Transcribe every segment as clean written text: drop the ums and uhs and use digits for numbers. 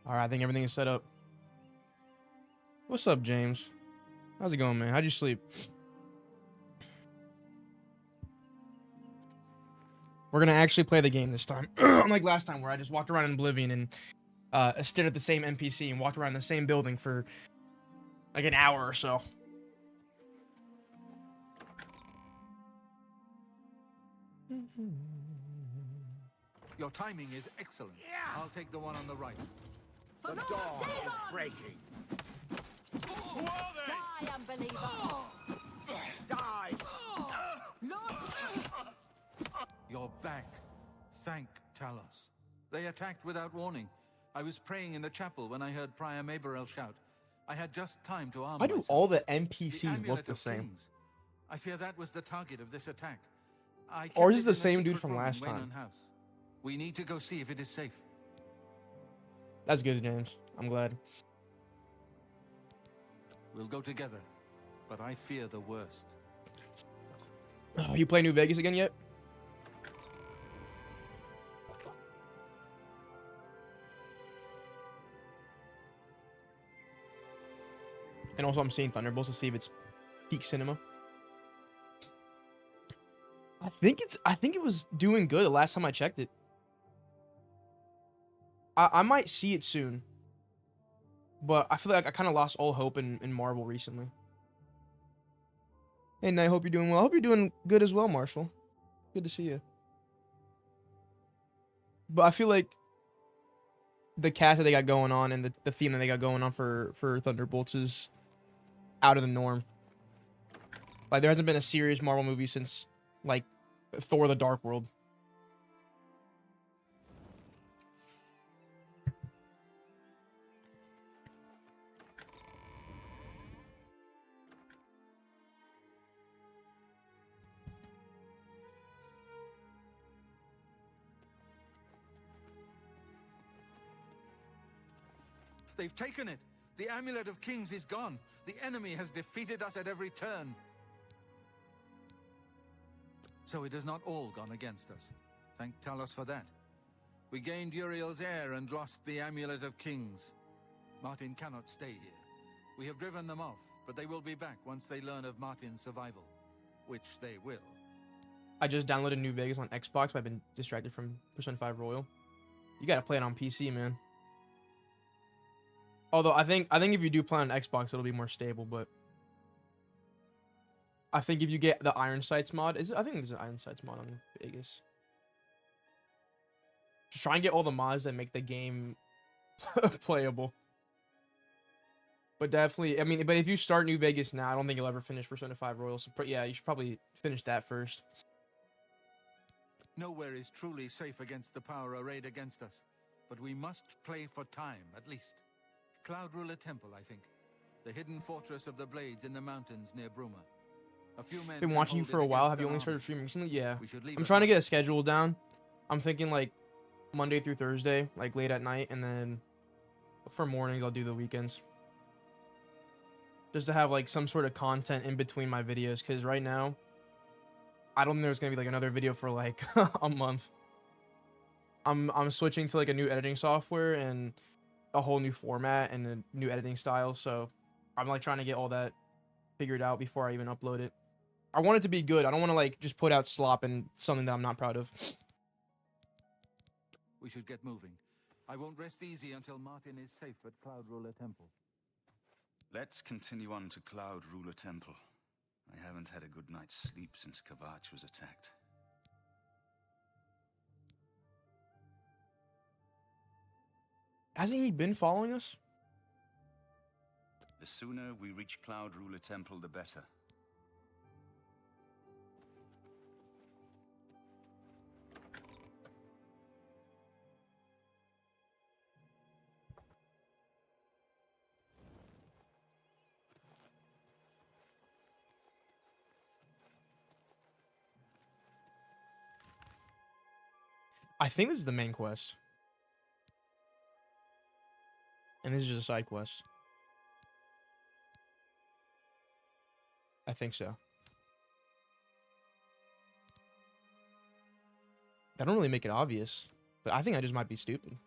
Alright, I think everything is set up. What's up, James? How's it going, man? How'd you sleep? We're gonna actually play the game this time. Unlike last time where I just walked around in Oblivion and stared at the same NPC and walked around the same building for like an hour or so. Your timing is excellent. Yeah. I'll take the one on the right. The dawn is breaking. Who are they? Die, unbeliever! Die! Lord! You're back. Thank Talos. They attacked without warning. I was praying in the chapel when I heard Prior Maberel shout. I had just time to arm Why do myself. all the NPCs look Amulet the of same? Kings. I fear that was the target of this attack. Or is kept this the it in a same dude secret from room in last time? Waynon House. We need to go see if it is safe. That's good, James. I'm glad. We'll go together, but I fear the worst. Oh, you play New Vegas again yet? And also, I'm seeing Thunderbolts to see if it's peak cinema. I think it was doing good the last time I checked it. I might see it soon. But I feel like I kind of lost all hope in Marvel recently. Hey, and I hope you're doing well. I hope you're doing good as well, Marshall. Good to see you. But I feel like the cast that they got going on and the theme that they got going on for Thunderbolts is out of the norm. Like, there hasn't been a serious Marvel movie since, like, Thor: The Dark World. They've taken it. The Amulet of Kings is gone. The enemy has defeated us at every turn. So it has not all gone against us. Thank Talos for that. We gained Uriel's heir and lost the Amulet of Kings. Martin cannot stay here. We have driven them off, but they will be back once they learn of Martin's survival. Which they will. I just downloaded New Vegas on Xbox, but I've been distracted from Persona 5 Royal. You gotta play it on PC, man. Although I think if you do play on Xbox, it'll be more stable. But I think if you get the Iron Sights mod, I think there's an Iron Sights mod on Vegas. Just try and get all the mods that make the game playable. But definitely, I mean, but if you start New Vegas now, I don't think you'll ever finish Persona 5 Royal. So yeah, you should probably finish that first. Nowhere is truly safe against the power arrayed against us. But we must play for time, at least. Cloud Ruler Temple, I think. The hidden fortress of the Blades in the mountains near Bruma. A few men Been watching you for a while. Have you only started streaming recently? Yeah. I'm trying to get a schedule down. I'm thinking like Monday through Thursday, like late at night, and then for mornings I'll do the weekends. Just to have like some sort of content in between my videos, because right now I don't think there's gonna be like another video for like a month. I'm switching to like a new editing software and a whole new format and a new editing style, so I'm like trying to get all that figured out before I even upload it. I want it to be good. I don't want to like just put out slop and something that I'm not proud of. We should get moving. I won't rest easy until Martin is safe at Cloud Ruler Temple. Let's continue on to Cloud Ruler Temple. I haven't had a good night's sleep since Kavach was attacked. Hasn't he been following us? The sooner we reach Cloud Ruler Temple, the better. I think this is the main quest. And this is just a side quest. I think so. That don't really make it obvious, but I think I just might be stupid.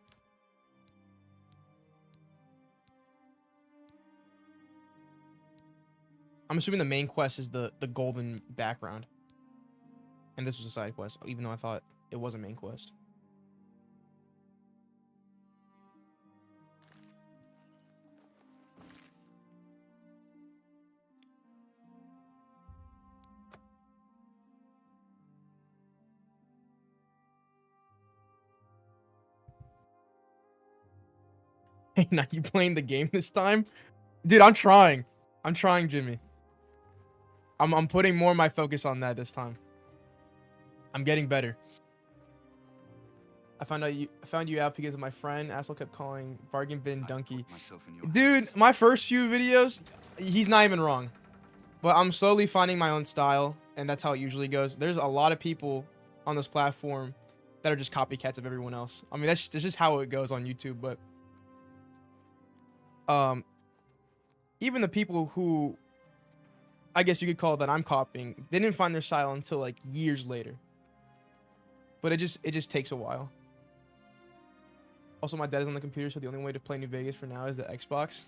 I'm assuming the main quest is the golden background. And this was a side quest, even though I thought it was a main quest. Hey, now you playing the game this time? Dude, I'm trying. I'm trying, Jimmy. I'm putting more of my focus on that this time. I'm getting better. I found you out because of my friend. Asshole kept calling bargain bin donkey. Dude, my first few videos, he's not even wrong. But I'm slowly finding my own style, and that's how it usually goes. There's a lot of people on this platform that are just copycats of everyone else. I mean, that's just how it goes on YouTube, but even the people who I guess you could call that I'm copying, they didn't find their style until like years later. But it just takes a while. Also, my dad is on the computer, so the only way to play New Vegas for now is the Xbox.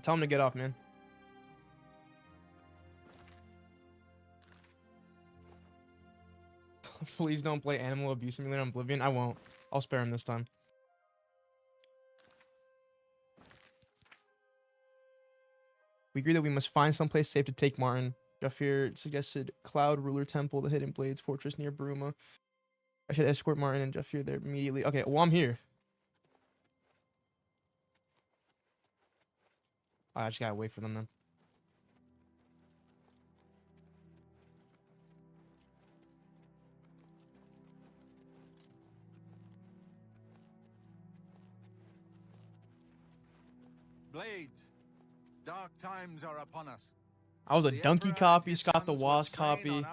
Tell him to get off, man. Please don't play Animal Abuse Simulator on Oblivion. I won't. I'll spare him this time. We agree that we must find someplace safe to take Martin. Jafir suggested Cloud Ruler Temple, the Hidden Blades Fortress near Bruma. I should escort Martin and Jafir there immediately. Okay, well, I'm here. I just gotta wait for them then. Blades, dark times are upon us. I was a donkey copy, Scott the Wasp copy.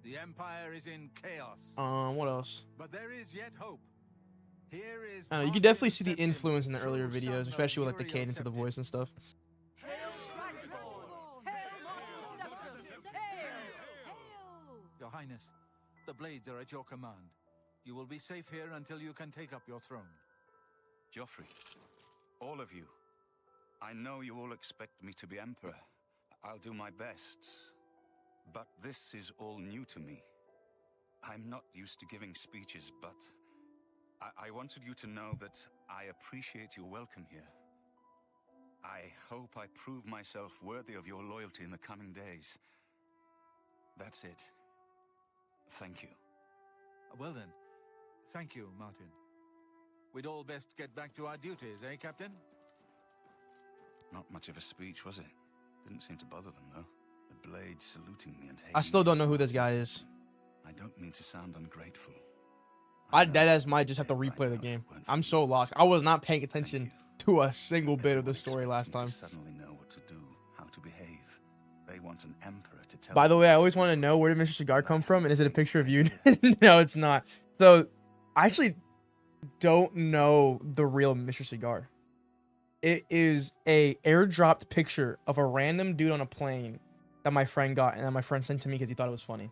The Empire is in chaos. What else? But there is yet hope. Here is I don't know, you can definitely see the influence in the earlier videos, especially with like the cadence of the voice and stuff. Your Highness, the blades are at your command. You will be safe here until you can take up your throne. Joffrey, all of you, I know you all expect me to be Emperor. I'll do my best. But this is all new to me. I'm not used to giving speeches, but I wanted you to know that I appreciate your welcome here. I hope I prove myself worthy of your loyalty in the coming days. That's it. Thank you. Well then, thank you, Martin. We'd all best get back to our duties, eh, Captain? Not much of a speech, was it? Didn't seem to bother them, though. The blades saluting me and I still don't know who this guy is. I don't mean to sound ungrateful. I deadass might just have to replay the game. I'm so lost. I was not paying attention to a single bit of the story last time. Suddenly know what to do, how to behave. They want an emperor to tell. By the way, I always want to know, where did Mr. Cigar come from, and is it a picture of you? No, it's not. So I actually don't know the real Mr. Cigar. It is a airdropped picture of a random dude on a plane that my friend got, and that my friend sent to me because he thought it was funny.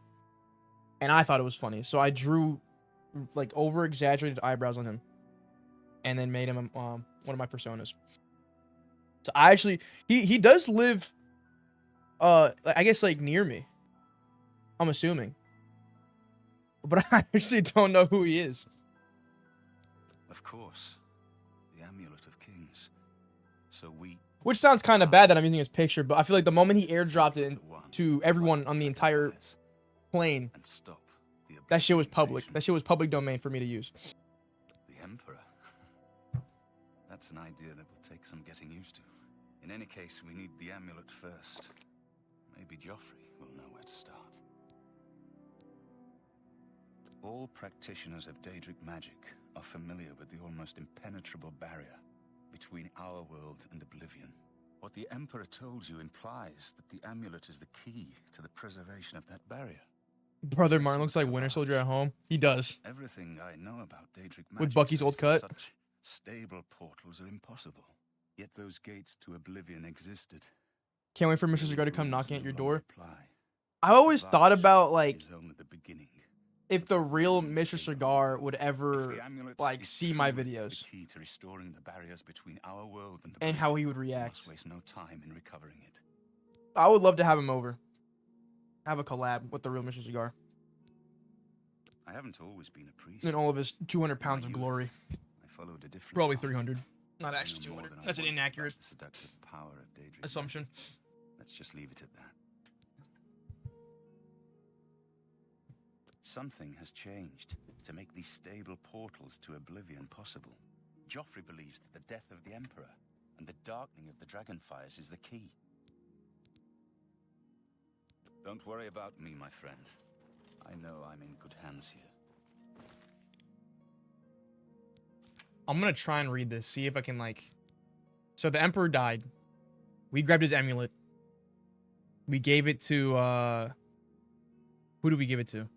And I thought it was funny, so I drew like over exaggerated eyebrows on him and then made him one of my personas. So I actually, he does live I guess like near me, I'm assuming, but I actually don't know who he is. Of course, the Amulet of Kings. So which sounds kind of bad that I'm using his picture, but I feel like the moment he airdropped it to everyone on the entire plane, that shit was public. That shit was public domain for me to use. The Emperor. That's an idea that will take some getting used to. In any case, we need the amulet first. Maybe Joffrey will know where to start. All practitioners of Daedric magic are familiar with the almost impenetrable barrier between our world and Oblivion. What the Emperor told you implies that the amulet is the key to the preservation of that barrier. Brother Martin looks like Winter Soldier at home. He does. Everything I know about Daedric magic with Bucky's old cut. Such stable portals are impossible. Yet those gates to Oblivion existed. Can't wait for Mr. Cigar to come knocking at your door. I always thought about like if the real Mr. Cigar would ever like see my videos the key to restoring the barriers between our world and how he would react. Waste no time in recovering it. I would love to have him over. Have a collab with the real Mr. Cigar. I haven't always been a priest. And all of his 200 pounds In of my glory. youth, I followed a different Probably path. 300. Not I actually know more 200. than I That's an wanted inaccurate about the seductive power of daydream. assumption. Let's just leave it at that. Something has changed to make these stable portals to Oblivion possible. Joffrey believes that the death of the Emperor and the darkening of the Dragonfires is the key. Don't worry about me, my friend. I know I'm in good hands here. I'm gonna try and read this, see if I can, like... So the Emperor died. We grabbed his amulet. We gave it to, who did we give it to?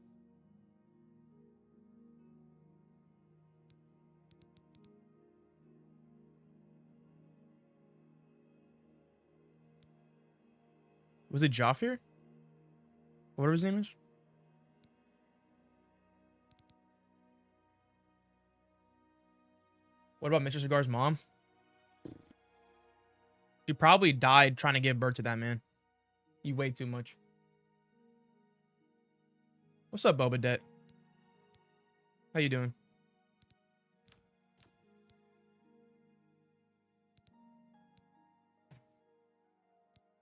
Was it Joffrey? Whatever his name is? What about Mr. Cigar's mom? She probably died trying to give birth to that man. You weigh too much. What's up, Boba Det? How you doing?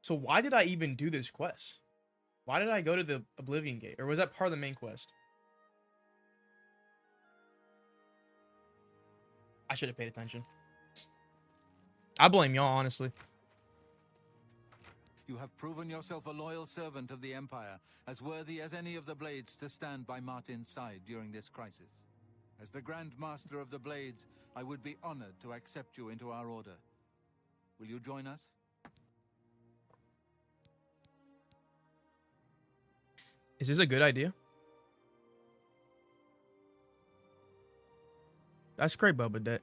So why did I even do this quest? Why did I go to the Oblivion Gate? Or was that part of the main quest? I should have paid attention. I blame y'all, honestly. You have proven yourself a loyal servant of the Empire, as worthy as any of the Blades to stand by Martin's side during this crisis. As the Grand Master of the Blades, I would be honored to accept you into our order. Will you join us? Is this a good idea? That's great, Boba Det.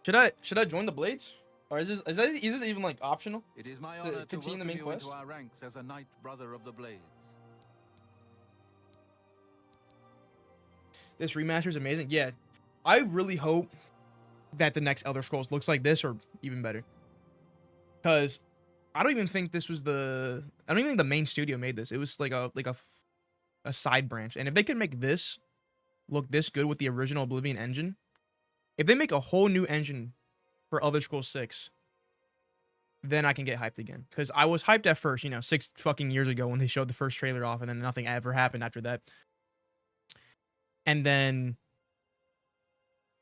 Should I join the Blades? Or is this even like optional? It is my To honor to continue the welcome main you quest? into our ranks as a Knight Brother of the Blades. This remaster is amazing. Yeah, I really hope that the next Elder Scrolls looks like this or even better. Because I don't even think this was the... I don't even think the main studio made this. It was like a side branch. And if they could make this look this good with the original Oblivion engine, if they make a whole new engine for Elder Scrolls 6, then I can get hyped again. Because I was hyped at first, 6 fucking years ago when they showed the first trailer off, and then nothing ever happened after that. And then,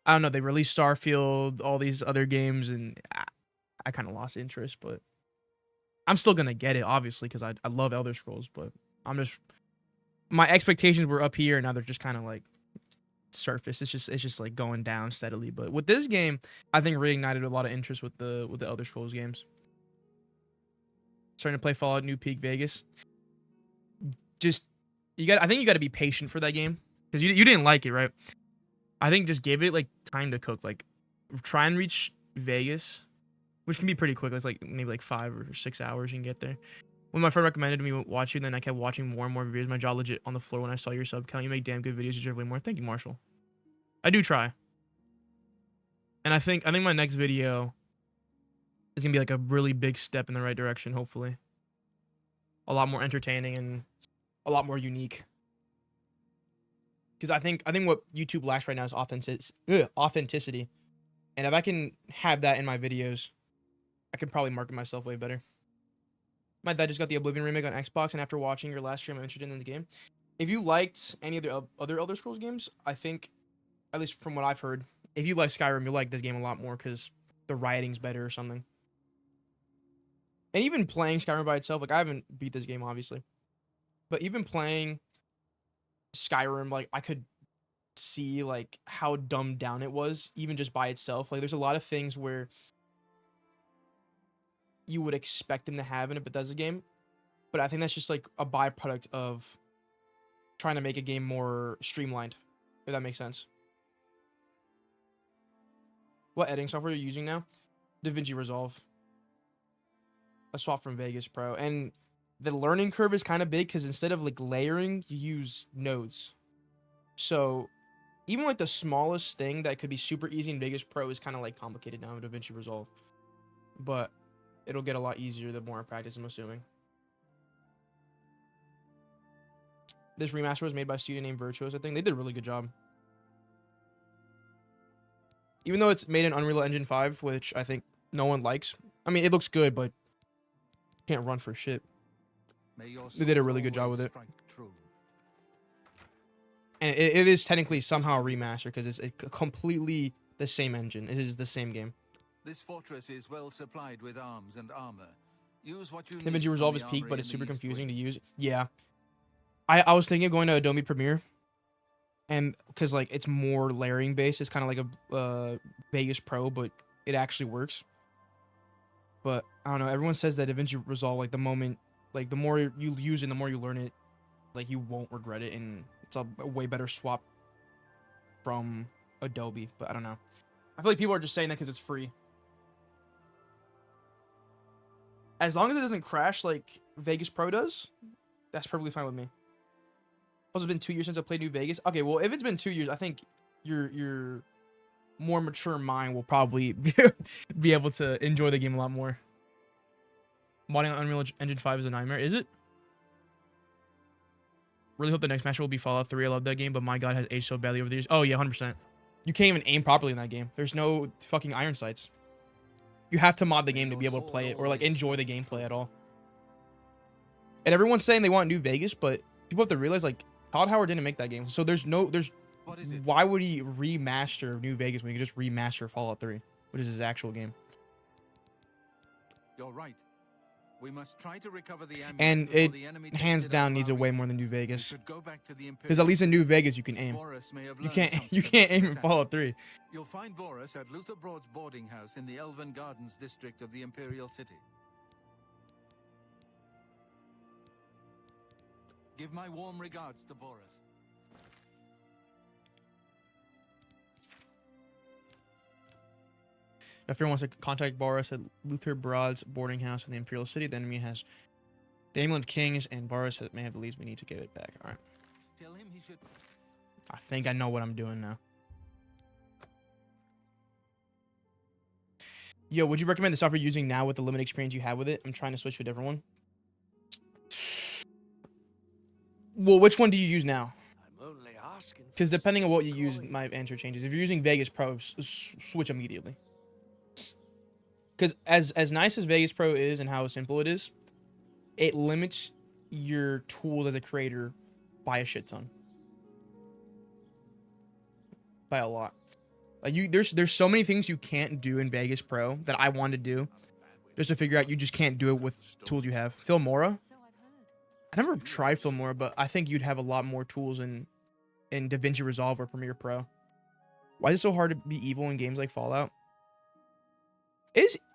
I don't know, they released Starfield, all these other games, and I kind of lost interest, but I'm still going to get it, obviously, because I love Elder Scrolls, but my expectations were up here, and now they're just kind of like surface. It's just like going down steadily. But with this game, I think reignited a lot of interest with the Elder Scrolls games. Starting to play Fallout New Peak Vegas. I think you got to be patient for that game. Because you didn't like it, right? I think just give it, like, time to cook. Like, try and reach Vegas, which can be pretty quick. It's, like, maybe, like, 5 or 6 hours you can get there. When my friend recommended me watching, then I kept watching more and more videos. My jaw legit on the floor when I saw your sub count. You make damn good videos. You deserve way more. Thank you, Marshall. I do try. And I think my next video is going to be, like, a really big step in the right direction, hopefully. A lot more entertaining and a lot more unique. Because I think what YouTube lacks right now is authenticity. And if I can have that in my videos, I can probably market myself way better. My dad just got the Oblivion remake on Xbox, and after watching your last stream, I'm interested in the game. If you liked any of the other Elder Scrolls games, I think, at least from what I've heard, if you like Skyrim, you'll like this game a lot more because the writing's better or something. And even playing Skyrim by itself, like, I haven't beat this game, obviously. But even playing Skyrim, like, I could see, like, how dumbed down it was, even just by itself. Like, there's a lot of things where you would expect them to have in a Bethesda game, but I think that's just, like, a byproduct of trying to make a game more streamlined, if that makes sense. What editing software are you using now? DaVinci Resolve. I swapped from Vegas Pro, and the learning curve is kind of big because instead of, like, layering, you use nodes. So even, like, the smallest thing that could be super easy in Vegas Pro is kind of, like, complicated now in DaVinci Resolve. But it'll get a lot easier the more I practice, I'm assuming. This remaster was made by a studio named Virtuos. I think they did a really good job. Even though it's made in Unreal Engine 5, which I think no one likes. I mean, it looks good, but can't run for shit. They did a really good job with it. And it is technically somehow a remaster because it's completely the same engine. It is the same game. This fortress is well supplied with arms and armor. Use what you need. DaVinci from Resolve the is peak, armory but it's in super the East confusing to Wing. use. Yeah. I was thinking of going to Adobe Premiere. And because, like, it's more layering based. It's kind of like a Vegas Pro, but it actually works. But, I don't know. Everyone says that DaVinci Resolve, like, the more you use it, the more you learn it, like, you won't regret it. And it's a way better swap from Adobe. But I don't know. I feel like people are just saying that because it's free. As long as it doesn't crash like Vegas Pro does, that's perfectly fine with me. Also, it's been 2 years since I played New Vegas. Okay, well, if it's been 2 years, I think your more mature mind will probably be able to enjoy the game a lot more. Modding on Unreal Engine 5 is a nightmare. Is it? Really hope the next match will be Fallout 3. I love that game, but my god, it has aged so badly over the years. Oh, yeah, 100%. You can't even aim properly in that game. There's no fucking iron sights. You have to mod the game to be able to play it or, like, enjoy the gameplay at all. And everyone's saying they want New Vegas, but people have to realize, like, Todd Howard didn't make that game. So why would he remaster New Vegas when he could just remaster Fallout 3, which is his actual game? You're right. We must try to recover the amulet And before it, the enemy hands takes it down, out of needs it our way reach. more than New We Vegas. should go back to the Because at least in New Imperial Vegas, you can aim. Boris may have You learned can't something from aim in this Fallout 3. You'll find Boris at Luther Broad's boarding house in the Elven Gardens district of the Imperial City. Give my warm regards to Boris. If everyone wants to contact Boris at Luther Broad's boarding house in the Imperial City, the enemy has the Amulet of Kings, and Boris may have the leads we need to get it back. All right. Tell him he should. I think I know what I'm doing now. Yo, would you recommend the software you're using now with the limited experience you have with it? I'm trying to switch to a different one. Well, which one do you use now? I'm only asking. Because depending on what you use, my answer changes. If you're using Vegas Pro, switch immediately. Because as nice as Vegas Pro is and how simple it is, it limits your tools as a creator by a shit ton. By a lot. Like there's so many things you can't do in Vegas Pro that I want to do, just to figure out you just can't do it with tools you have. Filmora. I never tried Filmora, but I think you'd have a lot more tools in DaVinci Resolve or Premiere Pro. Why is it so hard to be evil in games like Fallout?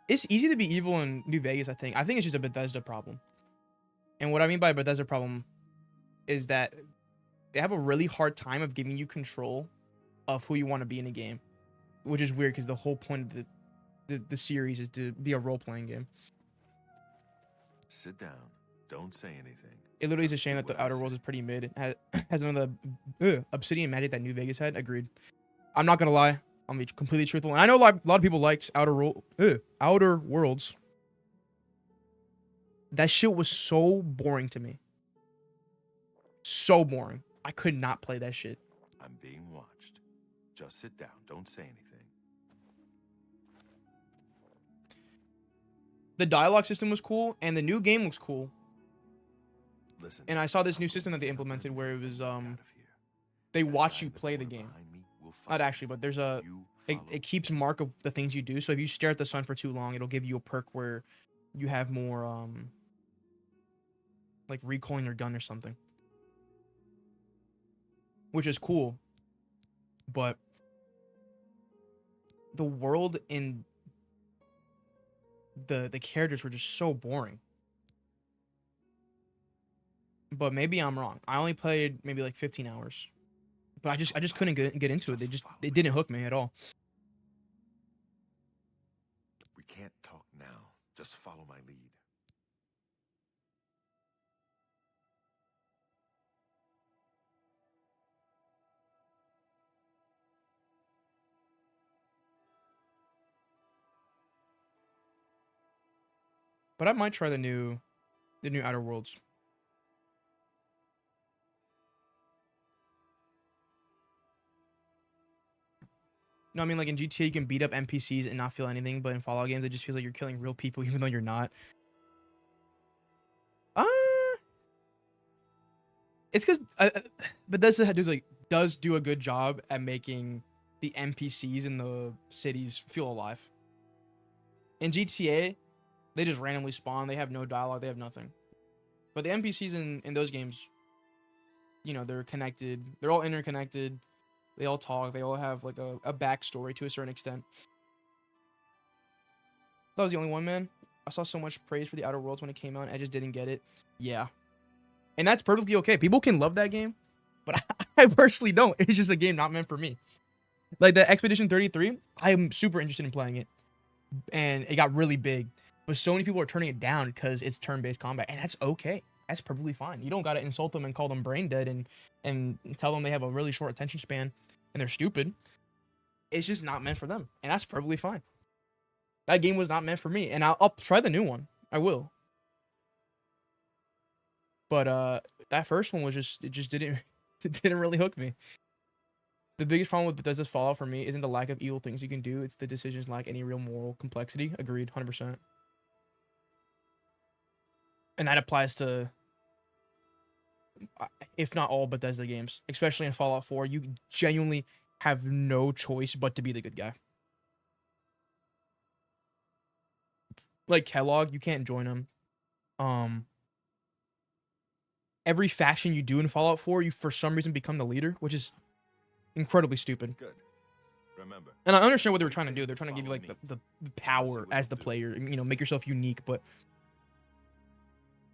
It's easy to be evil in New Vegas, I think. I think it's just a Bethesda problem. And what I mean by a Bethesda problem is that they have a really hard time of giving you control of who you want to be in a game. Which is weird because the whole point of the series is to be a role-playing game. Sit down. Don't say anything. It literally is a shame that the Outer Worlds is pretty mid. It has none of the Obsidian magic that New Vegas had. Agreed. I'm not going to lie. I'm be completely truthful. And I know a lot of people liked Outer Worlds. That shit was so boring to me. So boring. I could not play that shit. I'm being watched. Just sit down. Don't say anything. The dialogue system was cool, and the new game looks cool. Listen. And I saw this new system that they implemented where it was they watch you play the game. Not actually, but there's it keeps mark of the things you do. So if you stare at the sun for too long, it'll give you a perk where you have more like recoiling your gun or something, which is cool. But the world in the characters were just so boring. But maybe I'm wrong. I only played maybe like 15 hours. But I just couldn't get into it. They didn't hook me at all. We can't talk now. Just follow my lead. But I might try the new Outer Worlds. No, I mean, like in GTA, you can beat up NPCs and not feel anything, but in Fallout games, it just feels like you're killing real people, even though you're not. It's because Bethesda does do a good job at making the NPCs in the cities feel alive. In GTA, they just randomly spawn. They have no dialogue. They have nothing. But the NPCs in those games, you know, they're connected. They're all interconnected. They all talk. They all have like a backstory to a certain extent. That was the only one, man. I saw so much praise for the Outer Worlds when it came out, and I just didn't get it. Yeah. And that's perfectly okay. People can love that game, but I personally don't. It's just a game not meant for me. Like the Expedition 33, I am super interested in playing it. And it got really big. But so many people are turning it down because it's turn-based combat. And that's okay. That's perfectly fine. You don't got to insult them and call them brain dead and tell them they have a really short attention span and they're stupid. It's just not meant for them. And that's perfectly fine. That game was not meant for me. And I'll try the new one. I will. But that first one was it didn't really hook me. The biggest problem with Bethesda's Fallout for me isn't the lack of evil things you can do. It's the decisions lack any real moral complexity. Agreed, 100%. And that applies to, if not all Bethesda games, especially in Fallout 4. You genuinely have no choice but to be the good guy. Like Kellogg, you can't join him. Every faction you do in Fallout 4, you for some reason become the leader, which is incredibly stupid. Good. Remember. And I understand what they were trying to do. They're trying to give you like the power as the player, you know, make yourself unique, but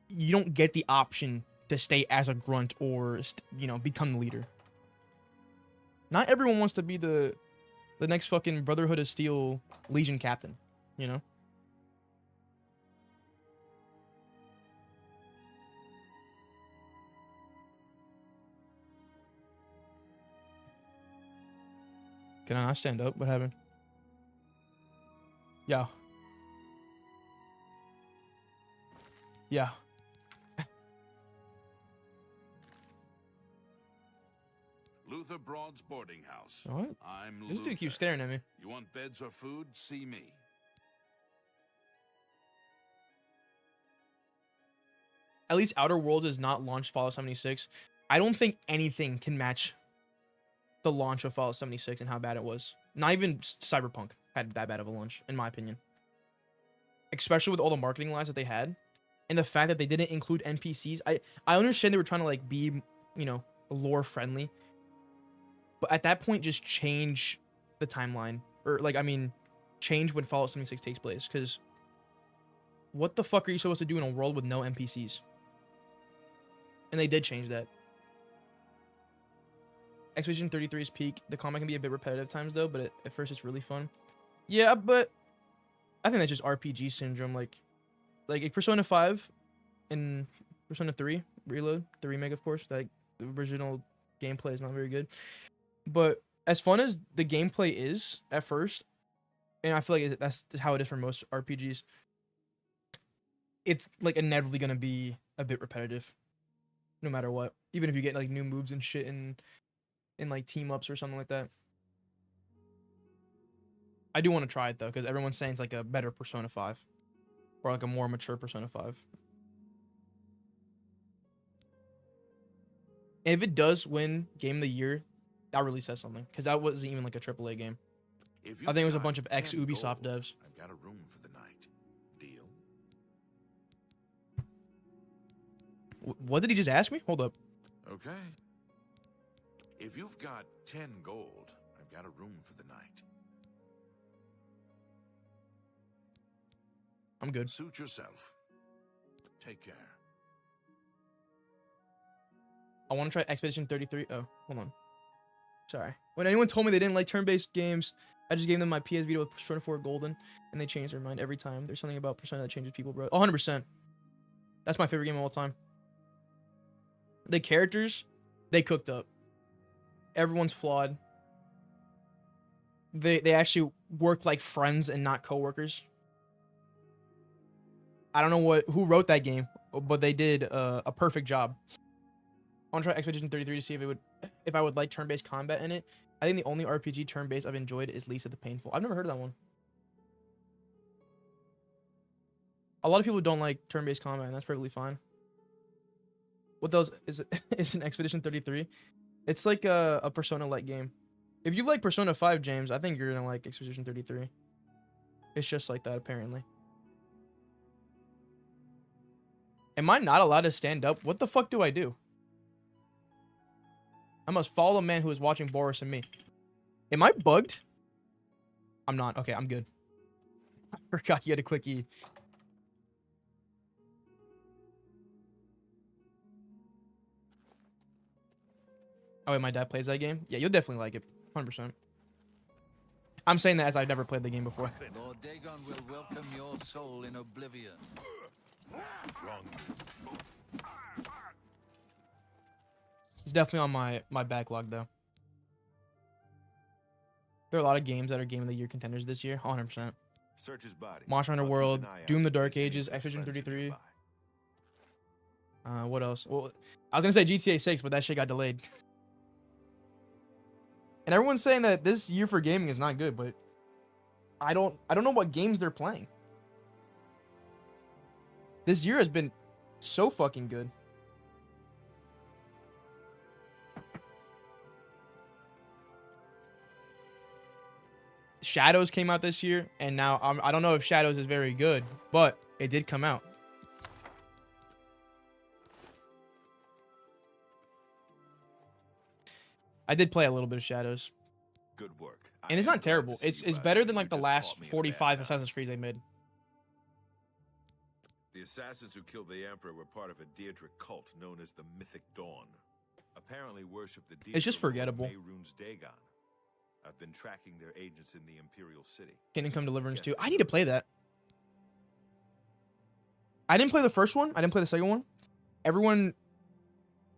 you don't get the option to stay as a grunt or, you know, become the leader. Not everyone wants to be the next fucking Brotherhood of Steel Legion captain, you know? Can I not stand up? What happened? Yeah. Yeah. Luther Broad's boarding house. What? I'm This Luther. dude keeps staring at me. You want beds or food? See me. At least Outer Worlds is not launched Fallout 76. I don't think anything can match the launch of Fallout 76 and how bad it was. Not even Cyberpunk had that bad of a launch, in my opinion. Especially with all the marketing lies that they had. And the fact that they didn't include NPCs. I understand they were trying to like be, you know, lore friendly. But at that point, just change the timeline. Or like, I mean, change when Fallout 76 takes place. Because what the fuck are you supposed to do in a world with no NPCs? And they did change that. Expedition 33's peak. The combat can be a bit repetitive times though, but at first it's really fun. Yeah, but I think that's just RPG syndrome. Like Persona 5 and Persona 3 Reload, the remake, of course. Like the original gameplay is not very good, but as fun as the gameplay is at first, and I feel like that's how it is for most RPGs. It's like inevitably gonna be a bit repetitive, no matter what. Even if you get like new moves and shit in like team ups or something like that. I do want to try it though, because everyone's saying it's like a better Persona 5. Or like a more mature Persona 5. If it does win Game of the Year, that really says something. Because that wasn't even like a AAA game. I think it was a bunch of ex-Ubisoft devs. I've got a room for the night. Deal? What did he just ask me? Hold up. Okay. If you've got 10 gold, I've got a room for the night. I'm good. Suit yourself. Take care. I want to try Expedition 33. Oh, hold on. Sorry. When anyone told me they didn't like turn-based games, I just gave them my PS Vita with Persona 4 Golden, and they changed their mind every time. There's something about Persona that changes people, bro. 100%. That's my favorite game of all time. The characters, they cooked up. Everyone's flawed. They actually work like friends and not co-workers. I don't know who wrote that game, but they did a perfect job. I want to try Expedition 33 to see if I would like turn-based combat in it. I think the only RPG turn-based I've enjoyed is Lisa the Painful. I've never heard of that one. A lot of people don't like turn-based combat, and that's perfectly fine. What those is an Expedition 33? It's like a Persona-like game. If you like Persona 5, James, I think you're gonna like Expedition 33. It's just like that, apparently. Am I not allowed to stand up? What the fuck do I do? I must follow the man who is watching Boris and me. Am I bugged? I'm not. Okay, I'm good. I forgot you had to click E. Oh, wait, my dad plays that game? Yeah, you'll definitely like it. 100%. I'm saying that as I've never played the game before. Lord Dagon will welcome your soul in Oblivion. It's definitely on my backlog, though. There are a lot of games that are Game of the Year contenders this year. 100%. Search his body. Monster Hunter I'll keep World, an eye out Doom the for Dark these Ages, dangerous Expedition friends 33. nearby. What else? Well, I was gonna say GTA 6, but that shit got delayed. And everyone's saying that this year for gaming is not good, but I don't know what games they're playing. This year has been so fucking good. Shadows came out this year, and now I don't know if Shadows is very good, but it did come out. I did play a little bit of Shadows, Good work. and it's not terrible. It's better than like the last 45 assassins. Assassin's Creed they made. The assassins who killed the Emperor were part of a Daedric cult known as the Mythic Dawn. Apparently worship the It's just Lord forgettable. Mehrunes Dagon. I've been tracking their agents in the Imperial City. Kingdom Come Deliverance Guess 2. they I need to were- play that. I didn't play the first one. I didn't play the second one. Everyone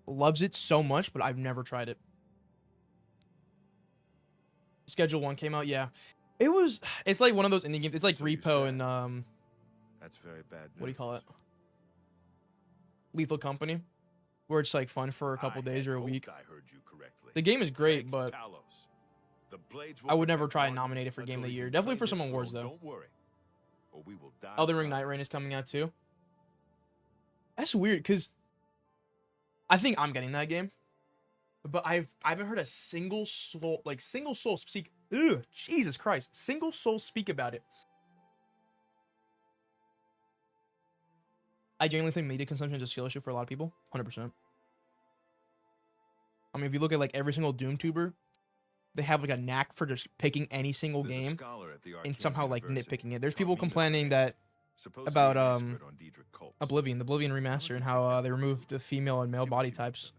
loves it so much, but I've never tried it. Schedule 1 came out, yeah. It's like one of those indie games. It's like So you Repo said- and That's very bad. what do you call it? Lethal Company, where it's like fun for a couple days or a week. I heard you correctly. The game is great, Thank but Talos. The blades I will would never protect try and London nominate it for Game of until the you Year. can Definitely claim for some this awards, throne. though. Don't worry, or we will die. Elden Ring trying. Night Rain is coming out too. That's weird, because I think I'm getting that game. But I haven't heard a single soul speak. Ugh, Jesus Christ. Single soul speak about it. I genuinely think media consumption is a skill issue for a lot of people. 100%. I mean, if you look at like every single Doom tuber, they have like a knack for just picking any single There's a game scholar at the and Arcane somehow like University nitpicking it. There's called people Nina complaining Smith, that supposedly about, an expert on Daedric cults. Oblivion Remaster, and how they removed the female and male See what body she makes types. of it.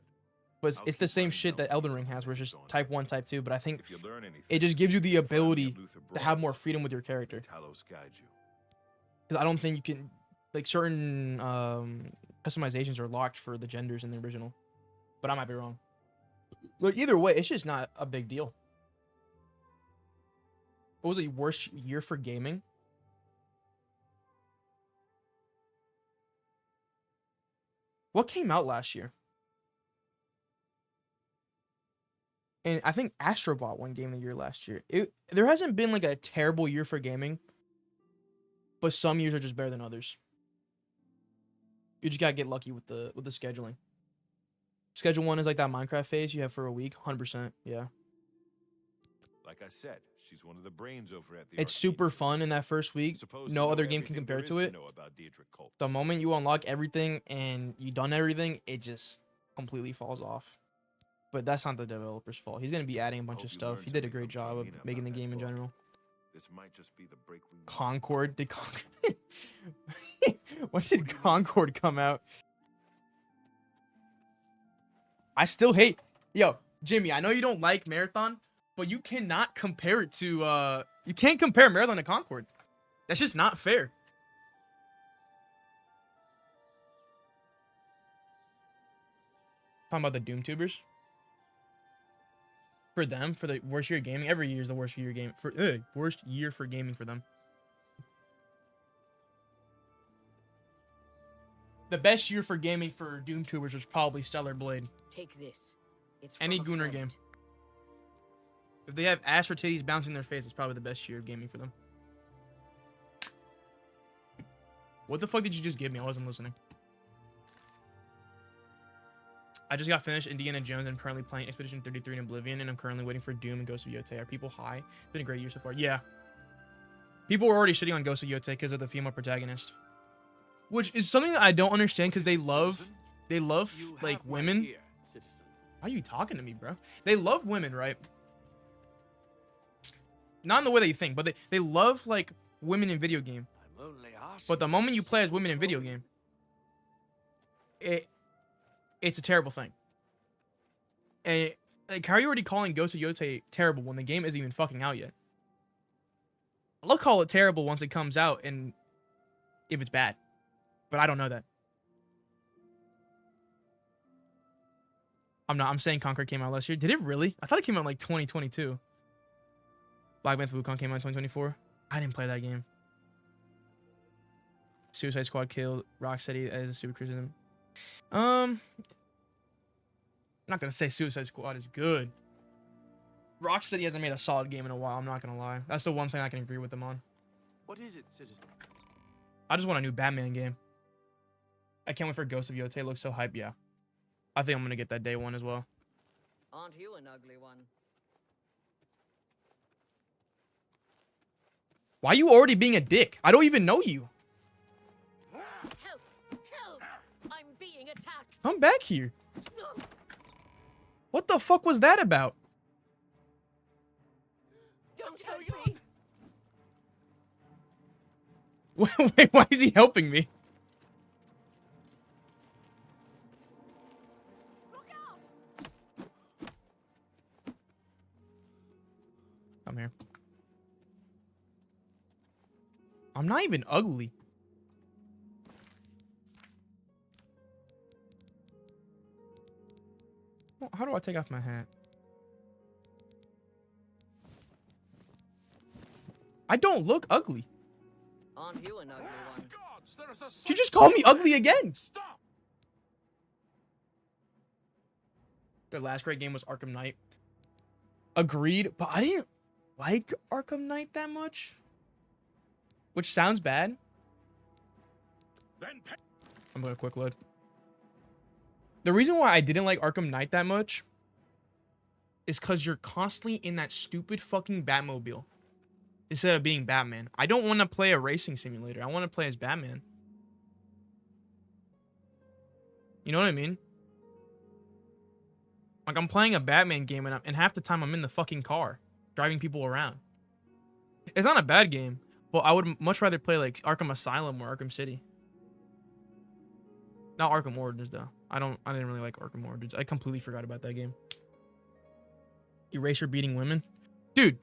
But I'll it's the keep same running shit that down Elden the Ring has, where it's information just on type it. 1, type 2. But I think If you learn anything, it just gives you the find me at ability Luther to have more Broad's. freedom with your character. Talos guide you. Because I don't think you can, like, certain customizations are locked for the genders in the original. But I might be wrong. Look, either way, it's just not a big deal. What was the worst year for gaming? What came out last year? And I think Astrobot won Game of the Year last year. There hasn't been like a terrible year for gaming, but some years are just better than others. You just gotta get lucky with the scheduling. Schedule 1 is like that Minecraft phase you have for a week. 100%, yeah. Like I said, she's one of the brains over at the It's Arcane super University. fun in that first week. Supposed to No know other game can everything compare there is to it. know about Daedric cults. The moment you unlock everything and you done everything, it just completely falls off. But that's not the developer's fault. He's gonna be adding a bunch Hope of you stuff. learned He did a something great from job of Nina about making the that game in book. general. This might just be the break we need. Concord did when did Concord come out? I still hate Jimmy. I know you don't like Marathon, but you cannot compare it to you can't compare Marathon to Concord. That's just not fair. Talking about the Doom tubers. For them, for the worst year of gaming, every year is the worst year of game for worst year for gaming for them. the best year for gaming for Doom tubers was probably Stellar Blade. Take this. It's Any from a Gunnar friend. game. If they have ass or titties bouncing their face, it's probably the best year of gaming for them. What the fuck did you just give me? I wasn't listening. I just got finished Indiana Jones and I'm currently playing Expedition 33 and Oblivion, and I'm currently waiting for Doom and Ghost of Yotei. Are people high? It's been a great year so far. Yeah. People were already shitting on Ghost of Yotei because of the female protagonist. Which is something that I don't understand because they love like women. Why are you talking to me, bro? They love women, right? Not in the way that you think, but they love like women in video game. But the moment you play as women in video game, it's a terrible thing. And like, how are you already calling Ghost of Yotei terrible when the game isn't even fucking out yet? I'll call it terrible once it comes out and if it's bad. But I don't know that. I'm saying Conquer came out last year. Did it really? I thought it came out in like 2022. Black Myth Wukong came out in 2024. I didn't play that game. Suicide Squad killed Rocksteady as a super criticism. I'm not gonna say Suicide Squad is good. Rocksteady hasn't made a solid game in a while. I'm not gonna lie. That's the one thing I can agree with them on. What is it, citizen? I just want a new Batman game. I can't wait for Ghost of Yotei. It looks so hype. Yeah, I think I'm gonna get that day one as well. Aren't you an ugly one? Why are you already being a dick? I don't even know you. Help! Help! I'm being attacked. I'm back here. What the fuck was that about? Don't touch me. Wait, why is he helping me? Look out! Come here. I'm not even ugly. How do I take off my hat? I don't look ugly. Aren't you an ugly one? Gods, there is a She just called me ugly again. Stop! Their last great game was Arkham Knight. Agreed, but I didn't like Arkham Knight that much. Which sounds bad. Then I'm gonna quick load. The reason why I didn't like Arkham Knight that much is because you're constantly in that stupid fucking Batmobile instead of being Batman. I don't want to play a racing simulator. I want to play as Batman. You know what I mean? Like, I'm playing a Batman game and half the time I'm in the fucking car driving people around. It's not a bad game, but I would much rather play like Arkham Asylum or Arkham City. Not Arkham Origins though. I didn't really like Arkham Origins. I completely forgot about that game. Eraser beating women. Dude.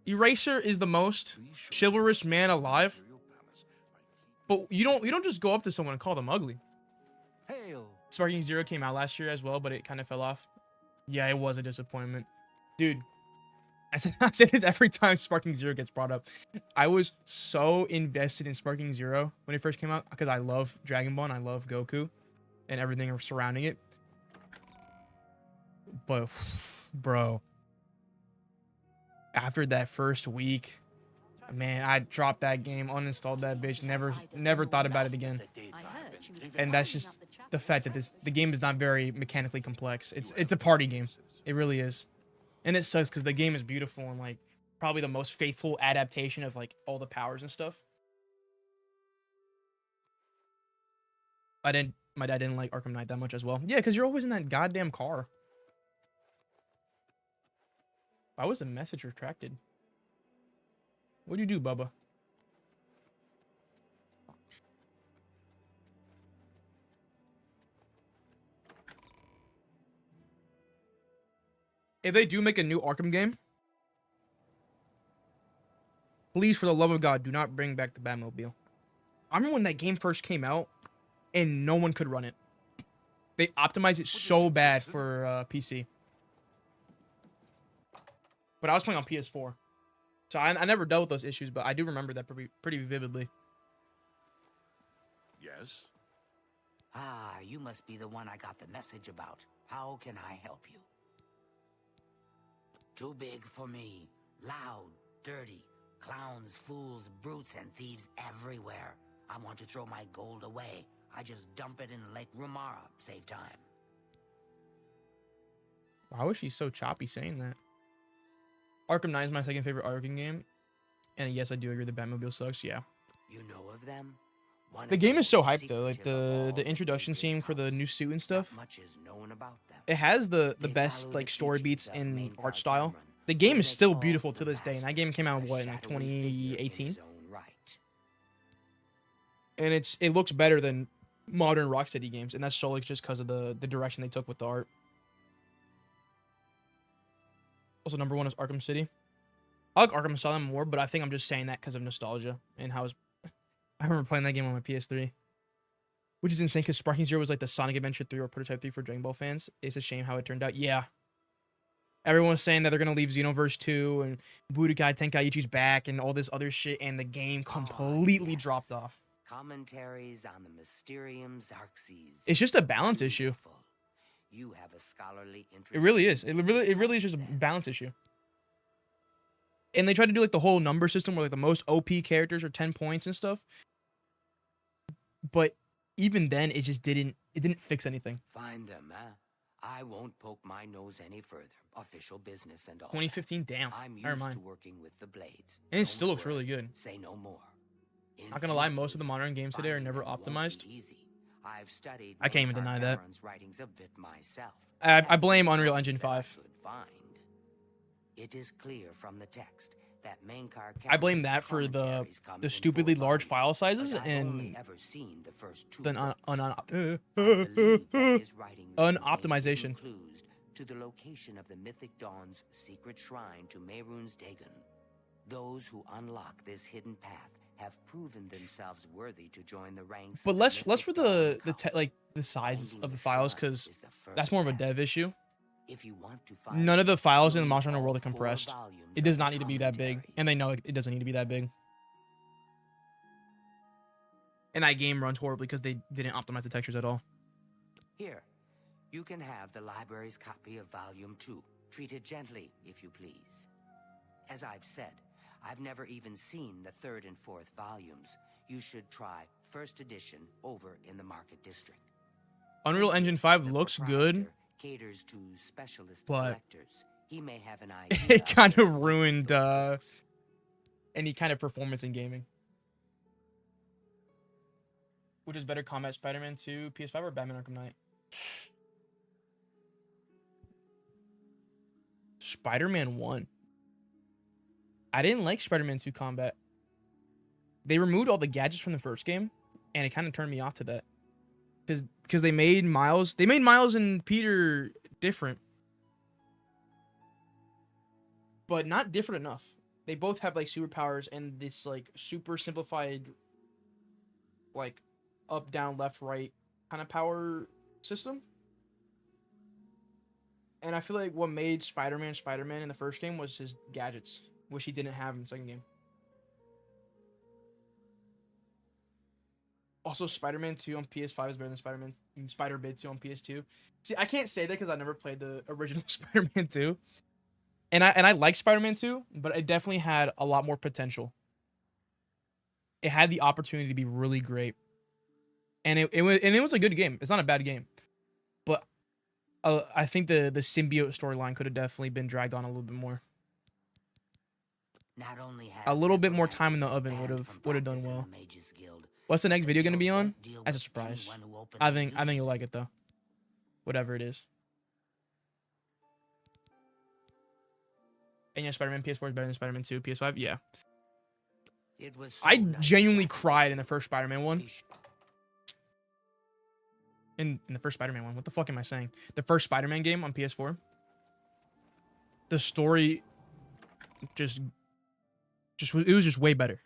Eraser is the most chivalrous man alive. But you don't just go up to someone and call them ugly. Hail! Sparking Zero came out last year as well, but it kind of fell off. Yeah, it was a disappointment. Dude, I say this every time Sparking Zero gets brought up. I was so invested in Sparking Zero when it first came out because I love Dragon Ball and I love Goku and everything surrounding it. But, bro, after that first week, man, I dropped that game, uninstalled that bitch, never thought about it again. I heard she was And that's just the fact that the game is not very mechanically complex. It's a party game. It really is. And it sucks because the game is beautiful and like probably the most faithful adaptation of like all the powers and stuff. My dad didn't like Arkham Knight that much as well. Yeah, because you're always in that goddamn car. Why was the message retracted? What'd you do, Bubba? If they do make a new Arkham game, please, for the love of God, do not bring back the Batmobile. I remember when that game first came out and no one could run it. They optimized it so bad for PC. But I was playing on PS4. So I never dealt with those issues, but I do remember that pretty vividly. Yes? Yes? Ah, you must be the one I got the message about. How can I help you? Too big for me. Loud, dirty. Clowns, fools, brutes, and thieves everywhere. I want to throw my gold away. I just dump it in Lake Rumara. Save time. Why was she so choppy saying that? Arkham Knight is my second favorite Arkham game. And yes, I do agree the Batmobile sucks, yeah. You know of them? One The of game the is so most hyped though, like secretive of the all introduction Big scene for the House. new suit and Not stuff. much is known about them. It has the They best follow like the story teachings beats of in main art car style. Cameron, The game who is they still call beautiful the to this day, and that Master, game came out a what in like shadowy figure in 2018, his own right. and it looks better than modern Rocksteady games, and that's solely just because of the direction they took with the art. Also, number one is Arkham City. I like Arkham Asylum more, but I think I'm just saying that because of nostalgia and how I remember playing that game on my PS3. Which is insane because Sparking Zero was like the Sonic Adventure 3 or Prototype 3 for Dragon Ball fans. It's a shame how it turned out. Yeah. Everyone was saying that they're going to leave Xenoverse 2 and Budokai Tenkaichi's back and all this other shit, and the game completely yes. dropped off. Commentaries on the Mysterium Xarxes. It's just a balance issue. Beautiful. You have a scholarly interest. It really is. It really is just a balance issue. And they tried to do like the whole number system where like the most OP characters are 10 points and stuff. But even then, it just didn't fix anything. Find them, huh? I won't poke my nose any further. Official business and all. 2015, damn. I'm Never used mind. to working with the blades. And it Don't still looks worry. really good. Say no more. In Not gonna lie, any most of the case, modern games today are finding never them won't be optimized. easy. I've studied I can't even Main deny Car that. Cameron's writings a bit myself. I blame At least Unreal those Engine that I 5. could find. It is clear from the text that Main Car I blame Cameron's that for commentaries come the in stupidly full large volume, file sizes but I've only and ever seen the first two the books. unoptimization. Unoptimization. Clues to the location of the Mythic Dawn's secret shrine to Mehrunes Dagon. Those who unlock this hidden path have proven themselves worthy to join the ranks. But of less Mythic for Dawn cult. like the size Finding of the the files, shrine because is the first that's more of a test. dev issue. If you want to find None of the files in the read Monster Hunter all World are 4 compressed. volumes It does of not the need to be that big, commentaries. and they know it doesn't need to be that big. And that game runs horribly because they didn't optimize the textures at all. Here, you can have the library's copy of Volume 2. Treat it gently, if you please. As I've said, I've never even seen the 3rd and 4th volumes. You should try first edition over in the Market District. Unreal Engine 5 looks good, proprietor caters to specialist but collectors. He may have an idea. it kind the of value ruined those books. any kind of performance in gaming. Which is better, Combat Spider-Man 2, PS5, or Batman Arkham Knight? Spider-Man 1. I didn't like Spider-Man 2 Combat. They removed all the gadgets from the first game, and it kind of turned me off to that. Because they made Miles and Peter different. But not different enough. They both have like superpowers and this like super simplified like up, down, left, right kind of power system. And I feel like what made Spider-Man in the first game was his gadgets, which he didn't have in the second game. Also, Spider-Man 2 on PS5 is better than Spider-Man 2 on PS2. See, I can't say that because I never played the original Spider-Man 2. And I like Spider-Man 2, but it definitely had a lot more potential. It had the opportunity to be really great. And it was a good game. It's not a bad game. But I think the symbiote storyline could have definitely been dragged on a little bit more. Not only has A little bit more time in the necromancy oven banned from would have done practice in well. the Mages Guild, What's the next the video going to guild be on? won't deal As a with surprise. anyone who openly I think uses you'll it. like it though. Whatever it is. And yeah, Spider-Man PS4 is better than Spider-Man 2 PS5. Yeah. It was so I nice genuinely to cried in the first Spider-Man one. be sh- In the first Spider-Man one. What the fuck am I saying? The first Spider-Man game on PS4. The story just it was just way better.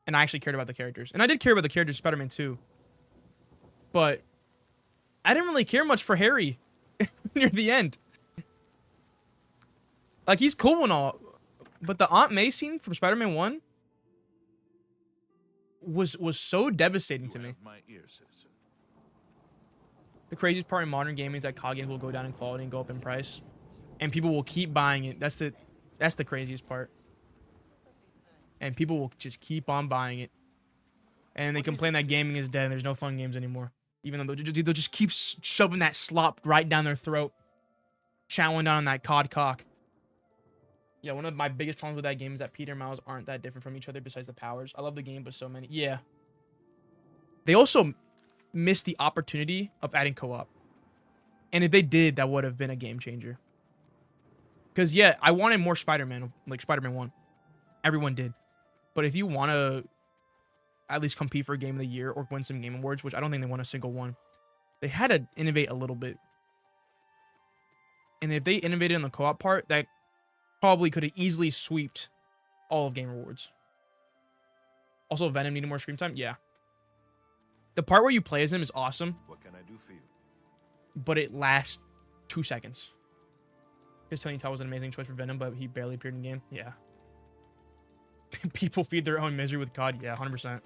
And I actually cared about the characters. And I did care about the characters in Spider-Man 2. But I didn't really care much for Harry near the end. Like, he's cool and all. But the Aunt May scene from Spider-Man 1, was so devastating You to me. have my ear, citizen. The craziest part in modern gaming is that COD games will go down in quality and go up in price, and people will keep buying it. That's the craziest part. And people will just keep on buying it, and they complain that gaming is dead and there's no fun games anymore. Even though they'll just keep shoving that slop right down their throat, chowing down on that COD cock. Yeah, one of my biggest problems with that game is that Peter and Miles aren't that different from each other besides the powers. I love the game, but so many. Yeah. They also missed the opportunity of adding co-op. And if they did, that would have been a game changer. Because, yeah, I wanted more Spider-Man, like Spider-Man 1. Everyone did. But if you want to at least compete for Game of the Year or win some Game Awards, which I don't think they won a single one, they had to innovate a little bit. And if they innovated on the co-op part, that probably could have easily sweeped all of Game Awards. Also, Venom needed more screen time. Yeah. The part where you play as him is awesome. What can I do for you? But it lasts 2 seconds. Because Tony Todd was an amazing choice for Venom, but he barely appeared in the game. Yeah. People feed their own misery with COD. Yeah, 100%.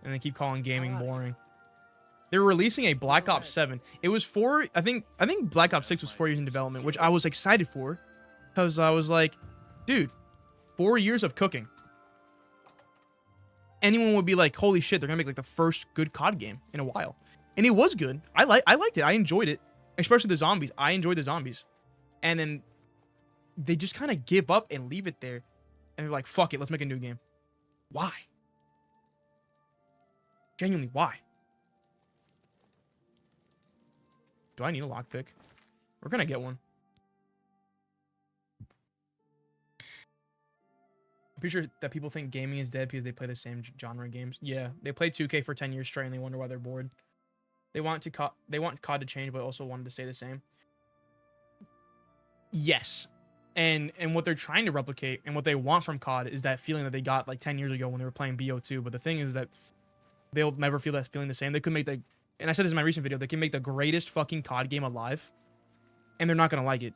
And they keep calling gaming boring. They're releasing a Black Ops 7. It was I think Black Ops 6 was 4 years in development, which I was excited for. Because I was like, dude, 4 years of cooking. Anyone would be like, holy shit, they're gonna make like the first good COD game in a while. And it was good. I liked it. I enjoyed it. Especially the zombies. I enjoyed the zombies. And then they just kind of give up and leave it there. And they're like, fuck it, let's make a new game. Why? Genuinely, why? Do I need a lockpick? We're gonna get one. I'm pretty sure that people think gaming is dead because they play the same genre games. Yeah, they play 2K for 10 years straight and they wonder why they're bored. They want COD to change, but also wanted to stay the same. Yes. And what they're trying to replicate and what they want from COD is that feeling that they got like 10 years ago when they were playing BO2. But the thing is that they'll never feel that feeling the same. They could make and I said this in my recent video, they can make the greatest fucking COD game alive, and they're not gonna like it.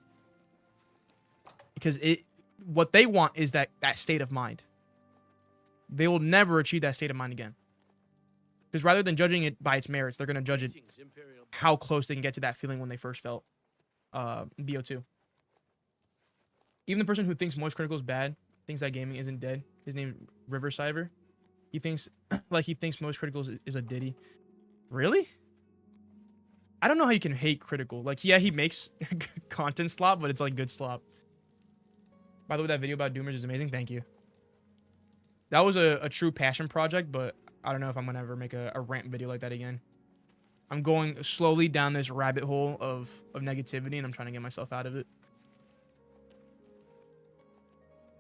Because what they want is that state of mind. They will never achieve that state of mind again. Because rather than judging it by its merits, they're gonna judge it how close they can get to that feeling when they first felt BO2. Even the person who thinks Moist Critical is bad, thinks that gaming isn't dead. His name Riversiver. He thinks Moist Critical is a ditty. Really? I don't know how you can hate Critical. Like, yeah, he makes content slop, but it's like good slop. By the way, that video about Doomers is amazing. Thank you. That was a true passion project, but I don't know if I'm gonna ever make a rant video like that again. I'm going slowly down this rabbit hole of negativity, and I'm trying to get myself out of it.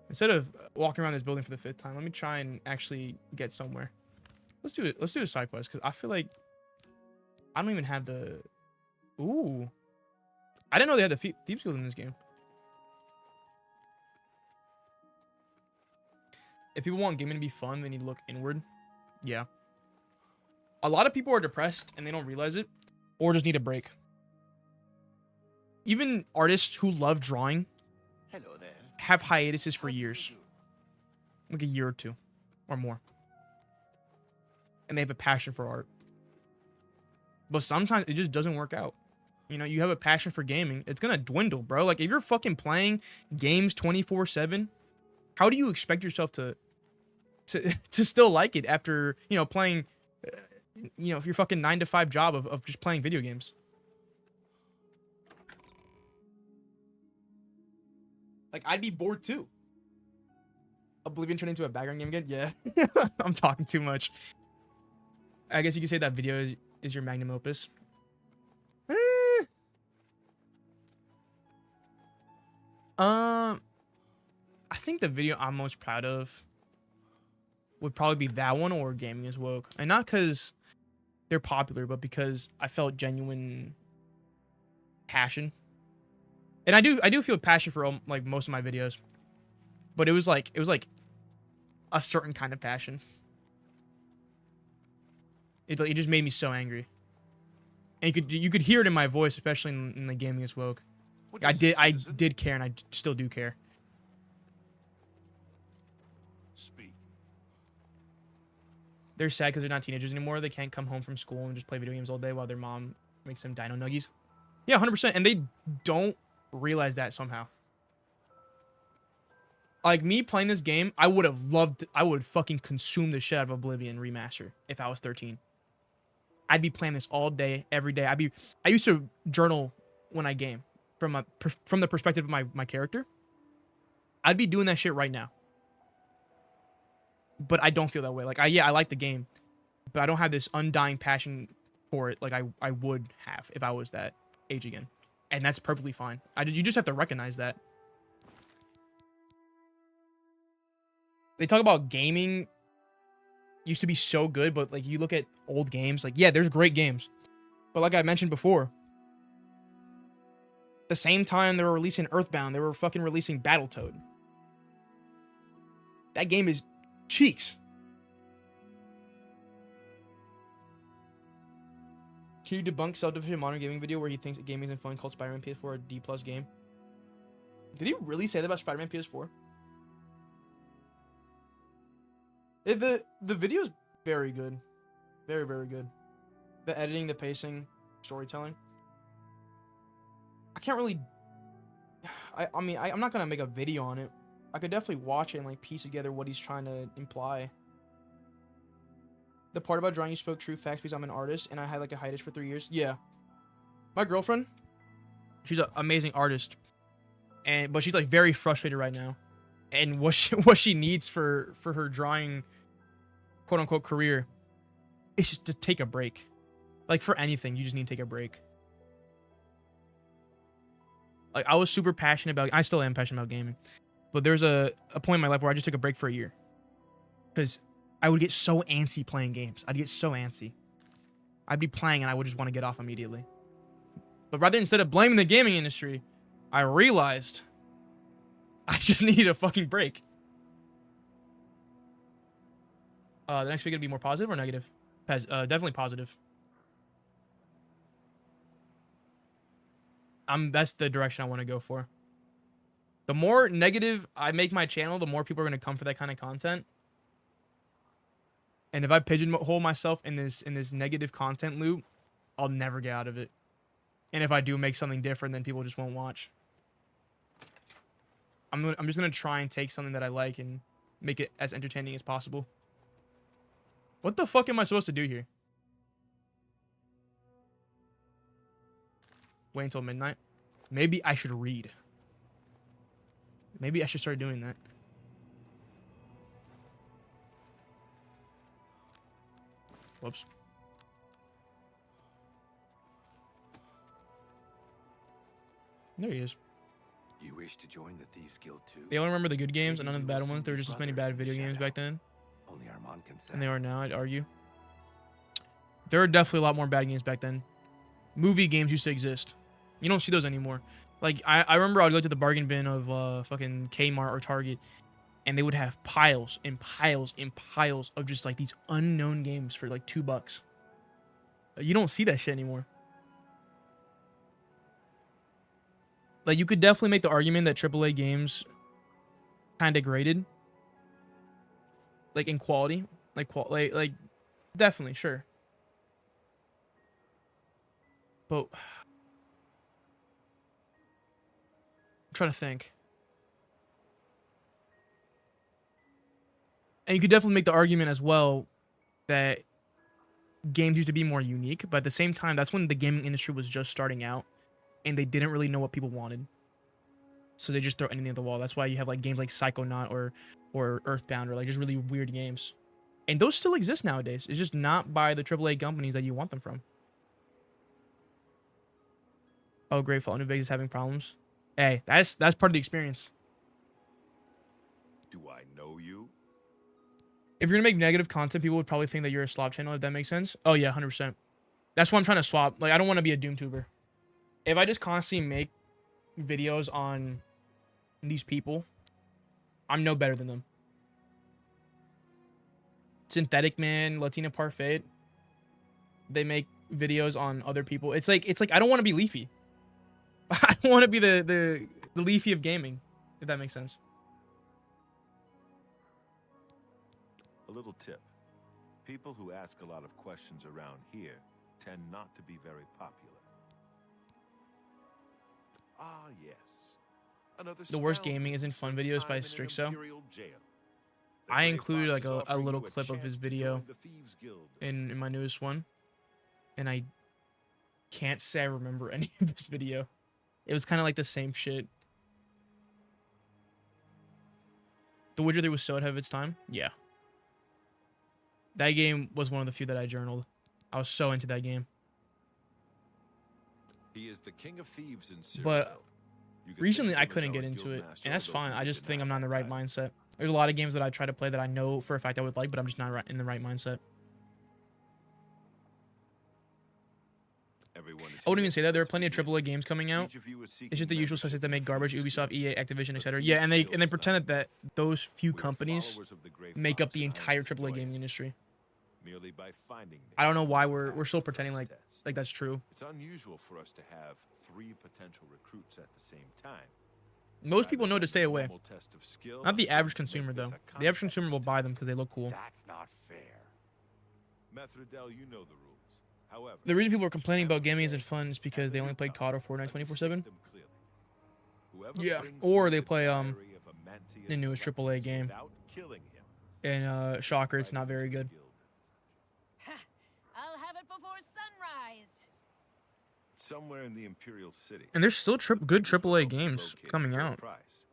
Instead of walking around this building for the 5th time, let me try and actually get somewhere. Let's do it. Let's do a side quest, because I feel like I don't even have the... Ooh. I didn't know they had the Thieves Guild in this game. If people want gaming to be fun, they need to look inward. Yeah. A lot of people are depressed and they don't realize it, or just need a break. Even artists who love drawing have hiatuses for years. Like a year or two or more. And they have a passion for art. But sometimes it just doesn't work out. You know, you have a passion for gaming, it's gonna dwindle, bro. Like, if you're fucking playing games 24/7, how do you expect yourself to still like it after, you know, playing, you know, your fucking 9-to-5 job of just playing video games? Like, I'd be bored too. Oblivion turned into a background game again? Yeah. I'm talking too much. I guess you could say that video is your magnum opus. I think the video I'm most proud of would probably be that one or Gaming is Woke. And not because they're popular, but because I felt genuine passion. And I do feel passion for like most of my videos. But it was like a certain kind of passion. It just made me so angry. And you could hear it in my voice, especially in the Gaming is Woke. I did care, and I still do care. Speak. They're sad because they're not teenagers anymore. They can't come home from school and just play video games all day while their mom makes them dino nuggies. Yeah, 100%. And they don't realize that somehow. Like, me playing this game, I would fucking consume the shit out of Oblivion Remaster if I was 13. I'd be playing this all day, every day. I used to journal when I game from the perspective of my character. I'd be doing that shit right now. But I don't feel that way. Like, I like the game, but I don't have this undying passion for it like I would have if I was that age again. And that's perfectly fine. You just have to recognize that. They talk about gaming used to be so good, but like you look at old games, like, yeah, there's great games. But like I mentioned before, the same time they were releasing Earthbound, they were fucking releasing Battletoad. That game is cheeks. Can you debunk self-deficient modern gaming video where he thinks that gaming is influenced called Spider-Man PS4 a D+ game? Did he really say that about Spider-Man PS4? The video is very good. Very, very good. The editing, the pacing, storytelling. I can't really... I mean, I'm not going to make a video on it. I could definitely watch it and like piece together what he's trying to imply. The part about drawing, you spoke true facts because I'm an artist and I had like a hiatus for 3 years. Yeah. My girlfriend, she's an amazing artist. But she's like very frustrated right now. And what she needs for her drawing quote unquote career is just to take a break. Like for anything, you just need to take a break. Like I was super passionate about, I still am passionate about gaming, but there's a point in my life where I just took a break for a year because I would get so antsy playing games. I'd get so antsy. I'd be playing and I would just want to get off immediately. But rather, instead of blaming the gaming industry, I realized I just needed a fucking break. The next week gonna be more positive or negative? Definitely positive. That's the direction I want to go for. The more negative I make my channel, the more people are gonna come for that kind of content. And if I pigeonhole myself in this negative content loop, I'll never get out of it. And if I do make something different, then people just won't watch. I'm just gonna try and take something that I like and make it as entertaining as possible. What the fuck am I supposed to do here? Wait until midnight? Maybe I should read. Maybe I should start doing that. Whoops. There he is. You wish to join the Thieves Guild too? They only remember the good games and none of the bad ones. There were just as many bad video games back then. Only Armand can say. And they are now, I'd argue. There are definitely a lot more bad games back then. Movie games used to exist. You don't see those anymore. Like, I remember I'd go to the bargain bin of fucking Kmart or Target, and they would have piles and piles and piles of just like these unknown games for like $2. You don't see that shit anymore. Like, you could definitely make the argument that AAA games kind of degraded. Like, in quality. Like, definitely, sure. But... I'm trying to think. And you could definitely make the argument as well that games used to be more unique, but at the same time, that's when the gaming industry was just starting out, and they didn't really know what people wanted. So they just throw anything at the wall. That's why you have like games like Psychonaut or Earthbound or like just really weird games. And those still exist nowadays. It's just not by the AAA companies that you want them from. Oh, great. Fallout New Vegas is having problems. Hey, that's part of the experience. Do I know you? If you're gonna make negative content, people would probably think that you're a slop channel, if that makes sense. Oh yeah, 100%. That's why I'm trying to swap. Like, I don't want to be a DoomTuber. If I just constantly make videos on these people, I'm no better than them. Synthetic Man, Latina Parfait, they make videos on other people. It's like I don't want to be Leafy. I don't want to be the Leafy of gaming, if that makes sense. little tip. People who ask a lot of questions around here tend not to be very popular. Ah, yes. Another The worst scoundrel gaming isn't fun spent videos time by in an Strixo. imperial jail. The I Grey included Fox like is a offering little you clip of chance his to video join the Thieves Guild. in my newest one, and I can't say I remember any of this video. It was kind of like the same shit. The Witcher 3 was so ahead of its time. Yeah. That game was one of the few that I journaled. I was so into that game. He is the king of thieves in Cyrodiil. But You can recently think of I him as couldn't our get into it, guildmaster, and that's although fine. he I would just think deny I'm not in the that right title. mindset. There's a lot of games that I try to play that I know for a fact I would like, but I'm just not in the right mindset. Everyone is I wouldn't here. even say that. There are Let's plenty of begin. AAA games coming out. Each of you is It's just seeking the usual membership suspects that in make the garbage: Thieves Ubisoft, Guild. EA, Activision, The etc. Thieves Yeah, and they Guild is pretended nothing. that those few We are companies followers of the Grey make up Fox the and entire hired to AAA join gaming him. industry. Merely by finding me, I don't know why you we're pass still the pretending first like test. that's true. It's unusual for us to have 3 potential recruits at the same time. Most people Rather know to than stay the away. normal test of skill, Not the I'm average going to make consumer this though. a The average consumer will contest. buy them because they look cool. That's not fair. Methridel, you know the rules. However, The reason people are complaining I about will gaming say, isn't fun is because and they the only play newcomer, COD or Fortnite let me 24/7. state them clearly. Whoever Yeah, brings or me they the play diary of a Mantius the newest AAA Leptus game. without killing him, And shocker, it's invite not him very into the good. guild. I'll have it before sunrise. Somewhere in the Imperial City. And there's still good This will AAA help you games locate a coming fair out. price.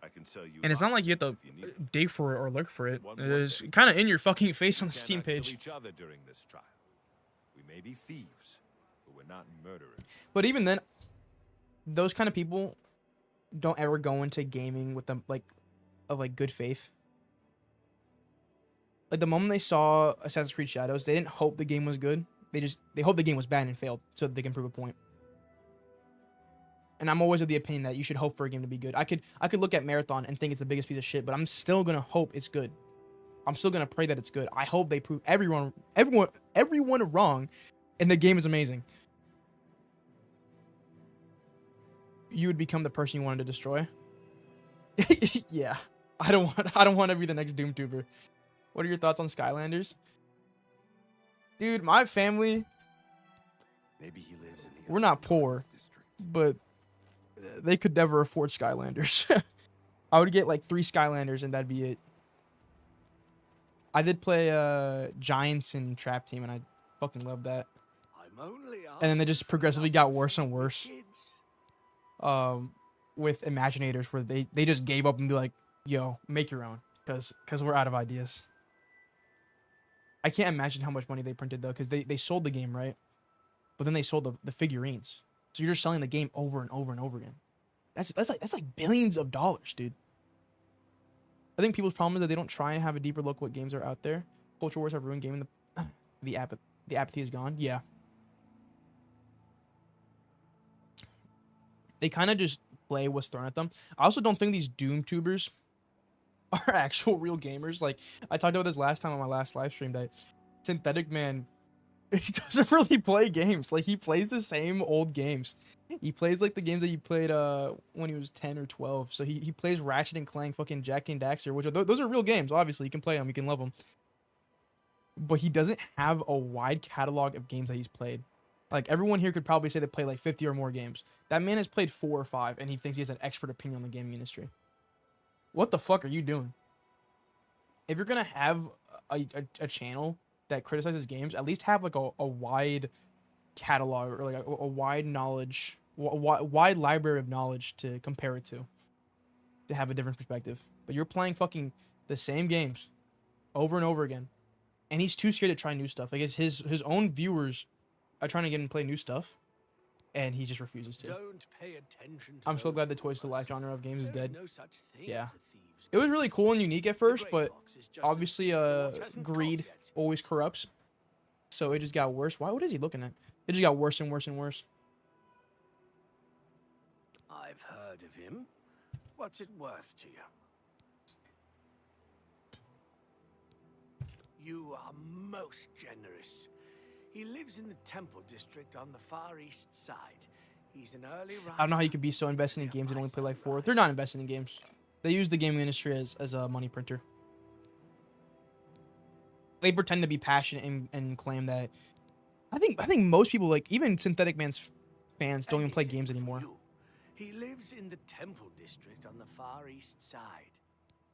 I can sell you And it's not like you have to items if you need them. dig for it or look for it. One more It's thing. kind of in your fucking face We on the Steam cannot kill page. each other during this trial. We may be thieves, but we're not murderers. But even then, those kind of people don't ever go into gaming with them of good faith. Like the moment they saw Assassin's Creed Shadows, they didn't hope the game was good. They hoped the game was bad and failed so that they can prove a point. And I'm always of the opinion that you should hope for a game to be good. I could look at Marathon and think it's the biggest piece of shit, but I'm still gonna hope it's good. I'm still gonna pray that it's good. I hope they prove everyone wrong, and the game is amazing. You would become the person you wanted to destroy. Yeah, I don't want to be the next DoomTuber. What are your thoughts on Skylanders? Dude, my family, Maybe he lives in the we're not other poor, North district. but they could never afford Skylanders. I would get like 3 Skylanders and that'd be it. I did play Giants and Trap Team and I fucking loved that. I'm only And then they just progressively got worse and worse. kids. With Imaginators where they just gave up and be like, yo, make your own because we're out of ideas. I can't imagine how much money they printed though, because they sold the game, right? But then they sold the figurines. So you're just selling the game over and over and over again. That's like billions of dollars, dude. I think people's problem is that they don't try and have a deeper look what games are out there. Culture wars have ruined gaming. The apathy is gone. Yeah. They kind of just play what's thrown at them. I also don't think these DoomTubers are actual real gamers. Like, I talked about this last time on my last live stream that Synthetic Man, he doesn't really play games. Like, he plays the same old games. He plays, like, the games that he played when he was 10 or 12. So he plays Ratchet and Clank, fucking Jack and Daxter, which are, those are real games, obviously. You can play them. You can love them. But he doesn't have a wide catalog of games that he's played. Like, everyone here could probably say they play, like, 50 or more games. That man has played 4 or 5, and he thinks he has an expert opinion on the gaming industry. What the fuck are you doing? If you're gonna have a channel that criticizes games, at least have, like, a wide catalog or, like, a wide knowledge, wide library of knowledge to compare it to have a different perspective. But you're playing fucking the same games over and over again. And he's too scared to try new stuff. I guess his own viewers are trying to get him to play new stuff, and he just refuses to. Don't pay attention to I'm so those glad the Toys to Life rumors. genre of games is There dead. no such thing Yeah. as a thieves' It was guild. really cool and unique at The first, Grey but Fox is just obviously as hasn't caught greed yet. always corrupts. So it just got worse. What is he looking at? It just got worse and worse and worse. I've heard of him. What's it worth to you? You are most generous. He lives in the Temple District on the far east side. He's an early riser. I don't know how you could be so invested in games and only play like 4. They're not invested in games. They use the gaming industry as a money printer. they pretend to be passionate and claim that. I think most people, like even Synthetic Man's fans, don't even play games anymore. He lives in the Temple District on the Far East Side.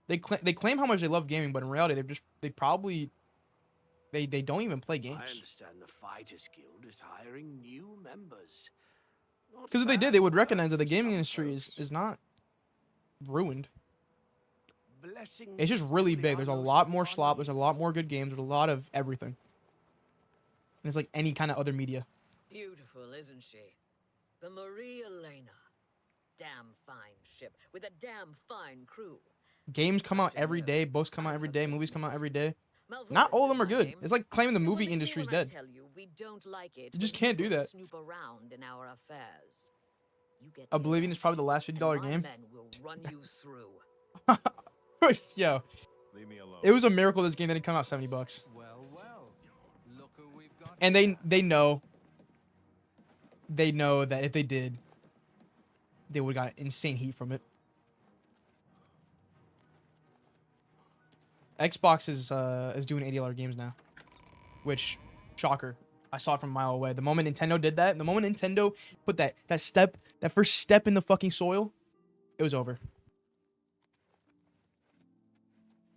They claim how much they love gaming, but in reality, they probably don't even play games. I understand the Fighters Guild is hiring new members. Because if they did, they would recognize that the gaming industry is not ruined. It's just really big. There's a lot more slop. There's a lot more good games. There's a lot of everything. And it's like any kind of other media. Beautiful, isn't she? The Maria Elena. Damn fine ship with a damn fine crew. Games come out every day. Books come out every day. Movies come out every day. Not all of them are good. It's like claiming the movie industry's dead. You just can't do that. Oblivion is probably the last $50 game. Yo, it was a miracle this game didn't come out $70. And they know that if they did, they would have got insane heat from it. Xbox is doing $80 games now, which, shocker, I saw it from a mile away. The moment Nintendo did that, the moment Nintendo put that first step in the fucking soil, it was over.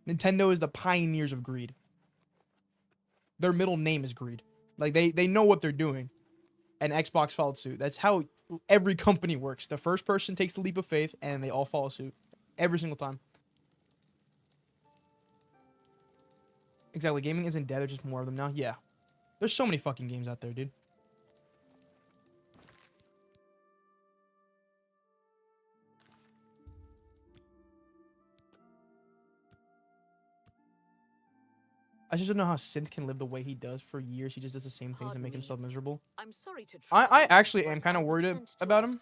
Nintendo is the pioneers of greed. Their middle name is greed. Like they know what they're doing, and Xbox followed suit. That's how every company works. The first person takes the leap of faith, and they all follow suit every single time. Exactly. Gaming isn't dead. There's just more of them now. Yeah. There's so many fucking games out there, dude. I just don't know how Synth can live the way he does for years. He just does the same things and make himself miserable. I'm sorry to I actually am kind of worried about him.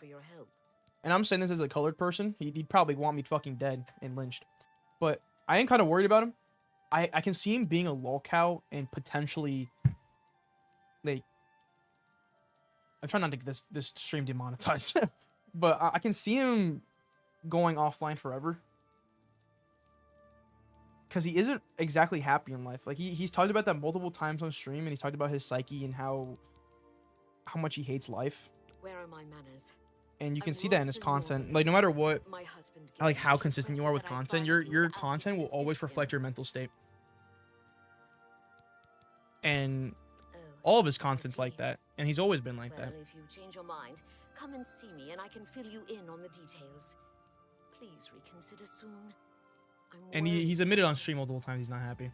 And I'm saying this as a colored person. He'd probably want me fucking dead and lynched. But I am kind of worried about him. I can see him being a lolcow and potentially, like, I'm trying not to get this stream demonetized, but I can see him going offline forever. Because he isn't exactly happy in life. Like, he's talked about that multiple times on stream, and he's talked about his psyche and how much he hates life. Where are my manners? And you can see that in his content. Like, no matter what, like how consistent you are with content, your content will always reflect your mental state. And all of his content's like that, and he's always been like that. If you change your mind, come and see me, and I can fill you in on the details. Please reconsider soon. And he's admitted on stream multiple times he's not happy.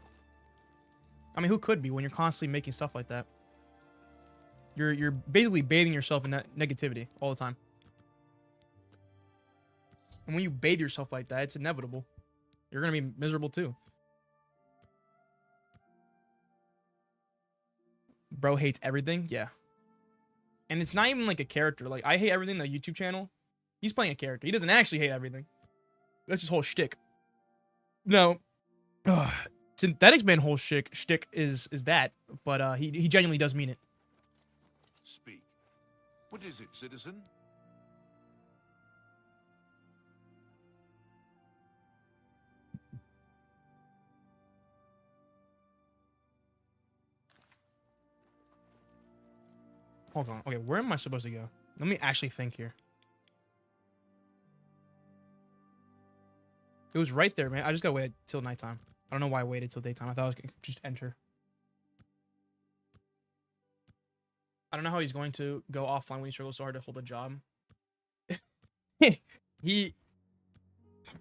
I mean, who could be when you're constantly making stuff like that? You're basically bathing yourself in that negativity all the time. And when you bathe yourself like that, it's inevitable. You're gonna be miserable too. Bro hates everything, yeah. And it's not even like a character. Like, I hate everything, the YouTube channel. He's playing a character. He doesn't actually hate everything. That's his whole shtick. No. Synthetic Man's whole shtick is that, but he genuinely does mean it. Speak. What is it, citizen? Hold on. Okay, where am I supposed to go? Let me actually think here. It was right there, man. I just gotta wait till nighttime. I don't know why I waited till daytime. I thought I was gonna just enter. I don't know how he's going to go offline when he struggles so hard to hold a job. I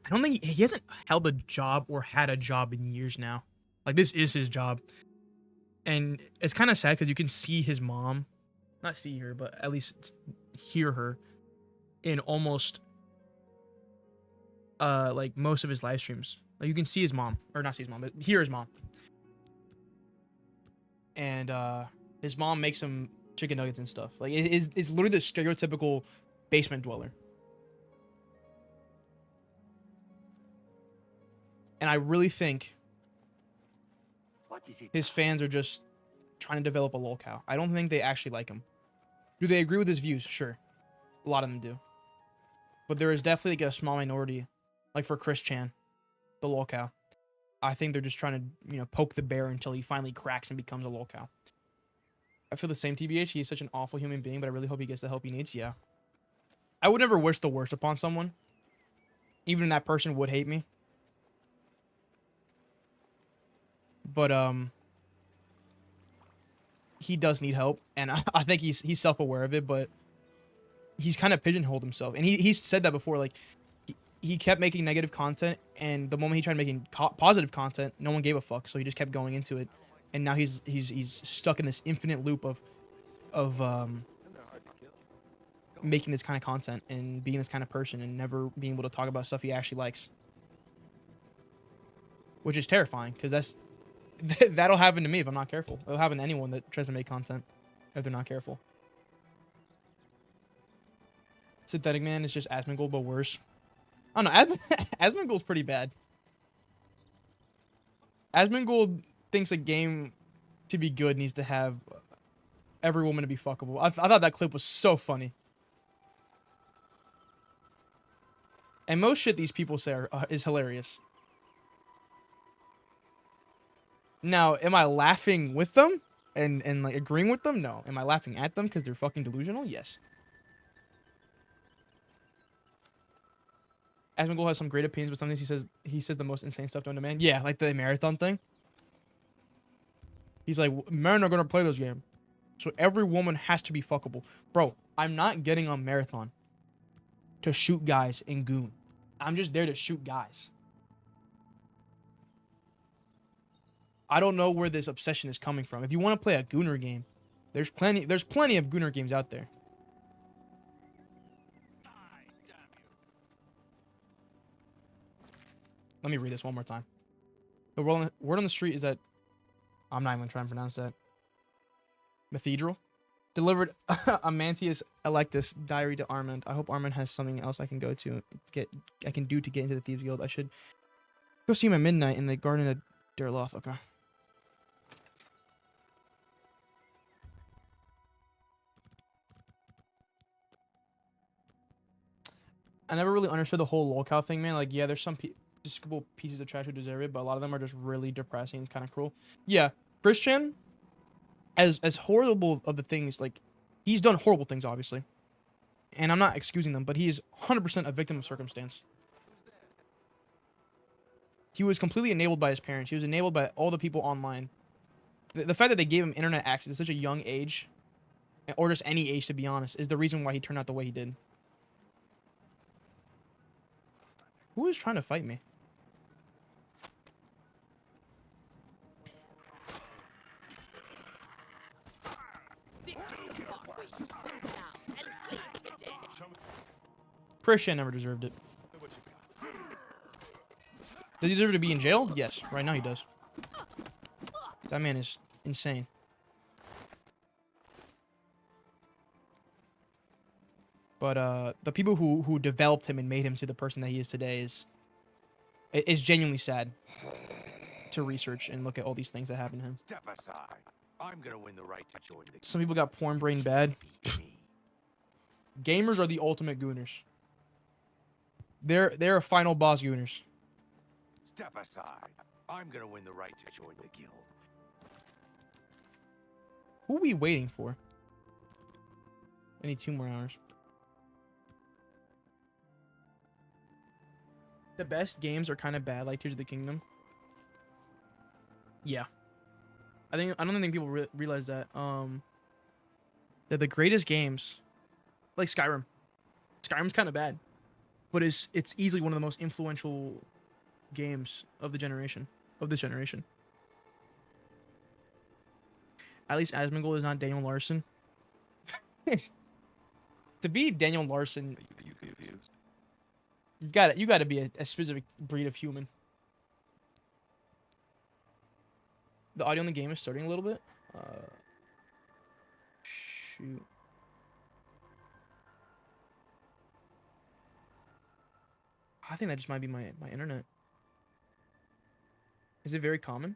don't think he hasn't held a job or had a job in years now. Like, this is his job. And it's kind of sad because you can see his mom, not see her, but at least hear her in almost like most of his live streams. Like, you can see his mom, or not see his mom, but hear his mom. And his mom makes him chicken nuggets and stuff. Like, it's literally the stereotypical basement dweller. And I really think his fans are just trying to develop a lolcow. I don't think they actually like him. Do they agree with his views? Sure. A lot of them do. But there is definitely like a small minority, like for Chris Chan, the lolcow. I think they're just trying to, you know, poke the bear until he finally cracks and becomes a lolcow. I feel the same, TBH. He's such an awful human being, but I really hope he gets the help he needs. Yeah. I would never wish the worst upon someone. Even if that person would hate me. But, he does need help, and I think he's self-aware of it, but he's kind of pigeonholed himself. And he's said that before, like, he kept making negative content, and the moment he tried making positive content, no one gave a fuck, so he just kept going into it. And now he's stuck in this infinite loop of making this kind of content and being this kind of person and never being able to talk about stuff he actually likes. Which is terrifying, because that'll happen to me if I'm not careful. It'll happen to anyone that tries to make content if they're not careful. Synthetic Man is just Asmongold, but worse. I don't know. Asmongold's pretty bad. Asmongold thinks a game to be good needs to have every woman to be fuckable. I thought that clip was so funny. And most shit these people say is hilarious. Now, am I laughing with them and like agreeing with them? No. Am I laughing at them because they're fucking delusional? Yes. Asmongold has some great opinions, but sometimes he says the most insane stuff known to man. Yeah, like the marathon thing. He's like, men are gonna play this game, so every woman has to be fuckable. Bro, I'm not getting on marathon to shoot guys in Goon. I'm just there to shoot guys. I don't know where this obsession is coming from. If you want to play a Gooner game, there's plenty of Gooner games out there. Let me read this one more time. The word on the street is that I'm not even trying to pronounce that. Cathedral delivered a Mantius Electus diary to Armand. I hope Armand has something else I can do to get into the Thieves Guild. I should go see him at midnight in the Garden of Derloth. Okay. I never really understood the whole lolcow thing, man. Like, yeah, there's some despicable pieces of trash who deserve it, but a lot of them are just really depressing. It's kind of cruel. Yeah, Christian, as horrible of the things, like, he's done horrible things, obviously. And I'm not excusing them, but he is 100% a victim of circumstance. He was completely enabled by his parents. He was enabled by all the people online. The fact that they gave him internet access at such a young age, or just any age, to be honest, is the reason why he turned out the way he did. Who is trying to fight me? Christian never deserved it. Does he deserve to be in jail? Yes, right now he does. That man is insane. But the people who developed him and made him to the person that he is today is genuinely sad to research and look at all these things that happened to him. Step aside. I'm gonna win the right to join the Some people got porn brain bad. Gamers are the ultimate gooners. They're a final boss gooners. Step aside. I'm gonna win the right to join the guild. Who are we waiting for? I need 2 more hours. The best games are kind of bad, like Tears of the Kingdom. Yeah. I don't think people realize that. That the greatest games, like Skyrim. Skyrim's kind of bad, but it's easily one of the most influential games of this generation. At least Asmongold is not Daniel Larson. To be Daniel Larson, You confused? you gotta be a specific breed of human. The audio in the game is starting a little bit. Shoot. I think that just might be my internet. Is it very common?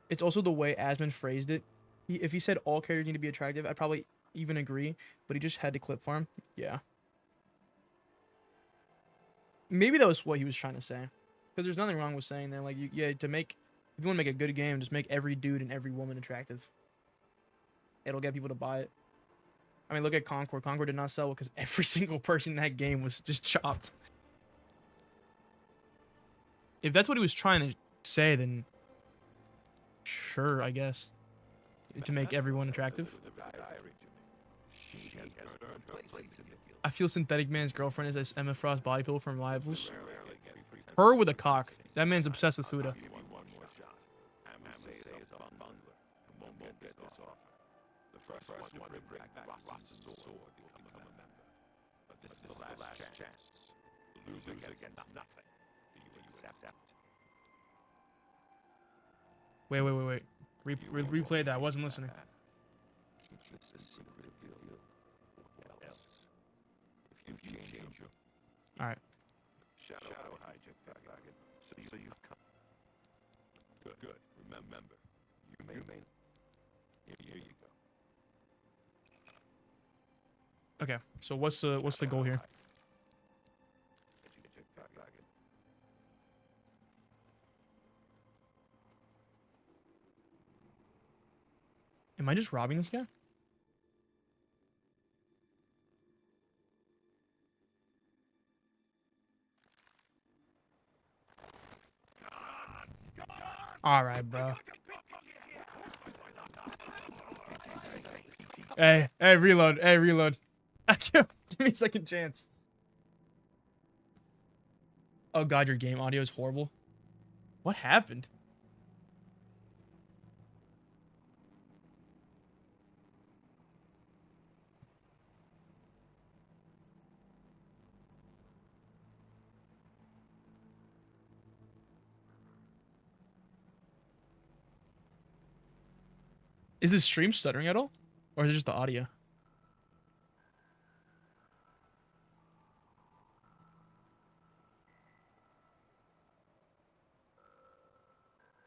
It's also the way Asmund phrased it. If he said all characters need to be attractive, I'd probably even agree, but he just had to clip farm. Yeah. Maybe that was what he was trying to say. Because there's nothing wrong with saying that. Like, if you want to make a good game, just make every dude and every woman attractive. It'll get people to buy it. I mean, look at Concord. Concord did not sell because every single person in that game was just chopped. If that's what he was trying to say, then sure, I guess. To make everyone attractive. I feel Synthetic Man's girlfriend is Emma Frost body pillow from Rivals. Her with a cock. That man's obsessed with Fuda. Wait. Replay that. I wasn't listening. All right. So you've come. Good. Remember, you may. Here you go. Okay. So what's the goal here? Am I just robbing this guy? All right, bro. Hey, reload. Give me a second chance. Oh god, your game audio is horrible. What happened? Is this stream stuttering at all? Or is it just the audio?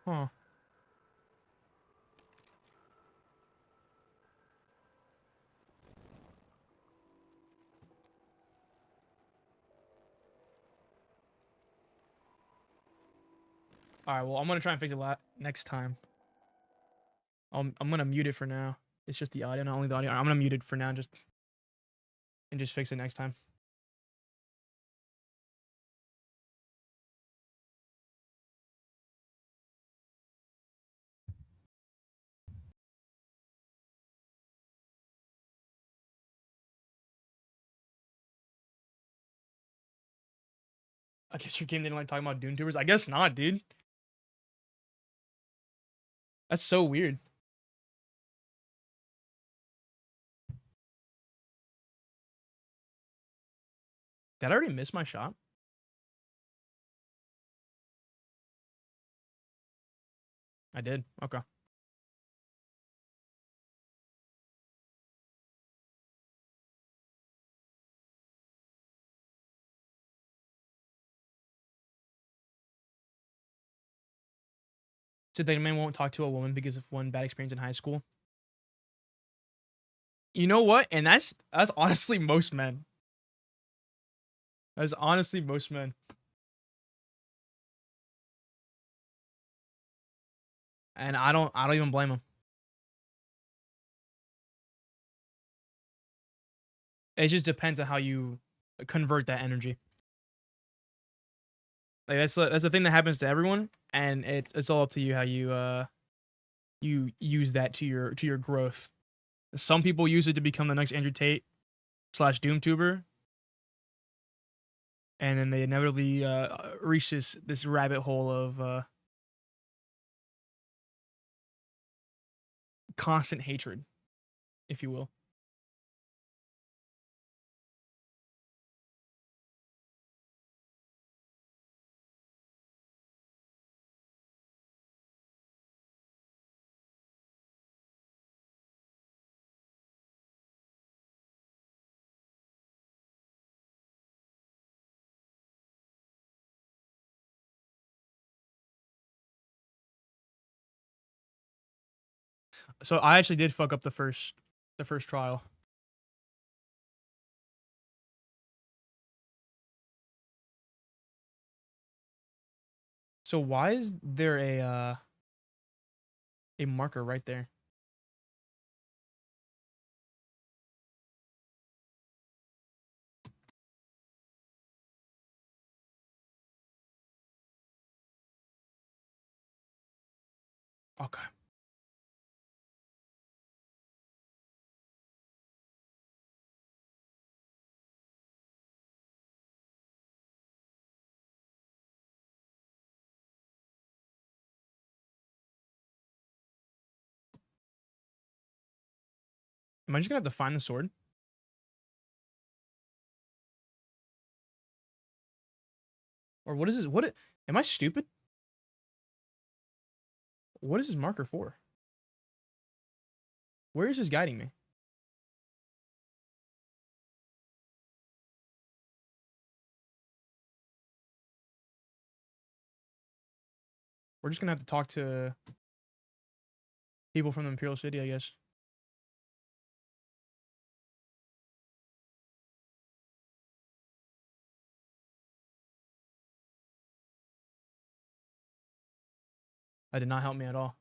Huh. Alright, well, I'm gonna try and fix it next time. I'm gonna mute it for now. It's just the audio, not only the audio. I'm gonna mute it for now, and just fix it next time. I guess your game didn't like talking about DoomTubers. I guess not, dude. That's so weird. Did I already miss my shot? I did. Okay. Said that a man won't talk to a woman because of one bad experience in high school. You know what? And that's honestly most men. That's honestly most men. And I don't even blame them. It just depends on how you convert that energy. Like that's a thing that happens to everyone, and it's all up to you how you use that to your growth. Some people use it to become the next Andrew Tate / DoomTuber, and then they inevitably reach this rabbit hole of constant hatred, if you will. So I actually did fuck up the first trial. So why is there a marker right there? Okay. Am I just gonna have to find the sword? Or what is this? Am I stupid? What is this marker for? Where is this guiding me? We're just gonna have to talk to people from the Imperial City, I guess. That did not help me at all.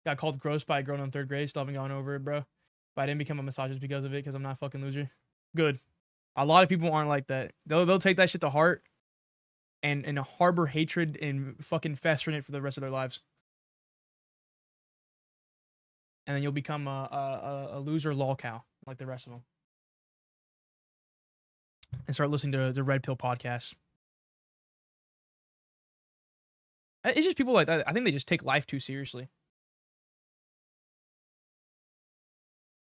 Got called gross by a girl in 3rd grade. Still haven't gone over it, bro. But I didn't become a misogynist because of it, because I'm not a fucking loser. Good. A lot of people aren't like that. They'll take that shit to heart and harbor hatred and fucking fester in it for the rest of their lives. And then you'll become a loser lolcow like the rest of them. And start listening to the Red Pill podcast. It's just people like that. I think they just take life too seriously.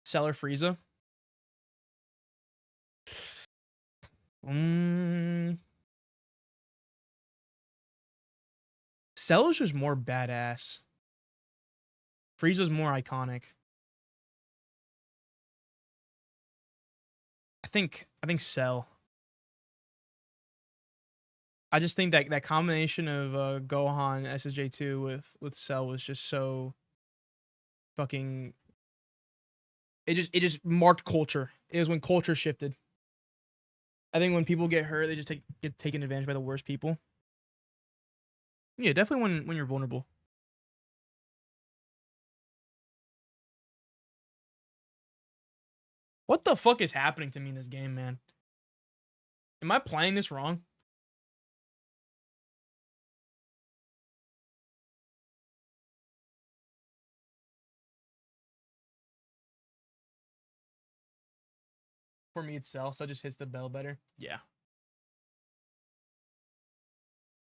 Seller Frieza. Cell's just more badass. Frieza's more iconic. I think Cell. I just think that combination of Gohan SSJ2 with Cell was just so fucking. It just marked culture. It was when culture shifted. I think when people get hurt, they just get taken advantage by the worst people. Yeah, definitely when you're vulnerable. What the fuck is happening to me in this game, man? Am I playing this wrong? For me, it's Cell, so it just hits the bell better. Yeah.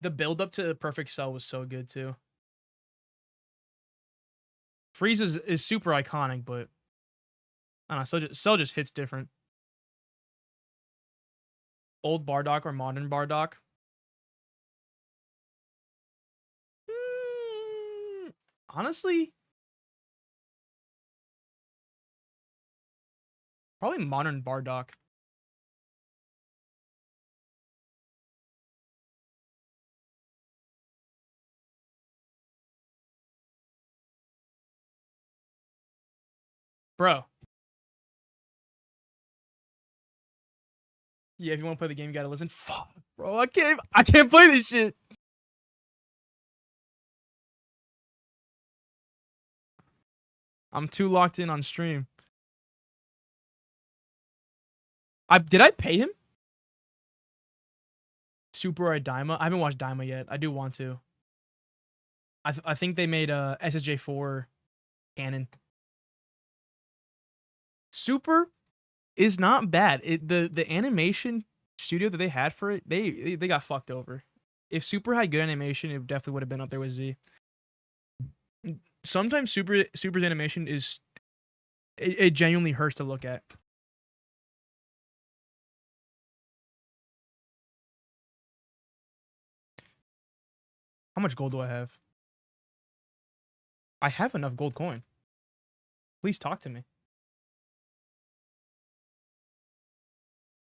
The build up to Perfect Cell was so good too. Frieza is super iconic, but I don't know. Cell just hits different. Old Bardock or modern Bardock? Honestly, probably modern Bardock. Bro. Yeah, if you want to play the game, you gotta listen. Fuck, bro, I can't play this shit. I'm too locked in on stream. Did I pay him? Super or Daima? I haven't watched Daima yet. I do want to. I think they made SSJ4 canon. Super is not bad. The animation studio that they had for it, they got fucked over. If Super had good animation, it definitely would have been up there with Z. Sometimes Super's animation is it genuinely hurts to look at. How much gold do I have? I have enough gold coin. Please talk to me.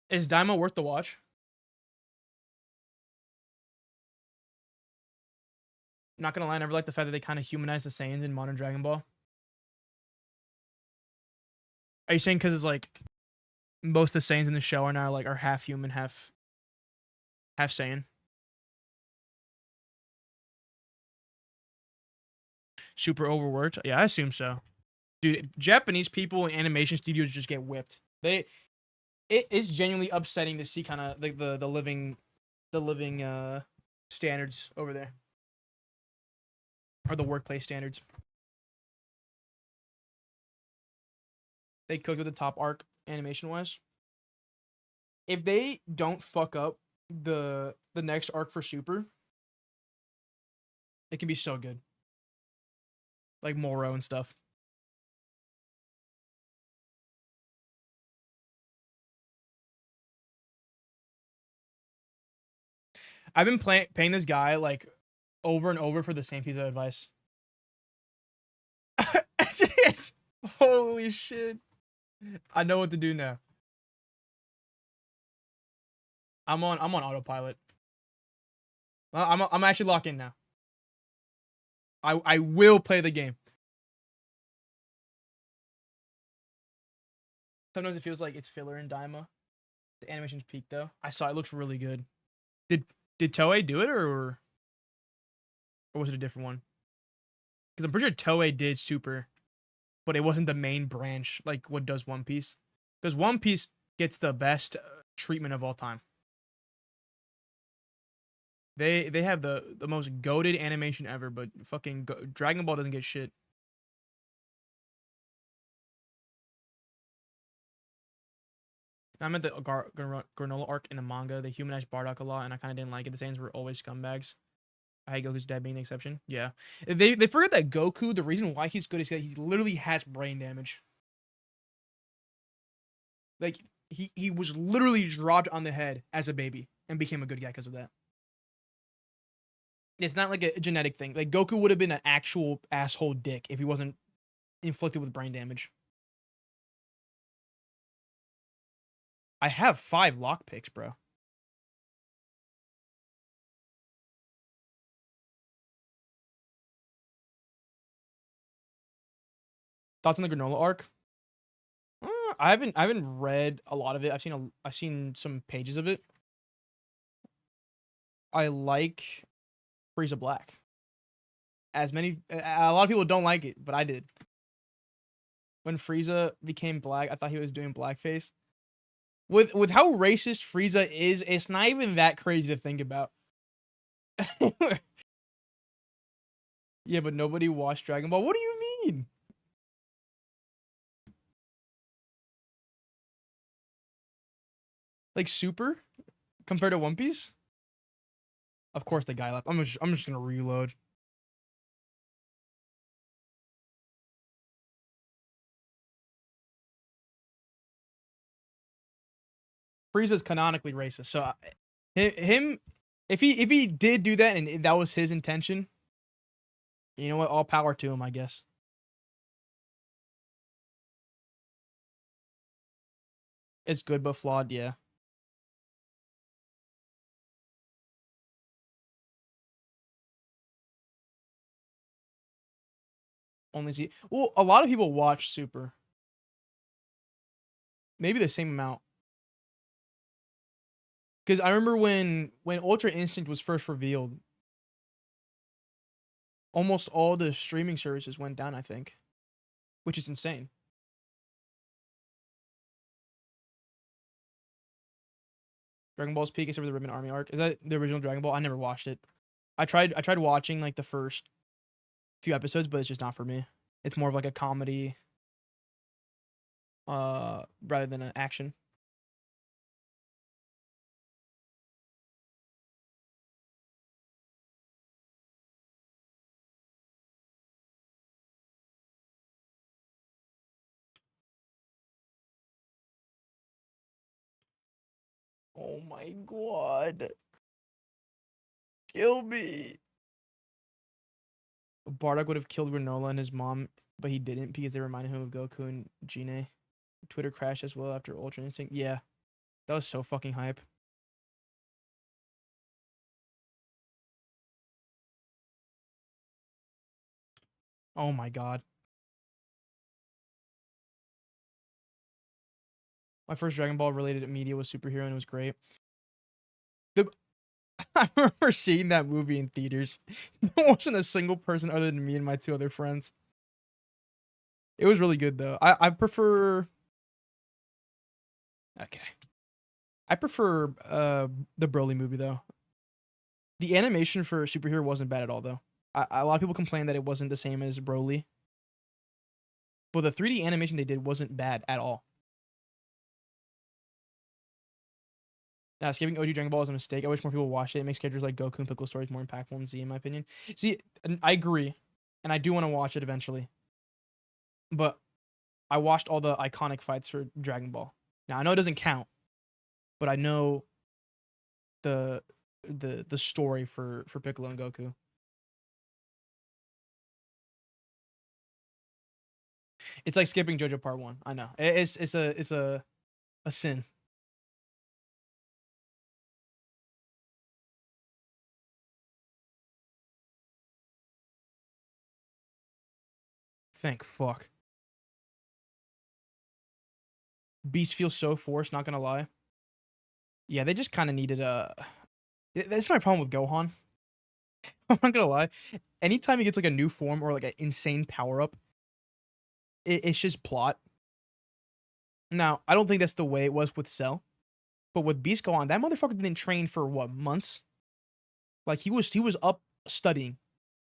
Is Daima worth the watch? Not gonna lie, I never liked the fact that they kind of humanized the Saiyans in modern Dragon Ball. Are you saying because it's like most of the Saiyans in the show are now like are half human, half Saiyan? Super overworked? Yeah, I assume so. Dude, Japanese people in animation studios just get whipped. It is genuinely upsetting to see kind of like the living standards over there, or the workplace standards. They cooked with the top arc animation wise. If they don't fuck up the next arc for Super, it can be so good. Like Moro and stuff. I've been paying this guy like over and over for the same piece of advice. Holy shit. I know what to do now. I'm on autopilot. I'm actually locked in now. I will play the game. Sometimes it feels like it's filler in Daima. The animation's peak though. I saw it looks really good. Did Toei do it or was it a different one? Because I'm pretty sure Toei did Super, but it wasn't the main branch like what does One Piece. Because One Piece gets the best treatment of all time. They have the most goated animation ever, but fucking Dragon Ball doesn't get shit. I meant the Granola arc in the manga. They humanized Bardock a lot, and I kind of didn't like it. The Saiyans were always scumbags. I hate Goku's dad being the exception. Yeah. They forget that Goku, the reason why he's good is that he literally has brain damage. Like, he was literally dropped on the head as a baby and became a good guy because of that. It's not like a genetic thing. Like, Goku would have been an actual asshole dick if he wasn't inflicted with brain damage. I have 5 lockpicks, bro. Thoughts on the Granola arc? I haven't read a lot of it. I've seen some pages of it. I like Frieza Black. A lot of people don't like it, but I did. When Frieza became black, I thought he was doing blackface. With how racist Frieza is, it's not even that crazy to think about. Yeah, but nobody watched Dragon Ball. What do you mean? Like Super compared to One Piece? Of course the guy left. I'm just gonna reload. Frieza's canonically racist, so him if he did do that and that was his intention, you know what? All power to him, I guess. It's good but flawed, yeah. Only see. Well, a lot of people watch Super. Maybe the same amount. Because I remember when Ultra Instinct was first revealed, almost all the streaming services went down, I think. Which is insane. Dragon Ball's peak except for the Ribbon Army arc. Is that the original Dragon Ball? I never watched it. I tried watching like the first few episodes, but it's just not for me. It's more of like a comedy rather than an action. Oh my god. Kill me. Bardock would have killed Granola and his mom, but he didn't because they reminded him of Goku and Gine. Twitter crashed as well after Ultra Instinct. Yeah. That was so fucking hype. Oh my god. My first Dragon Ball related media was superhero and it was great. I remember seeing that movie in theaters. There wasn't a single person other than me and my 2 other friends. It was really good though. I prefer. Okay. I prefer the Broly movie though. The animation for superhero wasn't bad at all though. A lot of people complained that it wasn't the same as Broly. But the 3D animation they did wasn't bad at all. Now, skipping OG Dragon Ball is a mistake. I wish more people watched it. It makes characters like Goku and Piccolo stories more impactful than Z, in my opinion. See, I agree. And I do want to watch it eventually. But I watched all the iconic fights for Dragon Ball. Now, I know it doesn't count. But I know the story for Piccolo and Goku. It's like skipping JoJo Part 1. I know. It's a sin. Thank fuck. Beast feels so forced, not gonna lie. Yeah, they just kind of needed a... That's my problem with Gohan. I'm not gonna lie. Anytime he gets like a new form or like an insane power-up, it's just plot. Now, I don't think that's the way it was with Cell. But with Beast Gohan, that motherfucker didn't train for what, months? Like he was up studying.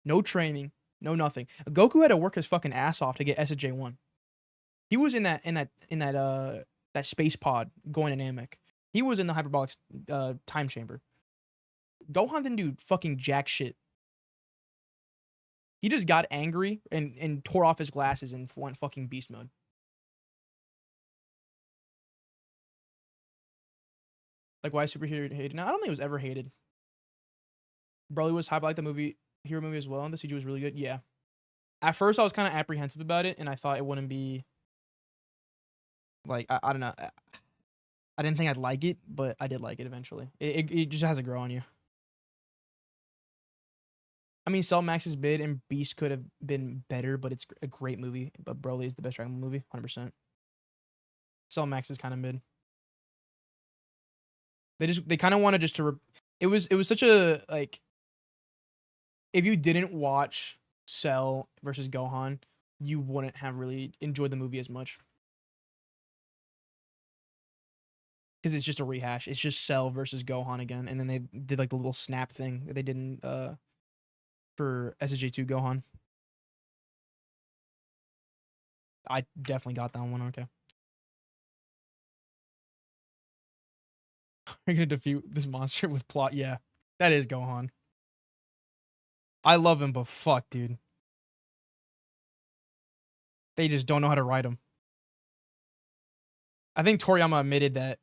No training, no nothing. Goku had to work his fucking ass off to get SJ1. He was in that space pod going to Namek. He was in the hyperbolic time chamber. Gohan didn't do fucking jack shit. He just got angry and tore off his glasses and went fucking beast mode. Like, why is superhero hated? No, I don't think it was ever hated. Broly was hype. I like the hero movie as well, and the CG was really good. Yeah. At first, I was kind of apprehensive about it, and I thought it wouldn't be... Like, I don't know. I didn't think I'd like it, but I did like it eventually. It just has to grow on you. I mean, Cell Max's bid and Beast could have been better, but it's a great movie. But Broly is the best Dragon Ball movie, 100%. Cell Max is kind of mid. They kind of wanted just to... It was such a, like... If you didn't watch Cell versus Gohan, you wouldn't have really enjoyed the movie as much. Because it's just a rehash. It's just Cell versus Gohan again. And then they did like the little snap thing that they did in, for SSJ2 Gohan. I definitely got that one, okay. Are you gonna defeat this monster with plot? Yeah. That is Gohan. I love him, but fuck, dude. They just don't know how to write him. I think Toriyama admitted that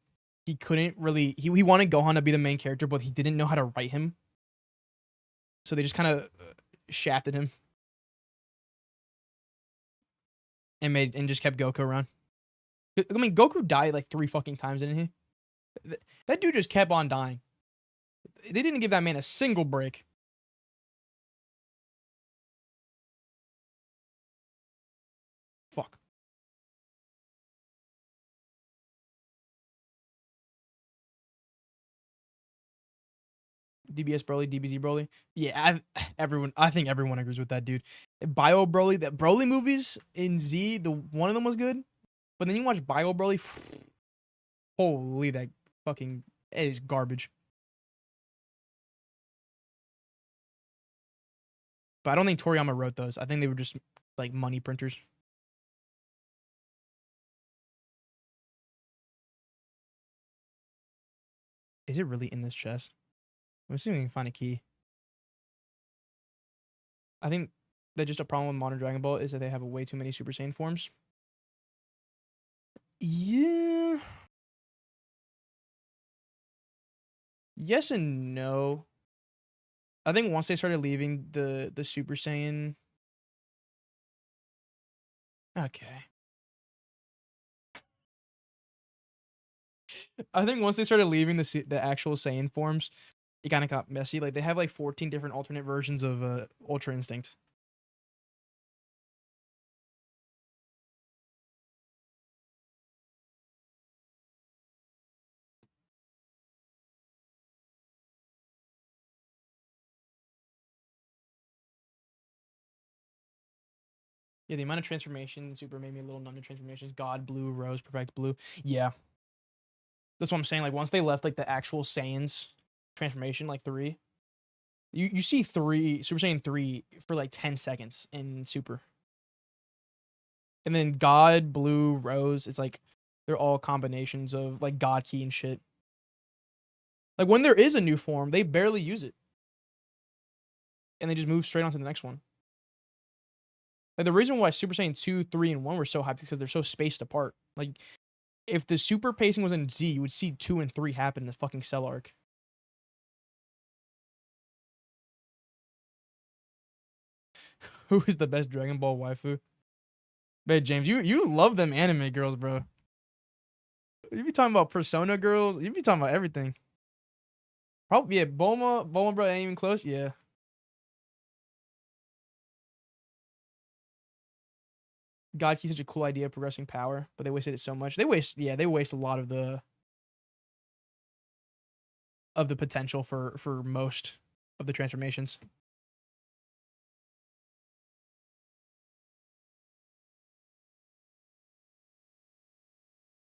he couldn't really... He wanted Gohan to be the main character, but he didn't know how to write him. So they just kind of shafted him. And just kept Goku around. I mean, Goku died like 3 fucking times, didn't he? That dude just kept on dying. They didn't give that man a single break. Fuck. DBS Broly, DBZ Broly. Yeah, I think everyone agrees with that, dude. Bio Broly, the Broly movies in Z, one of them was good. But then you watch Bio Broly, holy, that fucking, it is garbage. But I don't think Toriyama wrote those. I think they were just like money printers. Is it really in this chest? I'm assuming we can find a key. I think that just a problem with modern Dragon Ball is that they have way too many Super Saiyan forms. Yeah. Yes and no. I think once they started leaving the Super Saiyan... Okay. I think once they started leaving the actual Saiyan forms, it kind of got messy. Like, they have like 14 different alternate versions of Ultra Instinct. Yeah, the amount of transformation Super made me a little numb to transformations. God, Blue, Rose, Perfect Blue. Yeah. That's what I'm saying. Like, once they left, like, the actual Saiyans transformation, like, 3, you see 3, Super Saiyan 3 for, like, 10 seconds in Super. And then God, Blue, Rose, it's like, they're all combinations of, like, God Key and shit. Like, when there is a new form, they barely use it. And they just move straight on to the next one. Like, the reason why Super Saiyan 2, 3, and 1 were so hyped is because they're so spaced apart. Like, if the super pacing was in Z, you would see 2 and 3 happen in the fucking Cell arc. Who is the best Dragon Ball waifu? Man, James, you love them anime girls, bro. You be talking about Persona girls. You be talking about everything. Probably, yeah, Bulma, bro, ain't even close. Yeah. God Key's such a cool idea of progressing power, but they wasted it so much. They waste a lot of the potential for most of the transformations.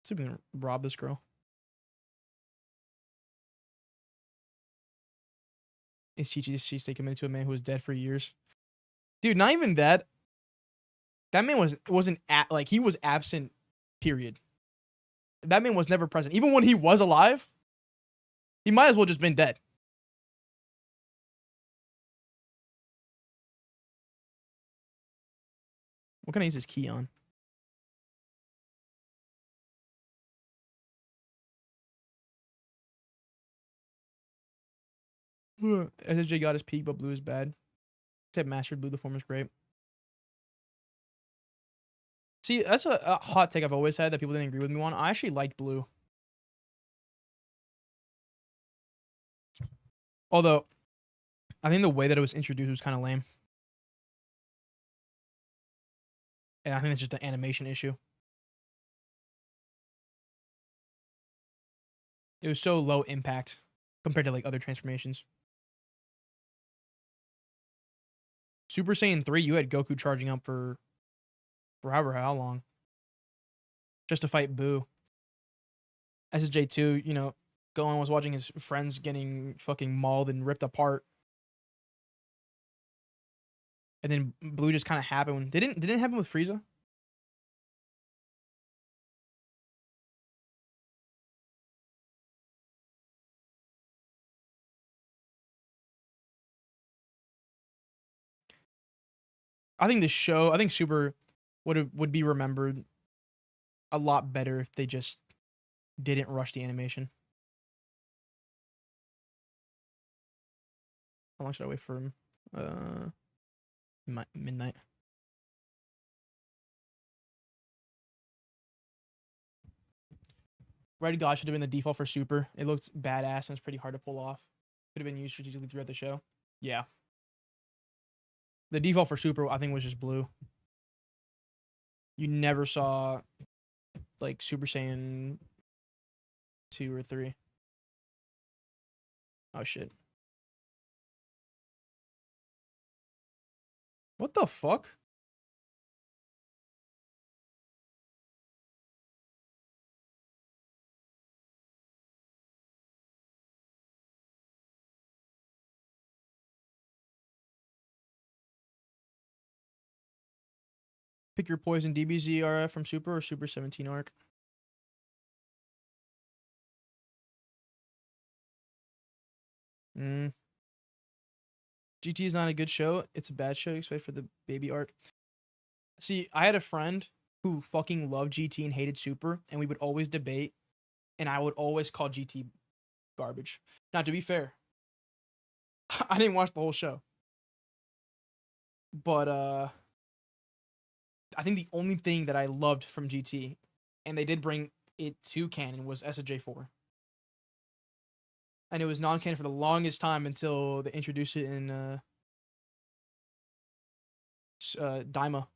So we can rob this girl. Is Chi-Chi stay committed to a man who was dead for years? Dude, not even that. That man wasn't like, he was absent, period. That man was never present. Even when he was alive, he might as well just been dead. What can I use his key on? SSJ got his peak, but Blue is bad. Except Mastered Blue, the form is great. See, that's a hot take I've always had that people didn't agree with me on. I actually liked Blue. Although, I think the way that it was introduced was kind of lame. And I think it's just an animation issue. It was so low impact compared to, like, other transformations. Super Saiyan 3, you had Goku charging up for however how long. Just to fight Boo. SSJ 2, you know, Gohan was watching his friends getting fucking mauled and ripped apart. And then Blue just kind of happened. Didn't it happen with Frieza? I think Super would be remembered a lot better if they just didn't rush the animation. How long should I wait for him? Midnight. Red God should have been the default for Super. It looked badass and it's pretty hard to pull off. Could have been used strategically throughout the show. Yeah. The default for Super, I think, was just Blue. You never saw, like, Super Saiyan 2 or 3. Oh, shit. What the fuck? Pick your poison, DBZ RF from Super or Super 17 arc. GT is not a good show. It's a bad show, especially for the baby arc. See, I had a friend who fucking loved GT and hated Super, and we would always debate, and I would always call GT garbage. Now, to be fair, I didn't watch the whole show. But I think the only thing that I loved from GT, and they did bring it to canon, was SSJ4. And it was non-canon for the longest time until they introduced it in Daima.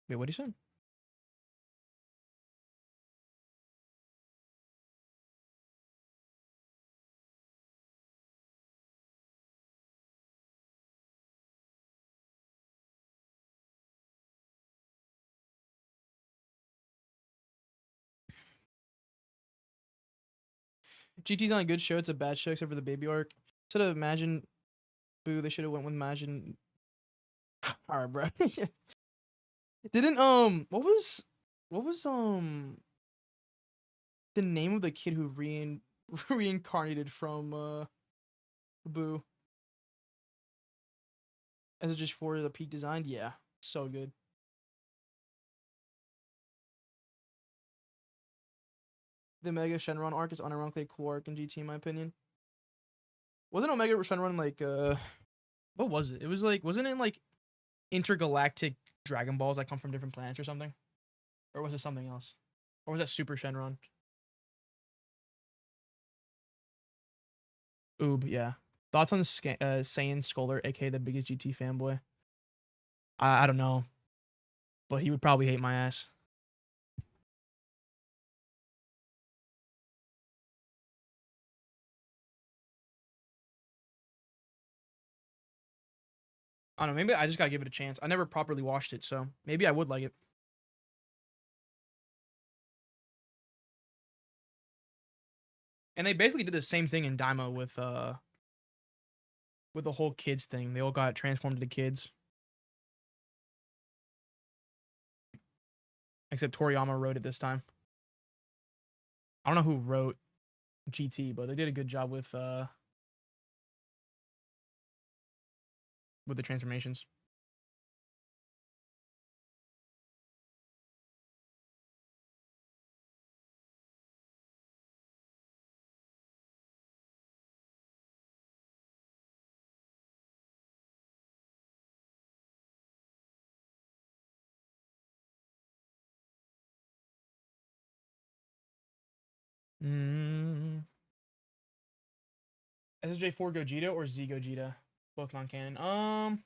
Wait, what did he say? GT's not a good show. It's a bad show except for the baby arc. Instead of Imagine, boo, they should have went with Imagine. All right, bro. Didn't what was the name of the kid who reincarnated from Boo? As it just for the peak design? Yeah, so good. The Omega Shenron arc is unironically a cool arc in GT, in my opinion. Wasn't Omega Shenron like what was it? It was like, wasn't it like intergalactic Dragon Balls that come from different planets or something? Or was it something else? Or was that Super Shenron? Oob, yeah. Thoughts on Saiyan Scholar, aka the biggest GT fanboy? I don't know. But he would probably hate my ass. I don't know, maybe I just gotta give it a chance. I never properly watched it, so maybe I would like it. And they basically did the same thing in Daima with the whole kids thing. They all got transformed into kids. Except Toriyama wrote it this time. I don't know who wrote GT, but they did a good job with the transformations. SSJ4 Gogeta or Z Gogeta? Both non-canon.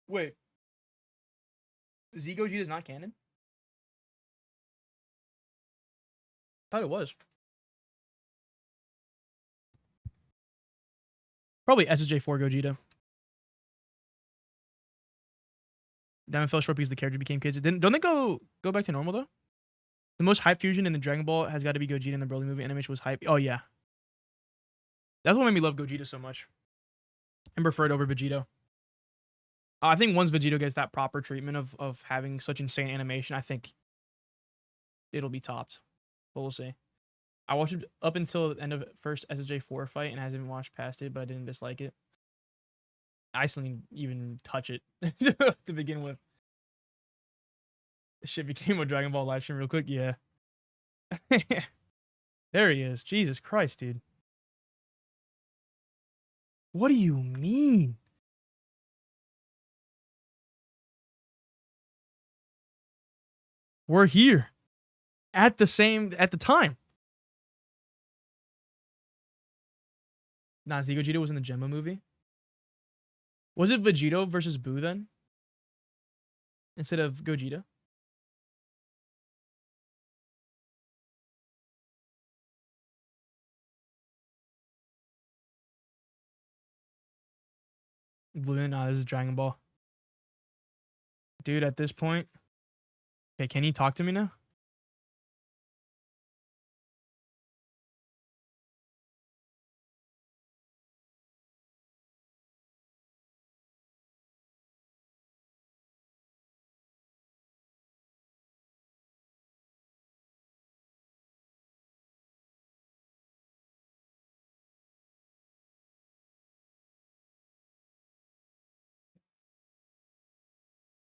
Wait. Z Gogeta is not canon? Thought it was. Probably SSJ4 Gogeta. Diamond fell short because the character became kids. Don't they go back to normal though? The most hype fusion in the Dragon Ball has got to be Gogeta in the Broly movie. Animation was hype. Oh yeah. That's what made me love Gogeta so much. And prefer it over Vegito. I think once Vegito gets that proper treatment of having such insane animation, I think it'll be topped. But we'll see. I watched it up until the end of first SSJ4 fight and hasn't watched past it, but I didn't dislike it. I still didn't even touch it to begin with. This shit became a Dragon Ball live stream real quick. Yeah. There he is. Jesus Christ, dude. What do you mean? We're here. At the time. Nah, Z Gogeta was in the Gemma movie. Was it Vegito versus Boo then? Instead of Gogeta? Blue, nah, this is Dragon Ball. Dude, at this point. Okay, can you talk to me now?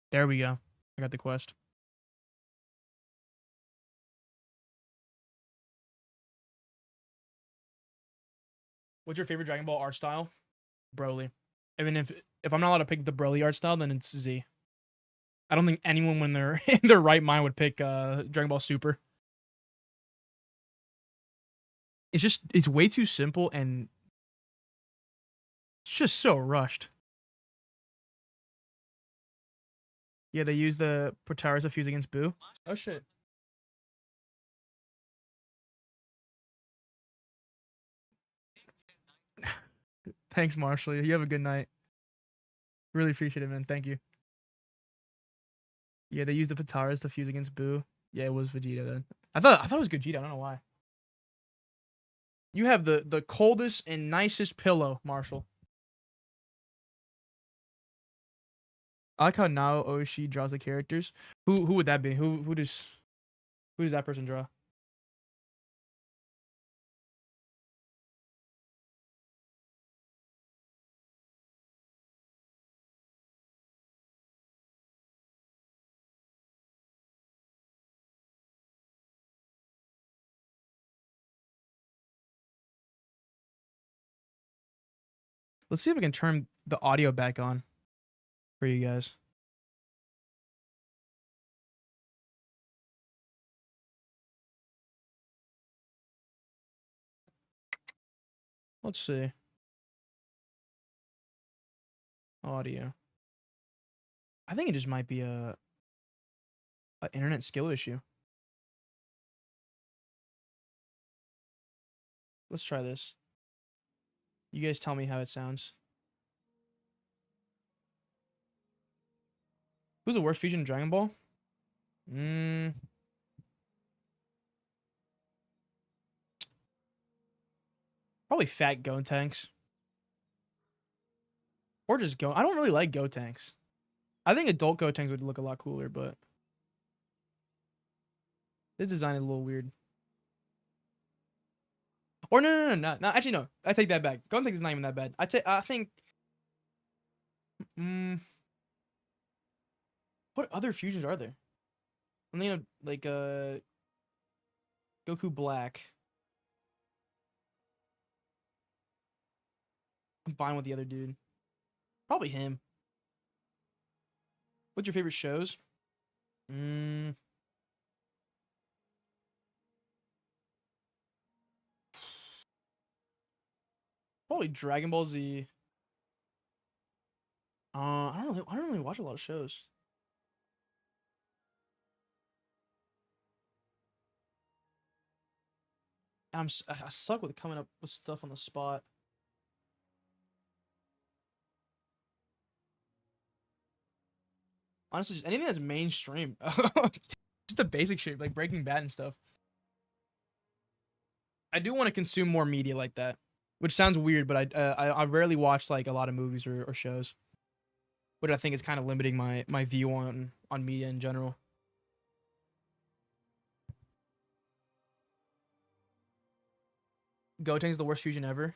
There we go. I got the quest. What's your favorite Dragon Ball art style? Broly. I mean, if I'm not allowed to pick the Broly art style, then it's Z. I don't think anyone when they're in their right mind would pick Dragon Ball Super. It's way too simple and just so rushed. Yeah, they use the Potara's to fuse against Boo. Oh shit. Thanks, Marshall. You have a good night. Really appreciate it, man. Thank you. Yeah, they used the Potara's to fuse against Boo. Yeah, it was Vegeta then. I thought it was Gogeta. I don't know why. You have the coldest and nicest pillow, Marshall. I like how now Oishi draws the characters. Who would that be? Who does that person draw? Let's see if we can turn the audio back on for you guys. Let's see. Audio. I think it just might be a internet skill issue. Let's try this. You guys tell me how it sounds. Who's the worst fusion in Dragon Ball? Probably fat Gotenks. Or just Go. I don't really like Gotenks. I think adult Gotenks would look a lot cooler, but this design is a little weird. Or no. Actually, no. I take that back. Gotenks is not even that bad. I think. What other fusions are there? I'm thinking of like Goku Black combined with the other dude. Probably him. What's your favorite shows? Probably Dragon Ball Z. I don't really watch a lot of shows. I suck with coming up with stuff on the spot. Honestly, just anything that's mainstream. Just the basic shit, like Breaking Bad and stuff. I do want to consume more media like that, which sounds weird, but I rarely watch like a lot of movies or shows, but I think it's kind of limiting my view on media in general. Gotenks the worst fusion ever.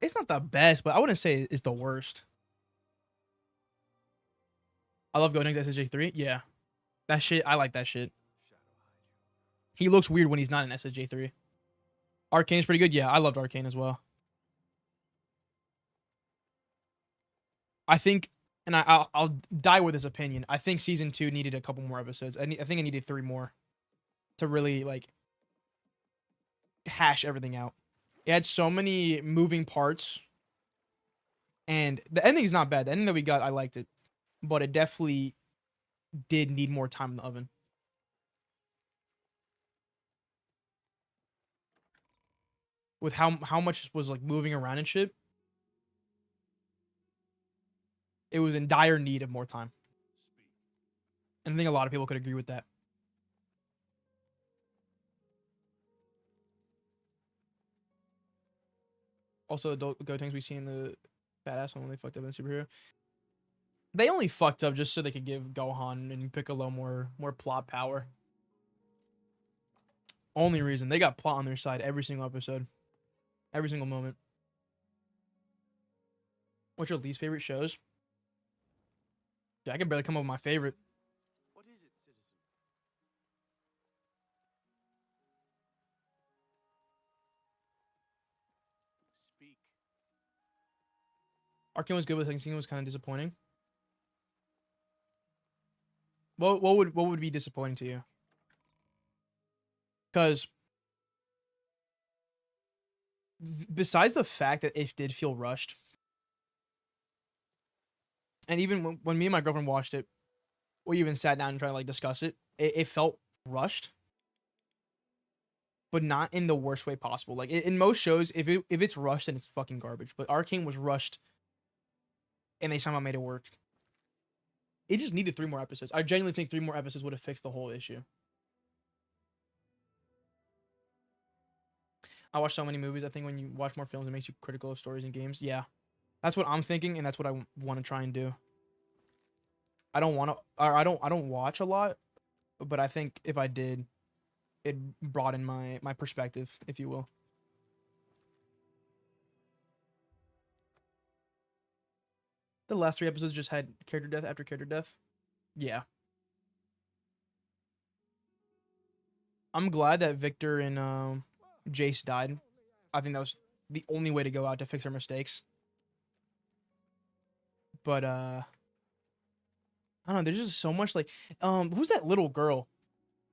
It's not the best, but I wouldn't say it's the worst. I love Gotenks SSJ3. Yeah, that shit. I like that shit. He looks weird when he's not in SSJ3. Arcane's pretty good. Yeah, I loved Arcane as well. I think, and I'll die with this opinion. I think season 2 needed a couple more episodes. I think it needed 3 more to really like hash everything out. It had so many moving parts, and the ending's not bad. The ending that we got, I liked it, but it definitely did need more time in the oven. With how much was like moving around and shit, it was in dire need of more time. And I think a lot of people could agree with that. Also, adult Gotenks we see in the badass one when they fucked up in the superhero. They only fucked up just so they could give Gohan and Piccolo more plot power. Only reason. They got plot on their side every single episode. Every single moment. What's your least favorite shows? Yeah, I can barely come up with my favorite. What is it, citizen? Speak. Arcane was good, but the second season was kind of disappointing. What would be disappointing to you? Because besides the fact that it did feel rushed, and even when me and my girlfriend watched it, we even sat down and tried to like discuss it. It felt rushed, but not in the worst way possible. Like in most shows, if it's rushed, then it's fucking garbage. But Arcane was rushed, and they somehow made it work. It just needed 3 more episodes. I genuinely think 3 more episodes would have fixed the whole issue. I watch so many movies. I think when you watch more films, it makes you critical of stories and games. Yeah, that's what I'm thinking, and that's what I want to try and do. I don't want to, or I don't watch a lot, but I think if I did, it'd broaden my perspective, if you will. The last 3 episodes just had character death after character death. Yeah. I'm glad that Victor and Jace died. I think that was the only way to go out to fix our mistakes. But I don't know, there's just so much like who's that little girl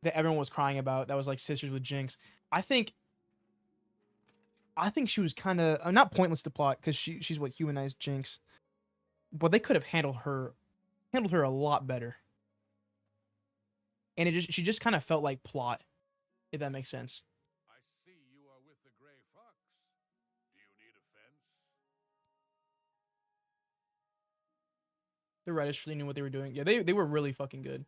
that everyone was crying about that was like sisters with Jinx? I think she was kind of not pointless to plot because she's what humanized Jinx. But they could have handled her a lot better. And she just kind of felt like plot, if that makes sense. I see you are with the Gray Fox. Do you need a fence? The writers really knew what they were doing. Yeah, they were really fucking good.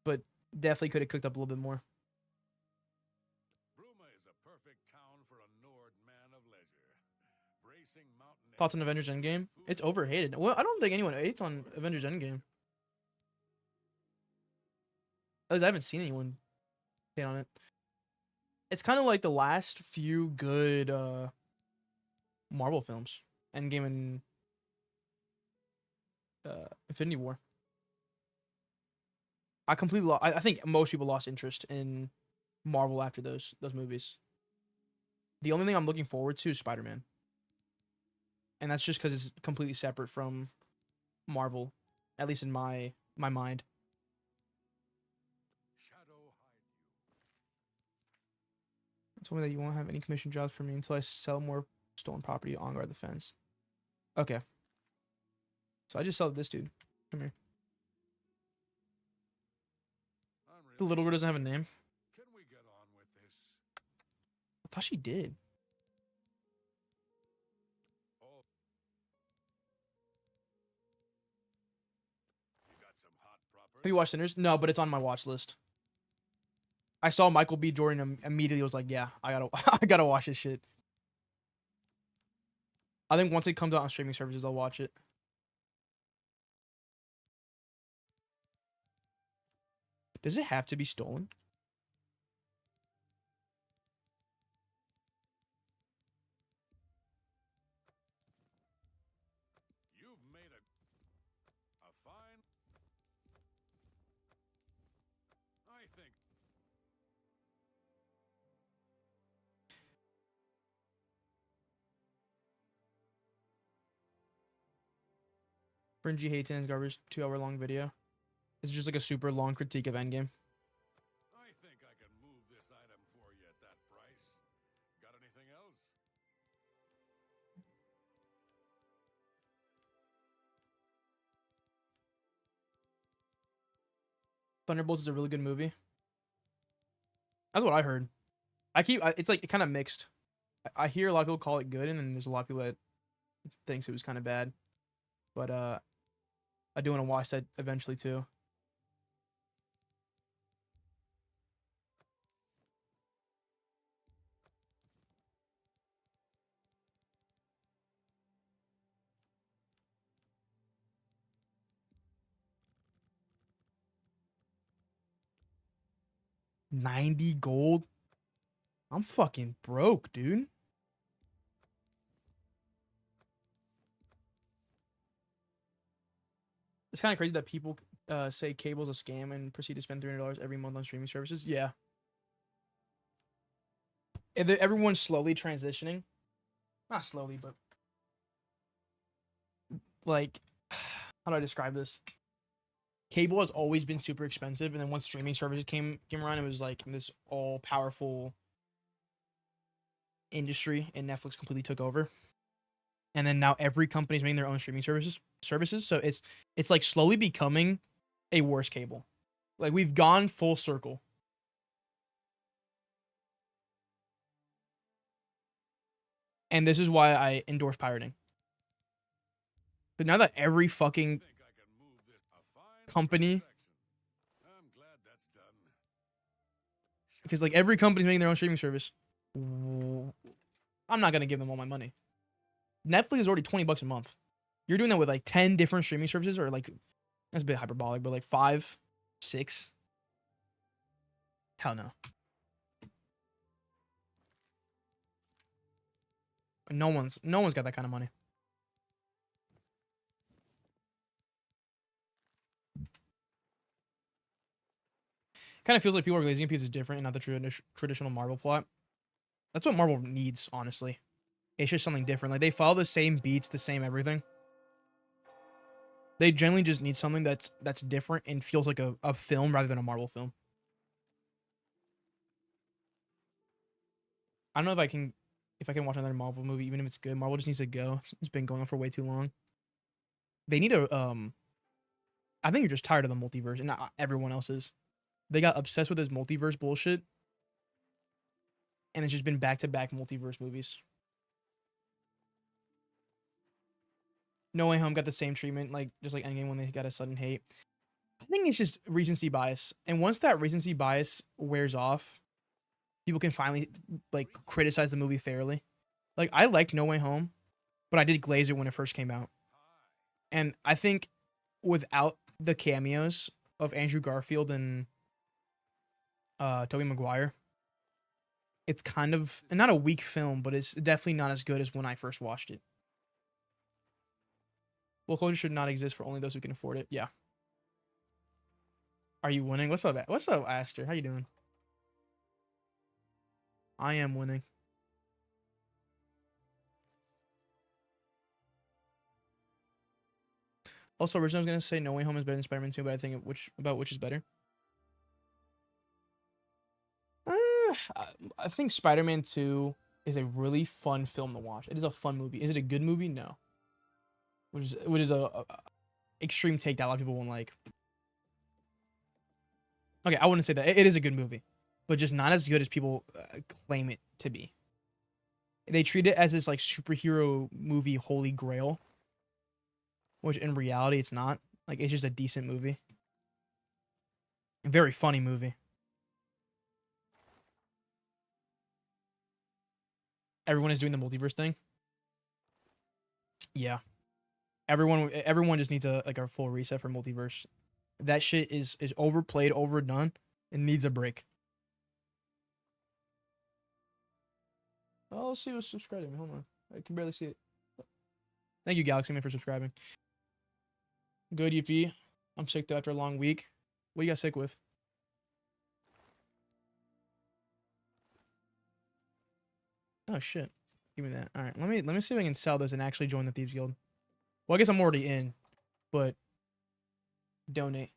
But definitely could have cooked up a little bit more. Bruma is a perfect town for a Nord man of leisure. Bracing mountain Thoughts on Avengers Endgame? It's overhated. Well, I don't think anyone hates on Avengers Endgame. At least I haven't seen anyone hate on it. It's kind of like the last few good Marvel films. Endgame and Infinity War. I completely I think most people lost interest in Marvel after those movies. The only thing I'm looking forward to is Spider-Man. And that's just because it's completely separate from Marvel, at least in my mind. Told me that you won't have any commission jobs for me until I sell more stolen property on guard the fence. Okay. So I just sold this dude. Come here. The little girl doesn't have a name. Can we get on with this? I thought she did. You got some hot property? Have you watched Sinners? No, but it's on my watch list. I saw Michael B. Jordan and immediately was like, yeah, I gotta watch this shit. I think once it comes out on streaming services, I'll watch it. Does it have to be stolen? You've made a fine... I think... Fringy hates End's garbage 2-hour-long video. It's just like a super long critique of Endgame. I think I can move this item for you at that price. Got anything else? Thunderbolts is a really good movie. That's what I heard. It's like kind of mixed. I hear a lot of people call it good, and then there's a lot of people that thinks it was kind of bad. But I do want to watch that eventually too. $90 gold? I'm fucking broke, dude. It's kind of crazy that people say cable's a scam and proceed to spend $300 every month on streaming services. Yeah. And everyone's slowly transitioning. Not slowly, but like, how do I describe this? Cable has always been super expensive, and then once streaming services came around, it was like this all powerful industry and Netflix completely took over. And then now every company's making their own streaming services. So it's like slowly becoming a worse cable. Like we've gone full circle. And this is why I endorse pirating. But now that every fucking company, because like every company's making their own streaming service, I'm not gonna give them all my money. Netflix is already $20 a month. You're doing that with like 10 different streaming services, or like, that's a bit hyperbolic, but like 5, 6. Hell no. No one's got that kind of money. Kind of feels like people are glazing pieces different and not the traditional Marvel plot. That's what Marvel needs, honestly. It's just something different. Like, they follow the same beats, the same everything. They generally just need something that's different and feels like a film rather than a Marvel film. I don't know if I can watch another Marvel movie, even if it's good. Marvel just needs to go. It's been going on for way too long. They need a I think you're just tired of the multiverse, and not everyone else is. They got obsessed with this multiverse bullshit, and it's just been back-to-back multiverse movies. No Way Home got the same treatment, like just like Endgame when they got a sudden hate. I think it's just recency bias, and once that recency bias wears off, people can finally like criticize the movie fairly. Like, I liked No Way Home, but I did glaze it when it first came out, and I think without the cameos of Andrew Garfield and Tobey Maguire, it's kind of not a weak film, but it's definitely not as good as when I first watched it. Well, culture should not exist for only those who can afford it. Yeah. Are you winning? What's up? What's up, Aster? How you doing? I am winning. Also, originally I was gonna say No Way Home is better than Spider-Man 2, but I think which is better. I think Spider-Man 2 is a really fun film to watch. It is a fun movie. Is it a good movie? No. Which is a extreme take that a lot of people won't like. Okay, I wouldn't say that. It is a good movie, but just not as good as people claim it to be. They treat it as this like superhero movie holy grail, which in reality it's not. Like, it's just a decent movie. A very funny movie. Everyone is doing the multiverse thing. Yeah. Everyone just needs a full reset for multiverse. That shit is overplayed, overdone, and needs a break. Oh, let's see what's subscribing. Hold on. I can barely see it. Thank you, Galaxy Man, for subscribing. Good, UP. I'm sick though after a long week. What you got sick with? Oh shit. Give me that. Alright, let me see if I can sell this and actually join the Thieves Guild. Well, I guess I'm already in, but donate.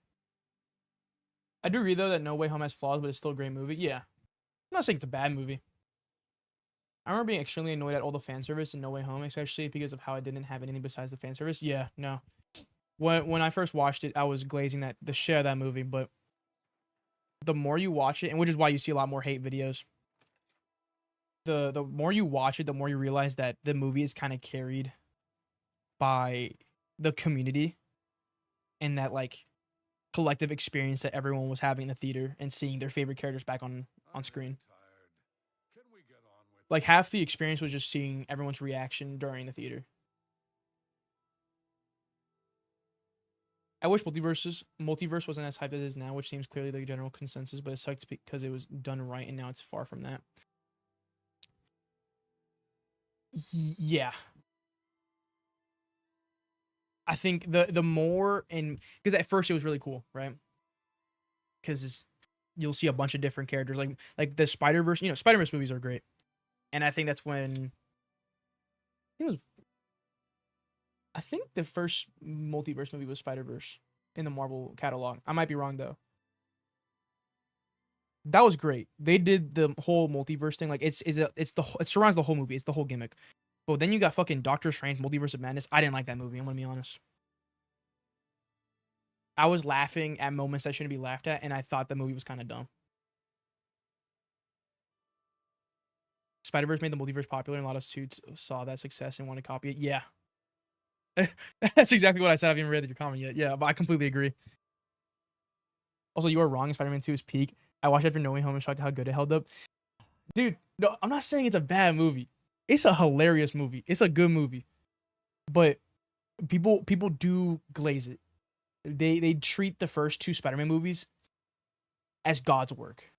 I do agree though that No Way Home has flaws, but it's still a great movie. Yeah. I'm not saying it's a bad movie. I remember being extremely annoyed at all the fan service in No Way Home, especially because of how I didn't have anything besides the fan service. Yeah, no. When I first watched it, I was glazing the shit out of that movie, but the more you watch it, and which is why you see a lot more hate videos, the more you watch it, the more you realize that the movie is kind of carried by the community and that like collective experience that everyone was having in the theater and seeing their favorite characters back on screen. Like, half the experience was just seeing everyone's reaction during the theater. I wish multiverse wasn't as hyped as it is now, which seems clearly the general consensus, but it sucked because it was done right, and now it's far from that. Yeah. I think the more, and because at first it was really cool, right? Because you'll see a bunch of different characters, like the Spider-Verse. You know, Spider-Verse movies are great, and I think that's when I think the first multiverse movie was Spider-Verse in the Marvel catalog. I might be wrong though. That was great. They did the whole multiverse thing. Like it surrounds the whole movie. It's the whole gimmick. But then you got fucking Doctor Strange Multiverse of Madness. I didn't like that movie. I'm gonna be honest. I was laughing at moments that shouldn't be laughed at, and I thought the movie was kind of dumb. Spider-Verse made the multiverse popular, and a lot of suits saw that success and want to copy it. Yeah. That's exactly what I said. I haven't even read your comment yet. Yeah, but I completely agree. Also, you are wrong. Spider-Man 2 is peak. I watched it after No Way Home and shocked at how good it held up. Dude, no, I'm not saying it's a bad movie. It's a hilarious movie. It's a good movie. But people do glaze it. They treat the first 2 Spider-Man movies as God's work.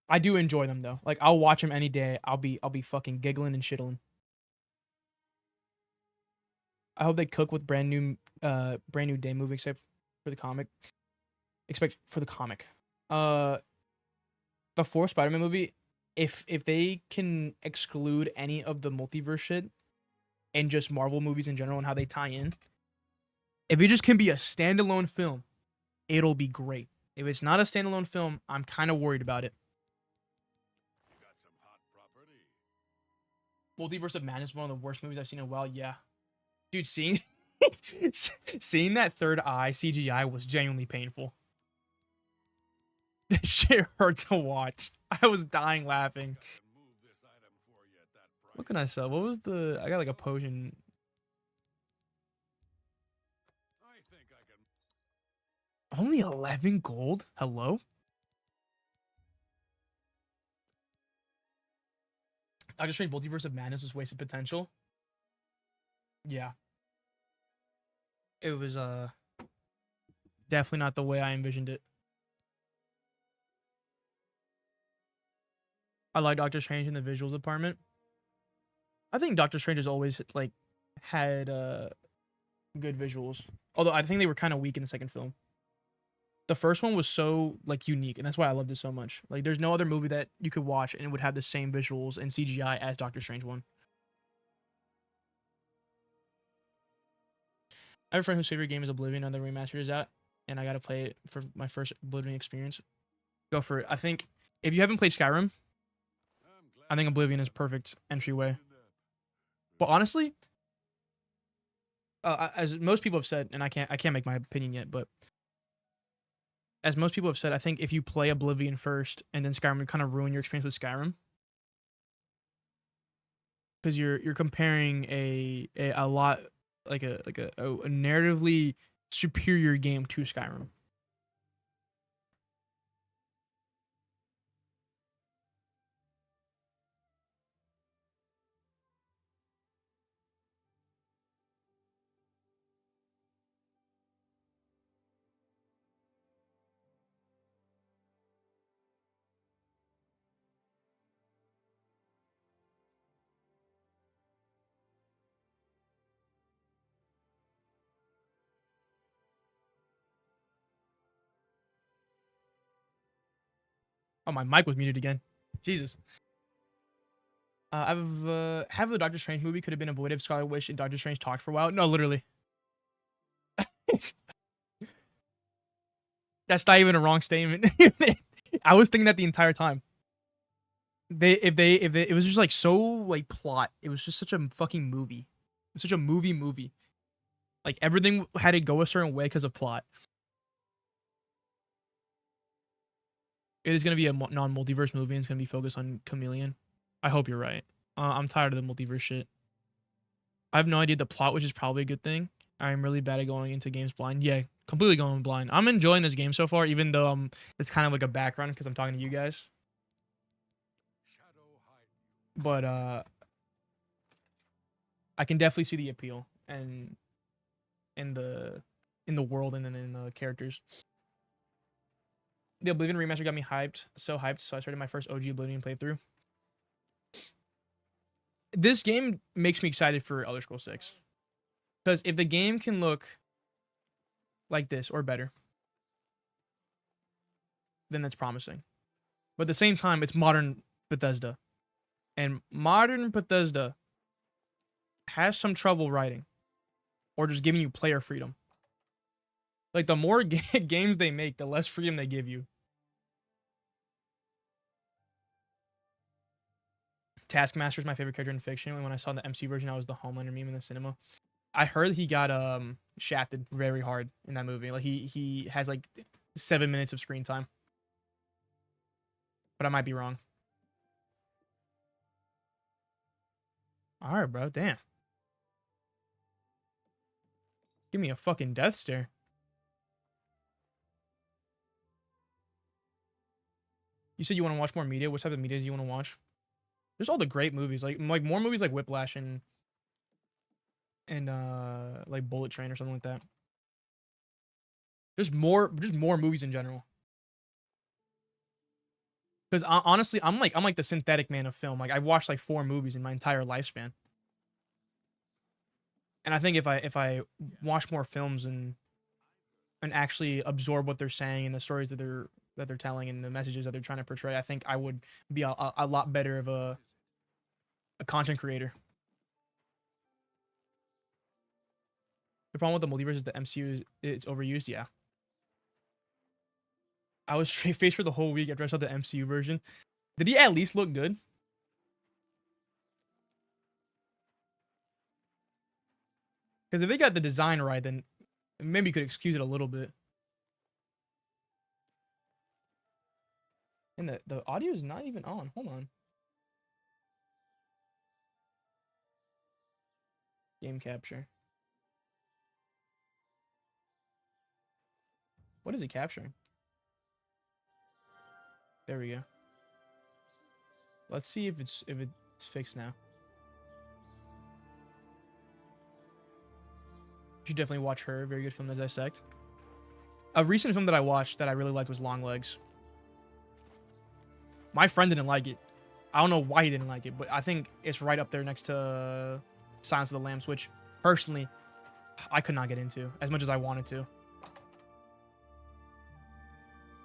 I do enjoy them though. Like I'll watch them any day. I'll be fucking giggling and shittling. I hope they cook with brand new day movie except for the comic. Expect for the comic. The 4th Spider-Man movie, if they can exclude any of the multiverse shit and just Marvel movies in general and how they tie in, if it just can be a standalone film, it'll be great. If it's not a standalone film, I'm kind of worried about it. Multiverse of Madness is one of the worst movies I've seen in a while. Yeah. Dude, seeing that third eye CGI was genuinely painful. That shit hurt to watch. I was dying laughing. What can I sell? What was the... I got like a potion. Only 11 gold? Hello? I just trained Multiverse of Madness was wasted potential. Yeah. It was definitely not the way I envisioned it. I like Doctor Strange in the visuals department. I think Doctor Strange has always like had good visuals. Although I think they were kind of weak in the second film. The first one was so like unique, and that's why I loved it so much. Like there's no other movie that you could watch and it would have the same visuals and CGI as Doctor Strange 1. I have a friend whose favorite game is Oblivion, now the remaster is out, and I gotta play it for my first Oblivion experience. Go for it. I think if you haven't played Skyrim, I think Oblivion is perfect entryway. But honestly, as most people have said, and I can't make my opinion yet, but as most people have said, I think if you play Oblivion first and then Skyrim would kind of ruin your experience with Skyrim, because you're comparing a lot like a narratively superior game to Skyrim. Oh, my mic was muted again. Jesus. Have the Doctor Strange movie could have been avoided if Scarlet Witch and Doctor Strange talked for a while. No, literally. That's not even a wrong statement. I was thinking that the entire time. It was just like so like plot. It was just such a fucking movie. It was such a movie. Like everything had to go a certain way because of plot. It is going to be a non-multiverse movie and it's going to be focused on Chameleon. I hope you're right. I'm tired of the multiverse shit. I have no idea the plot, which is probably a good thing. I'm really bad at going into games blind. Yeah, completely going blind. I'm enjoying this game so far, even though it's kind of like a background because I'm talking to you guys. But I can definitely see the appeal and in the world and then in the characters. The Oblivion remaster got me hyped, so I started my first OG Oblivion playthrough. This game makes me excited for Elder Scrolls 6. Because if the game can look like this or better, then that's promising. But at the same time, it's modern Bethesda. And modern Bethesda has some trouble writing or just giving you player freedom. Like, the more games they make, the less freedom they give you. Taskmaster is my favorite character in fiction. And when I saw the MC version, I was the Homelander meme in the cinema. I heard he got shafted very hard in that movie. Like, he has like 7 minutes of screen time. But I might be wrong. All right, bro. Damn. Give me a fucking death stare. You said you want to watch more media. What type of media do you want to watch? There's all the great movies, like more movies like Whiplash and like Bullet Train or something like that. There's more movies in general. Because honestly, I'm like the synthetic man of film. Like, I've watched like 4 movies in my entire lifespan. And I think if I watch more films and actually absorb what they're saying and the stories that they're telling and the messages that they're trying to portray, I think I would be a lot better of a content creator. The problem with the multiverse is the MCU it's overused. Yeah. I was straight faced for the whole week after I saw the MCU version. Did he at least look good? Because if they got the design right, then maybe you could excuse it a little bit. And the audio is not even on. Hold on. Game capture. What is it capturing? There we go. Let's see if it's fixed now. You should definitely watch Her. Very good film to dissect. A recent film that I watched that I really liked was Long Legs. My friend didn't like it. I don't know why he didn't like it, but I think it's right up there next to Silence of the Lambs, which personally I could not get into as much as I wanted to.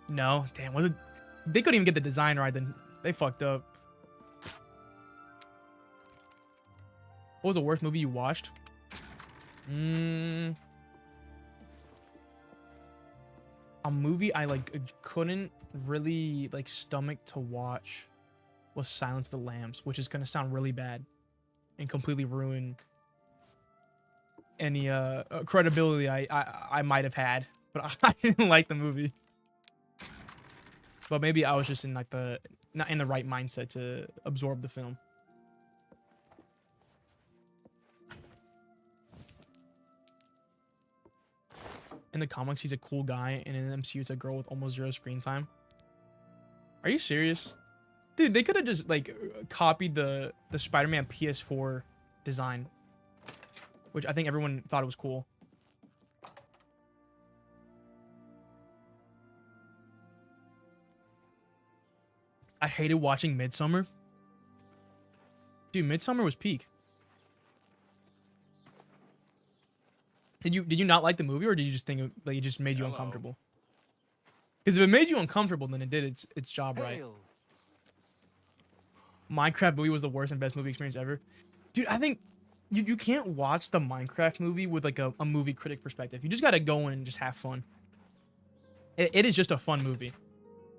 No, damn, was it? They couldn't even get the design right, then they fucked up. What was the worst movie you watched? A movie I couldn't really stomach to watch was Silence of the Lambs, which is gonna sound really bad and completely ruin any credibility I might have had, but I didn't like the movie. But maybe I was just in not in the right mindset to absorb the film. In the comics, he's a cool guy, and in the MCU, it's a girl with almost 0 screen time. Are you serious? Dude, they could have just copied the Spider-Man PS4 design, which I think everyone thought it was cool. I hated watching Midsummer. Dude, Midsummer was peak. Did you not like the movie, or did you just think it just made you uncomfortable? Because if it made you uncomfortable, then it did its job right. Minecraft movie was the worst and best movie experience ever. Dude, I think you can't watch the Minecraft movie with a movie critic perspective. You just gotta go in and just have fun. It is just a fun movie.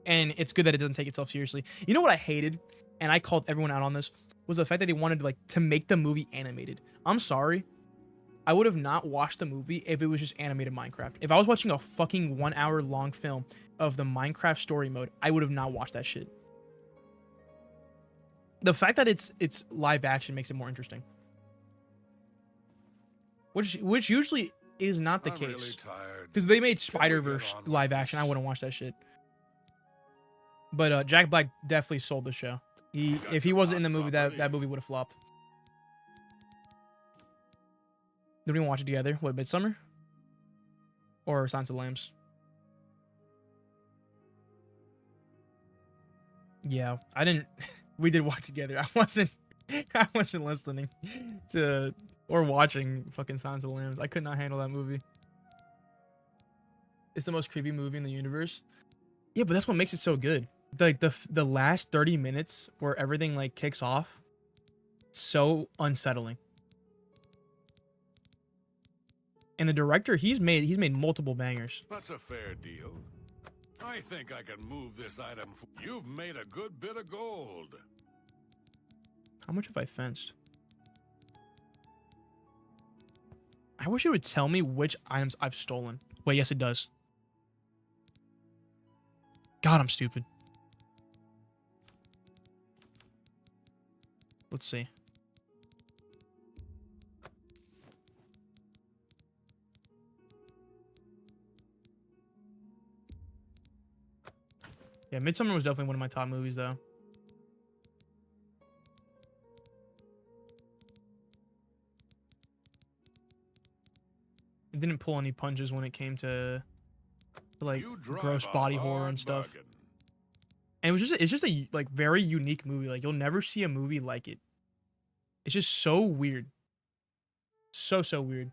And it's good that it doesn't take itself seriously. You know what I hated, and I called everyone out on this, was the fact that they wanted to make the movie animated. I'm sorry. I would have not watched the movie if it was just animated Minecraft. If I was watching a fucking 1 hour long film of the Minecraft story mode, I would have not watched that shit. The fact that it's live action makes it more interesting. Which usually is not the case. Because they made Spider-Verse live action. I wouldn't watch that shit. But Jack Black definitely sold the show. If he wasn't in the movie, that movie would have flopped. Did we watch it together? What, Midsummer? Or Silence of the Lambs? Yeah, I didn't. We did watch together. I wasn't listening to or watching fucking Silence of the Lambs. I could not handle that movie. It's the most creepy movie in the universe. Yeah, but that's what makes it so good. The last 30 minutes where everything kicks off, so unsettling. And the director, he's made multiple bangers. That's a fair deal. I think I can move this item. You've made a good bit of gold. How much have I fenced? I wish it would tell me which items I've stolen. Wait, yes, it does. God, I'm stupid. Let's see. Yeah, Midsummer was definitely one of my top movies, though. It didn't pull any punches when it came to like gross body horror and stuff. And it's just a like very unique movie. Like you'll never see a movie like it. It's just so weird. So weird.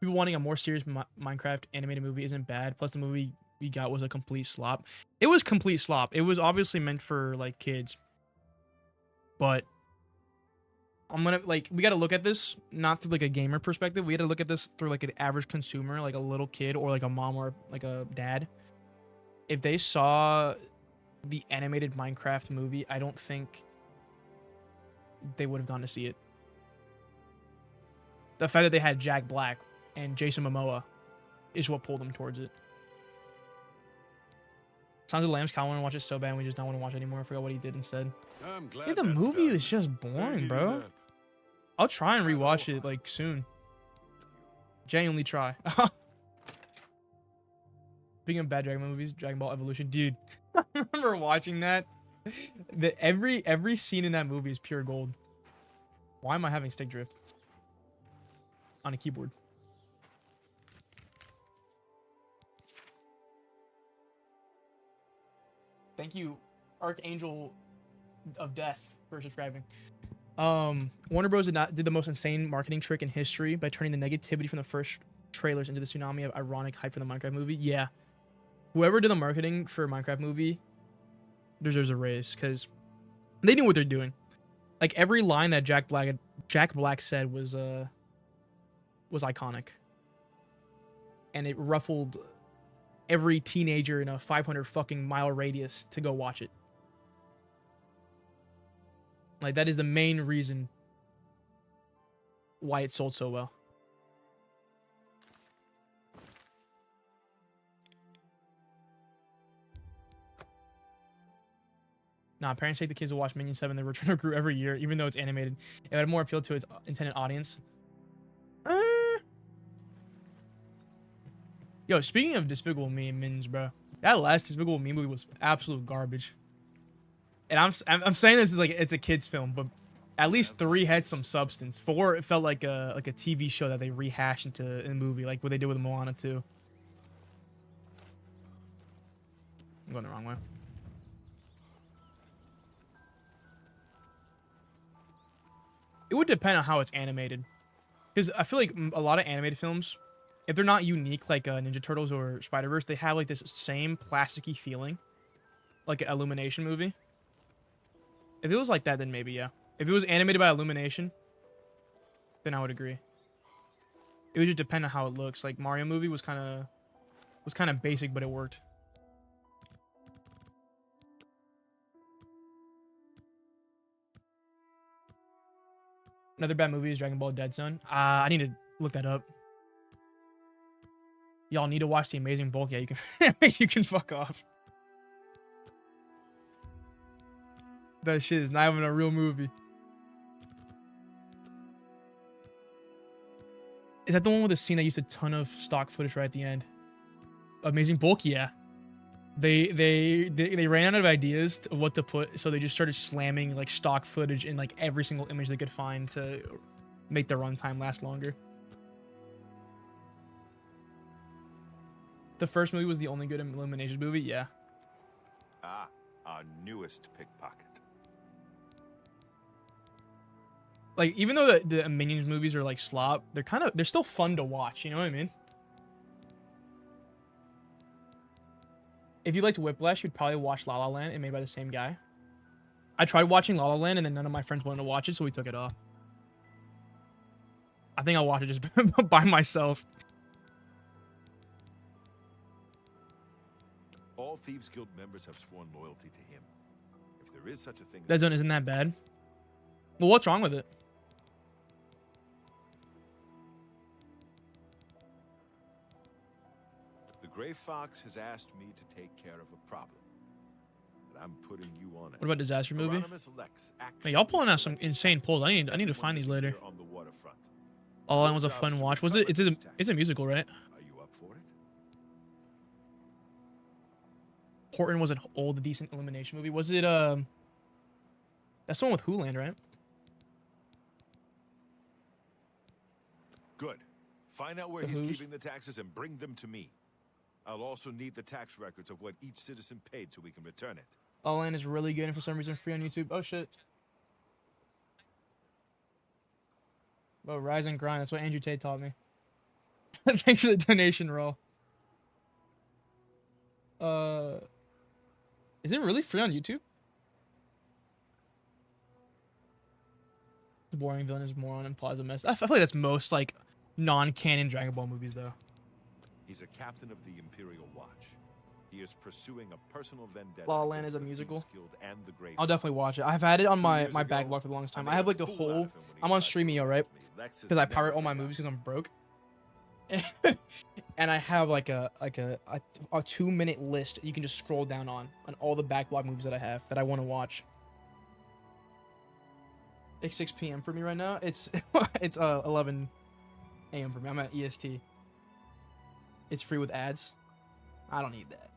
People wanting a more serious Minecraft animated movie isn't bad. Plus the movie we got was a complete slop. It was complete slop. It was obviously meant for like kids. But I'm gonna like we gotta look at this not through like a gamer perspective. We gotta look at this through like an average consumer, like a little kid or like a mom or like a dad. If they saw the animated Minecraft movie, I don't think they would have gone to see it. The fact that they had Jack Black and Jason Momoa is what pulled them towards it. Sounds of the Lambs, Kyle want to watch it so bad, we just don't want to watch it anymore. I forgot what he did instead. I'm glad Yeah, the movie is just boring, bro. I'll try and rewatch it like soon. Genuinely try. Speaking of bad Dragon Ball movies, Dragon Ball Evolution, dude. I remember watching that. Every scene in that movie is pure gold. Why am I having stick drift on a keyboard? Thank you, Archangel of Death, for subscribing. Warner Bros. Did the most insane marketing trick in history by turning the negativity from the first trailers into the tsunami of ironic hype for the Minecraft movie. Yeah. Whoever did the marketing for a Minecraft movie deserves a raise, because they knew what they're doing. Like, every line that Jack Black said was iconic. And it ruffled every teenager in a 500 fucking mile radius to go watch it. Like, that is the main reason why it sold so well. Nah, parents take the kids to watch Minion 7, The Return of Gru every year, even though it's animated. It had more appeal to its intended audience. Yo, speaking of Despicable Me and Minions, bro, that last Despicable Me movie was absolute garbage. And I'm saying this is like it's a kids film, but at least 3 had some substance. 4, it felt like a TV show that they rehashed into a movie, like what they did with Moana 2. I'm going the wrong way. It would depend on how it's animated, because I feel like a lot of animated films, if they're not unique like Ninja Turtles or Spider-Verse, they have like this same plasticky feeling, like an Illumination movie. If it was like that, then maybe, yeah. If it was animated by Illumination, then I would agree. It would just depend on how it looks. Like Mario movie was kind of basic, but it worked. Another bad movie is Dragon Ball Dead Zone. I need to look that up. Y'all need to watch The Amazing Bulk. Yeah, you can you can fuck off. That shit is not even a real movie. Is that the one with the scene that used a ton of stock footage right at the end? Amazing Bulk, yeah. They ran out of ideas of what to put, so they just started slamming like stock footage in like every single image they could find to make the runtime last longer. The first movie was the only good Illuminations movie, yeah. Ah, our newest pickpocket. Like, even though the Minions movies are like slop, they're still fun to watch, you know what I mean? If you liked Whiplash, you'd probably watch La La Land, and made by the same guy. I tried watching La La Land, and then none of my friends wanted to watch it, so we took it off. I think I'll watch it just by myself. All Thieves Guild members have sworn loyalty to him. If there is such a thing as Dead Zone isn't that bad. Well, what's wrong with it? the Gray Fox has asked me to take care of a problem. And I'm putting you on it. What about Disaster Movie? Hieronymus Lex Hey, y'all pulling out some insane pulls. I need to find these later. on the waterfront. All in was a fun watch. Was it? It's a musical, right? Are you up for it? Horton was an old, decent elimination movie. Was it? That's the one with Hooland, right? Good. Find out where The he's Who's? keeping the taxes and bring them to me. I'll also need the tax records of what each citizen paid so we can return it. All in is really good and for some reason free on YouTube. Oh shit. Oh, Rise and Grind. That's what Andrew Tate taught me. Thanks for the donation, Roll. Is it really free on YouTube? The boring villain is moron and Plaza Mess. I feel like that's most like non-canon Dragon Ball movies though. He's a captain of the Imperial Watch. He is pursuing a personal vendetta. La La Land against is a the musical. Thieves Guild and the Gray I'll definitely Fox. watch it. I've had it on 2 my years ago, backlog for the longest time. I I have made like a a fool out whole. of him when he I'm on tried to Streamio, right? arrest me. Lex has Because I never pirate all my forgotten. movies because I'm broke. And I have like a 2-minute list you can just scroll down on all the backlog movies that I have that I want to watch. It's 6 p.m. for me right now. It's 11 a.m. for me. I'm at EST. It's free with ads. I don't need that.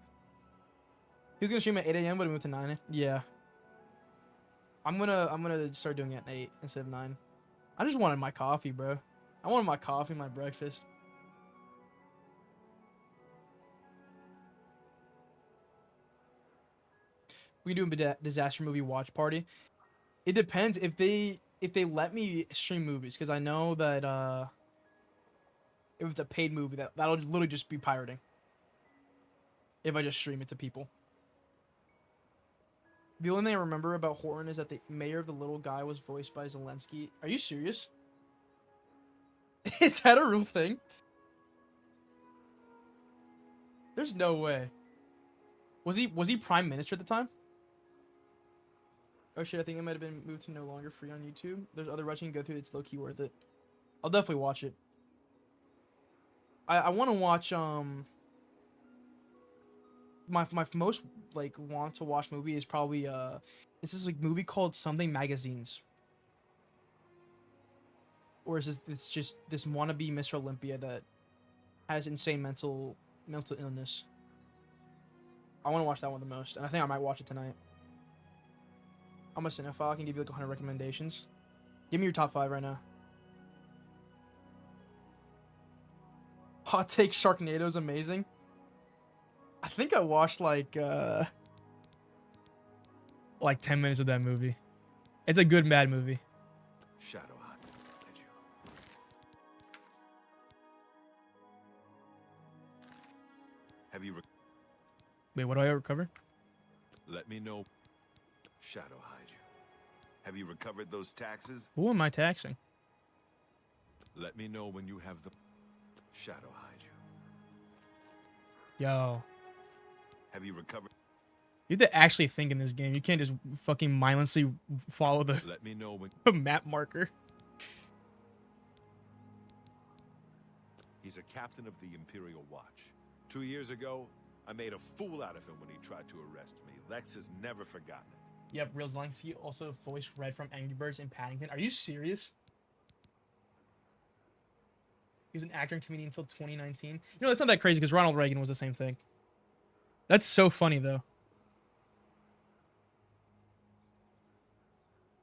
He was gonna stream at 8 a.m. but he moved to 9. Yeah. I'm gonna start doing it at 8 instead of 9. I just wanted my coffee, bro. I wanted my coffee, my breakfast. We can do a disaster movie watch party. It depends if they let me stream movies, because I know that if it's a paid movie that'll literally just be pirating. If I just stream it to people. The only thing I remember about Horton is that the mayor of the little guy was voiced by Zelensky. Are you serious? Is that a real thing? There's no way. Was he prime minister at the time? Oh shit, I think it might have been moved to no longer free on YouTube. There's other rushing you can go through, it's low-key worth it. I'll definitely watch it. I want to watch my most like want to watch movie is probably this is like movie called something Magazines. Or is it's just this wannabe Mr. Olympia that has insane mental illness. I want to watch that one the most, and I think I might watch it tonight. I'm a cinephile. I can give you like 100 recommendations. Give me your top 5 right now. Hot take: Sharknado's amazing. I think I watched like 10 minutes of that movie. It's a good mad movie. Shadow Hunt. Did you? Have you? Wait, what do I recover? Let me know. Shadow hide you. Have you recovered those taxes? Who am I taxing? Let me know when you have them. Shadow hide you. Yo. Have you recovered? You have to actually think in this game. You can't just fucking mindlessly follow the Let me know when. map marker. He's a captain of the Imperial Watch. 2 years ago, I made a fool out of him when he tried to arrest me. Lex has never forgotten it. Yep, Real Zelensky also voiced Red from Angry Birds in Paddington. Are you serious? He was an actor and comedian until 2019. You know, that's not that crazy because Ronald Reagan was the same thing. That's so funny, though.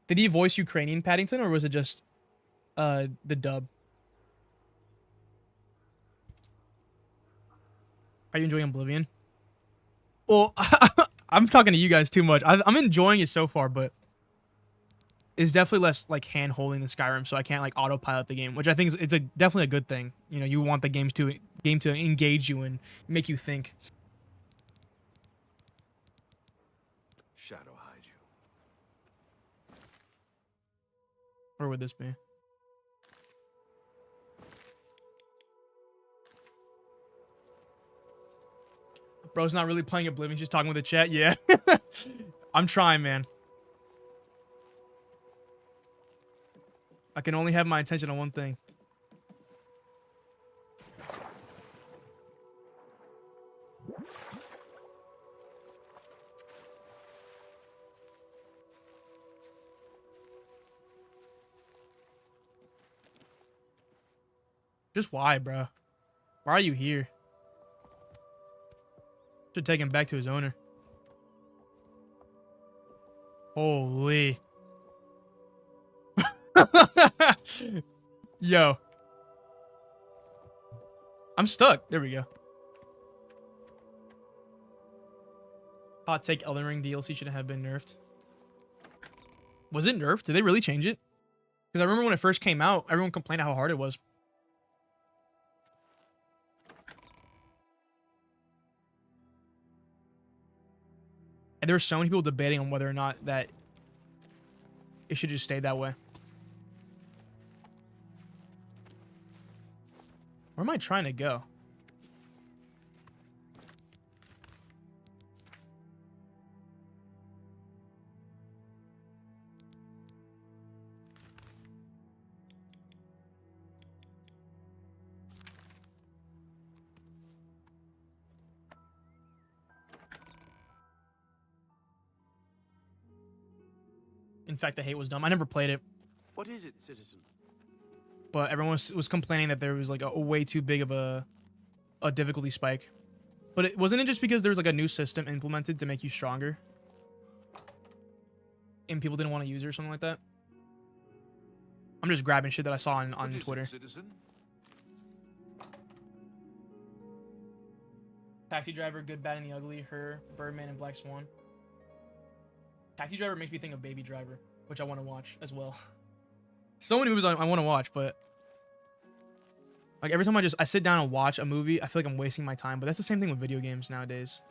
Did he voice Ukrainian Paddington, or was it just the dub? Are you enjoying Oblivion? Well, I'm talking to you guys too much. I'm enjoying it so far, but it's definitely less like hand-holding the Skyrim, so I can't like autopilot the game, which I think is definitely a good thing. You know, you want the game to engage you and make you think. Shadow hide you. Where would this be? Bro's not really playing Oblivion. He's just talking with the chat. Yeah. I'm trying, man. I can only have my attention on one thing. Just why, bro? Why are you here? Should take him back to his owner. Holy. Yo. I'm stuck. There we go. Hot take, Elden Ring DLC should have been nerfed. Was it nerfed? Did they really change it? Because I remember when it first came out, everyone complained how hard it was. And there were so many people debating on whether or not that it should just stay that way. Where am I trying to go? In fact, the hate was dumb. I never played it. What is it, citizen? But everyone was complaining that there was like a way too big of a difficulty spike. But it wasn't it just because there was like a new system implemented to make you stronger? And people didn't want to use it or something like that? I'm just grabbing shit that I saw on Twitter. Taxi Driver, Good, Bad, and the Ugly, Her, Birdman, and Black Swan. Taxi Driver makes me think of Baby Driver, which I want to watch as well. So many movies I want to watch, but like every time I sit down and watch a movie, I feel like I'm wasting my time. But that's the same thing with video games nowadays.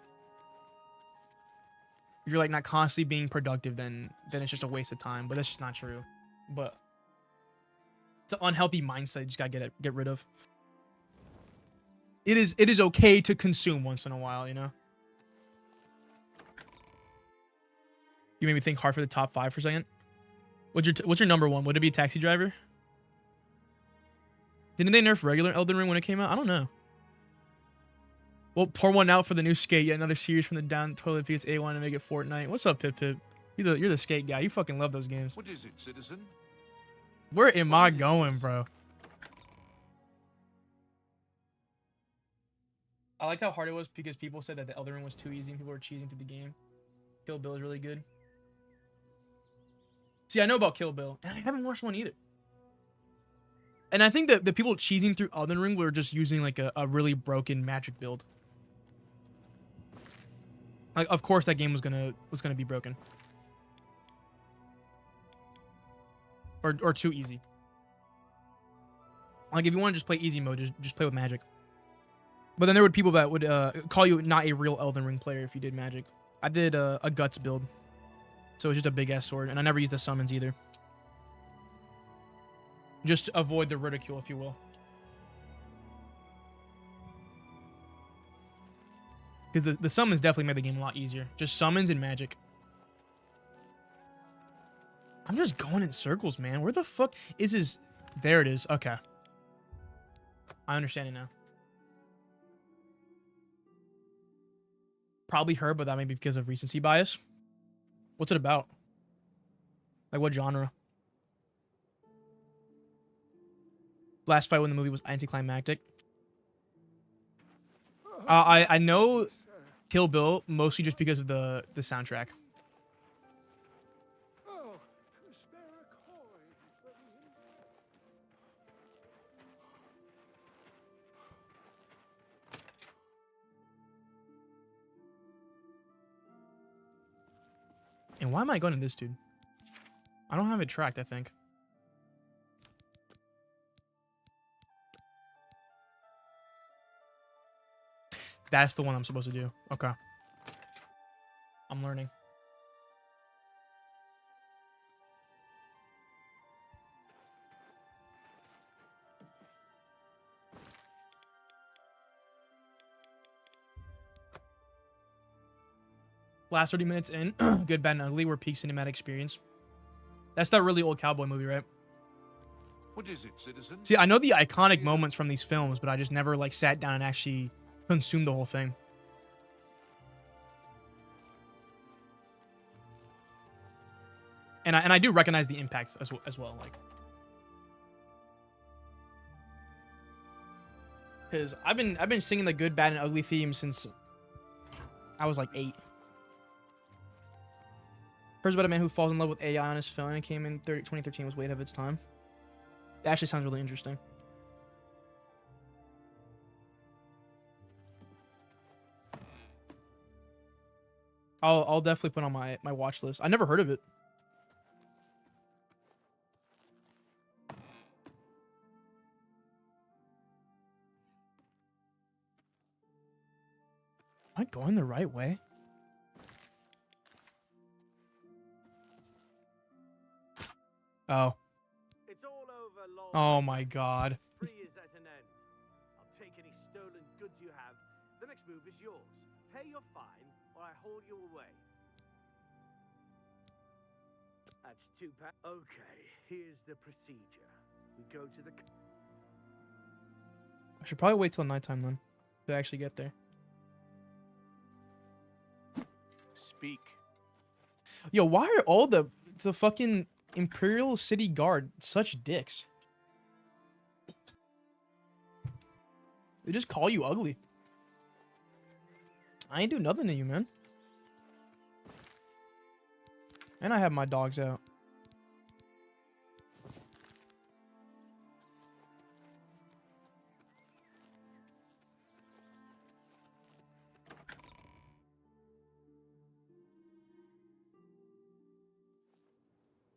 If you're like not constantly being productive, then it's just a waste of time. But that's just not true. But it's an unhealthy mindset you just gotta get rid of. It is okay to consume once in a while, you know. You made me think hard for the top 5 for a second. What's your number one? Would it be Taxi Driver? Didn't they nerf regular Elden Ring when it came out? I don't know. Well, pour one out for the new Skate. Yet another series from the down toilet because A wanted to make it Fortnite. What's up, Pip Pip? You're the Skate guy. You fucking love those games. What is it, citizen? Where am I going, bro? I liked how hard it was because people said that the Elden Ring was too easy and people were cheesing through the game. Kill Bill is really good. See, I know about Kill Bill, and I haven't watched one either. And I think that the people cheesing through Elden Ring were just using like a really broken magic build. Like, of course, that game was gonna be broken, or too easy. Like, if you want to just play easy mode, just play with magic. But then there would people that would call you not a real Elden Ring player if you did magic. I did a guts build. So it's just a big ass sword, and I never used the summons either. Just to avoid the ridicule, if you will. Because the summons definitely made the game a lot easier. Just summons and magic. I'm just going in circles, man. Where the fuck is his... There it is. Okay. I understand it now. Probably her, but that may be because of recency bias. What's it about? Like, what genre? Last fight when the movie was anticlimactic. I know Kill Bill mostly just because of the soundtrack. And why am I going to this dude? I don't have it tracked, I think. That's the one I'm supposed to do. Okay. I'm learning. last 30 minutes in Good, Bad, and Ugly were peak cinematic experience. That's that really old cowboy movie, right? What is it, citizen? See, I know the iconic moments from these films, but I just never like sat down and actually consumed the whole thing. And I do recognize the impact as well, like, because I've been singing the Good, Bad, and Ugly theme since I was like 8. Here's about a man who falls in love with AI on his phone and came in 2013 was way ahead of its time. It actually sounds really interesting. I'll definitely put on my watch list. I never heard of it. Am I going the right way? Oh. It's all over, Lord. Oh my God. Free is at an end. I'll take any stolen goods you have. The next move is yours. Pay your fine, or I haul you away. That's £2. Okay, here's the procedure. We go to the... I should probably wait till nighttime then to actually get there. Speak. Yo, why are all the fucking Imperial City Guard such dicks? They just call you ugly. I ain't do nothing to you, man. And I have my dogs out.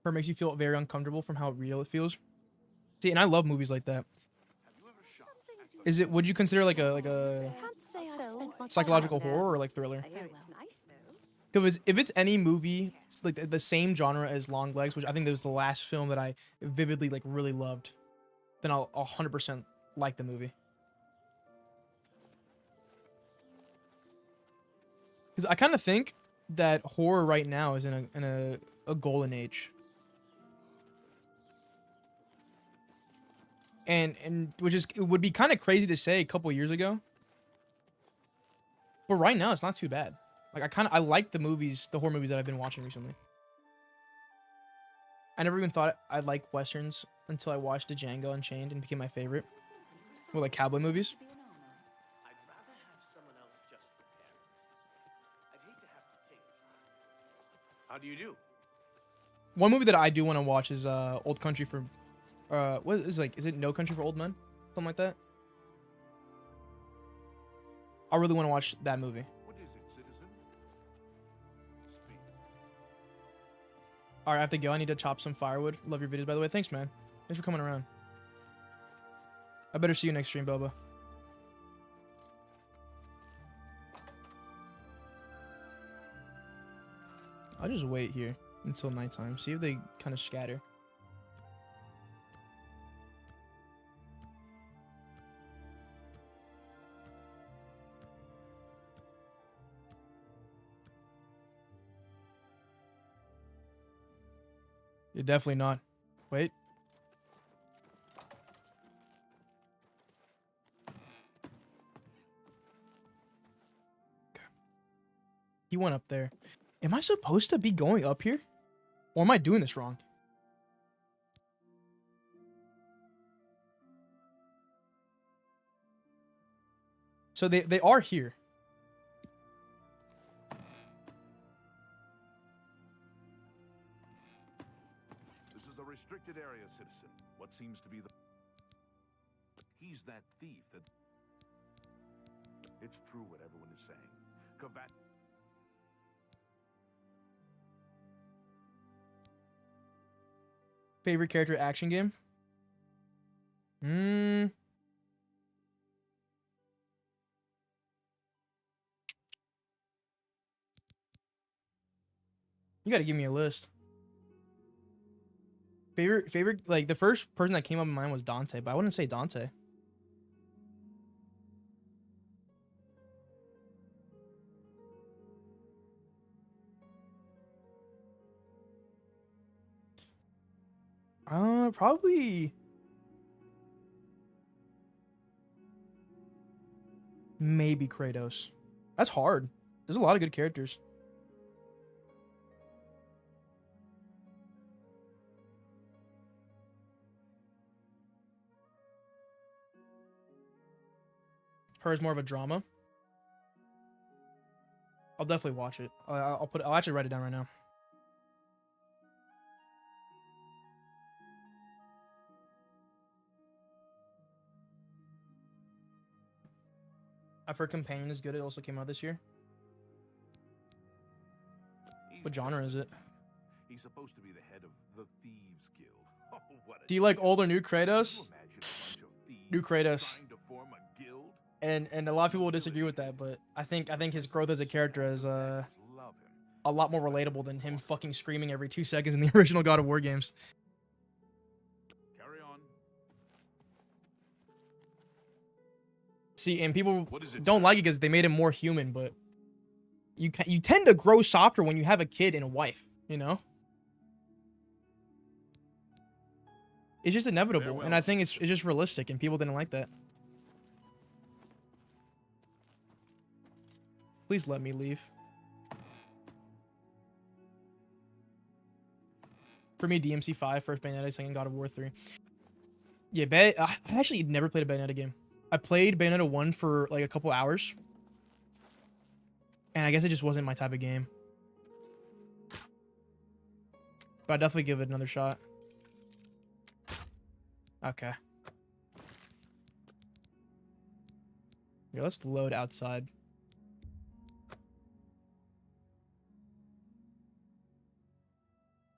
Or makes you feel very uncomfortable from how real it feels. See, and I love movies like that. Is it? Would you consider like a psychological horror or like thriller? Because if it's any movie, it's like the same genre as Long Legs, which I think that was the last film that I vividly like really loved, then I'll 100% like the movie. Because I kind of think that horror right now is in a golden age. And which is, it would be kind of crazy to say a couple years ago, but right now it's not too bad. Like I like the horror movies that I've been watching recently. I never even thought I'd like westerns until I watched Django Unchained and became my favorite. Or like cowboy movies. I'd rather have someone else just prepare it. I'd hate to have to take time. How do you do? One movie that I do want to watch is Old Country for what is is it No Country for Old Men? Something like that. I really want to watch that movie. What is it, citizen? Speak. Alright, I have to go. I need to chop some firewood. Love your videos, by the way. Thanks, man. Thanks for coming around. I better see you next stream, Boba. I'll just wait here until nighttime. See if they kind of scatter. You're definitely not. Wait. Okay. He went up there. Am I supposed to be going up here? Or am I doing this wrong? So they are here. Restricted area, citizen. What seems to be the... He's that thief that... It's true what everyone is saying. Combat... Favorite character action game? You gotta give me a list. Favorite, like the first person that came up in mind was Dante, but I wouldn't say Dante. Probably maybe Kratos. That's hard. There's a lot of good characters. Her is more of a drama. I'll definitely watch it. I'll actually write it down right now. I've heard Companion is good. It also came out this year. What genre is it? He's supposed to be the head of the Thieves Guild. Oh, what a Do you like shame. old or new Can you Kratos? imagine a bunch of thieves New Kratos. trying to form a guild? And a lot of people will disagree with that, but I think his growth as a character is Love him. a lot more relatable than him fucking screaming every 2 seconds in the original God of War games. Carry on. See, and people What is it, don't sir? like it because they made him more human, but you tend to grow softer when you have a kid and a wife, you know? It's just inevitable, Farewell, and I think it's just realistic, and people didn't like that. Please let me leave. For me, DMC 5, first Bayonetta, second God of War 3. Yeah, I actually never played a Bayonetta game. I played Bayonetta 1 for like a couple hours. And I guess it just wasn't my type of game. But I'd definitely give it another shot. Okay. Yeah, let's load outside.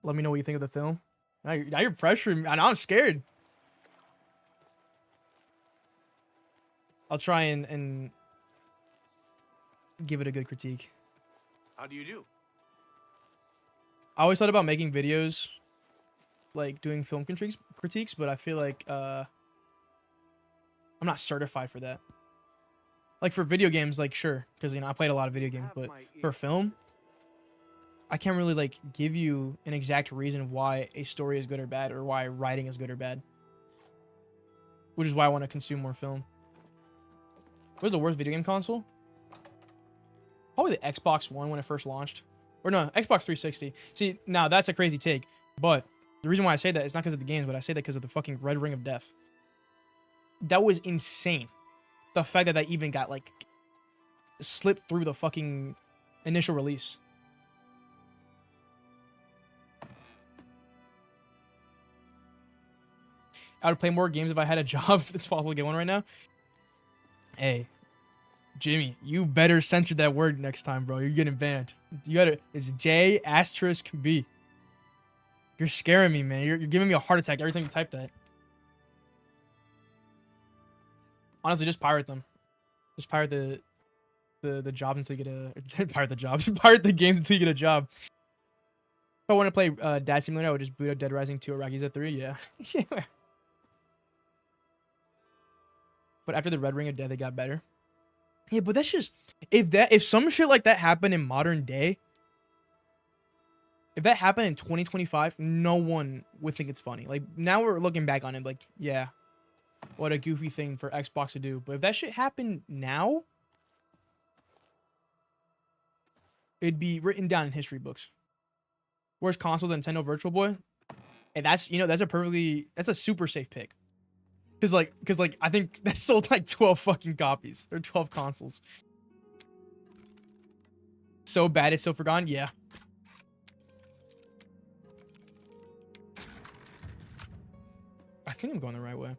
Let me know what you think of the film. Now you're pressuring me. Now I'm scared. I'll try and give it a good critique. How do you do? I always thought about making videos, like doing film critiques, but I feel like I'm not certified for that. Like for video games, like sure, because I played a lot of video games, but for film, I can't really like give you an exact reason of why a story is good or bad, or why writing is good or bad. Which is why I want to consume more film. What was the worst video game console? Probably the Xbox One when it first launched. Or no, Xbox 360. See, now that's a crazy take. But the reason why I say that is not because of the games, but I say that because of the fucking Red Ring of Death. That was insane. The fact that that even got like slipped through the fucking initial release. I would play more games if I had a job, if it's possible to get one right now. Hey, Jimmy, you better censor that word next time, bro. You're getting banned. You gotta, it's J*B. You're scaring me, man. You're giving me a heart attack every time you type that. Honestly, just pirate them. Just pirate the jobs until you get a pirate the jobs. Pirate the games until you get a job. If I want to play Dad Simulator, I would just boot up Dead Rising 2 or Rocky's at 3. Yeah. But after the Red Ring of Death, it got better. Yeah, but that's just if some shit like that happened in modern day, if that happened in 2025, no one would think it's funny. Like now we're looking back on it like, yeah, what a goofy thing for Xbox to do. But if that shit happened now, it'd be written down in history books. Whereas consoles, Nintendo Virtual Boy, and that's that's a super safe pick. Cause like I think that sold like 12 fucking copies or 12 consoles. So bad it's so forgotten, yeah. I think I'm going the right way.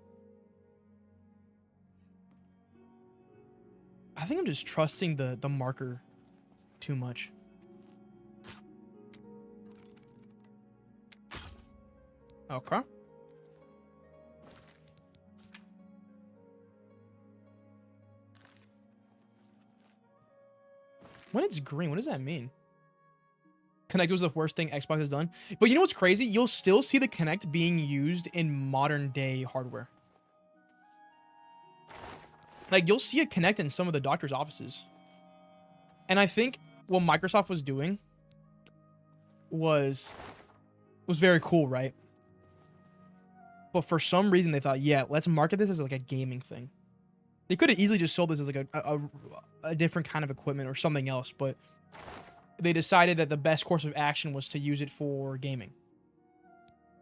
I think I'm just trusting the marker too much. Okay. When it's green, what does that mean? Kinect was the worst thing Xbox has done. But you know what's crazy? You'll still see the Kinect being used in modern day hardware. Like, you'll see a Kinect in some of the doctor's offices. And I think what Microsoft was doing was very cool, right? But for some reason, they thought, yeah, let's market this as like a gaming thing. They could have easily just sold this as like a different kind of equipment or something else, but they decided that the best course of action was to use it for gaming,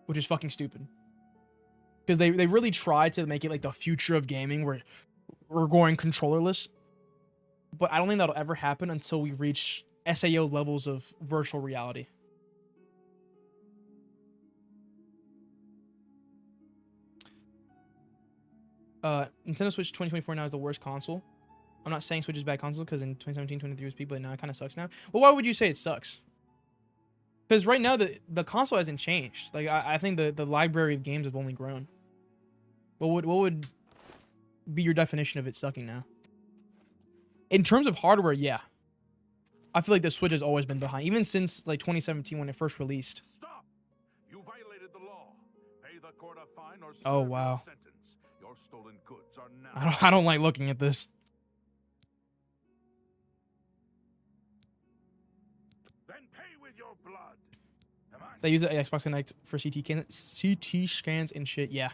which is fucking stupid. Because they really tried to make it like the future of gaming where we're going controllerless. But I don't think that'll ever happen until we reach SAO levels of virtual reality. Nintendo Switch 2024 now is the worst console. I'm not saying Switch is a bad console because in 2017, 23 was peak, but now it kind of sucks now. Well, why would you say it sucks? Because right now the console hasn't changed. Like I think the library of games have only grown. What would be your definition of it sucking now? In terms of hardware, yeah. I feel like the Switch has always been behind, even since like 2017 when it first released. Stop! You violated the law. Pay the court a fine or Oh serve wow. your sentence. Your stolen goods are now. I don't like looking at this. Then pay with your blood. They use the Xbox Connect for CT scans and shit, yeah.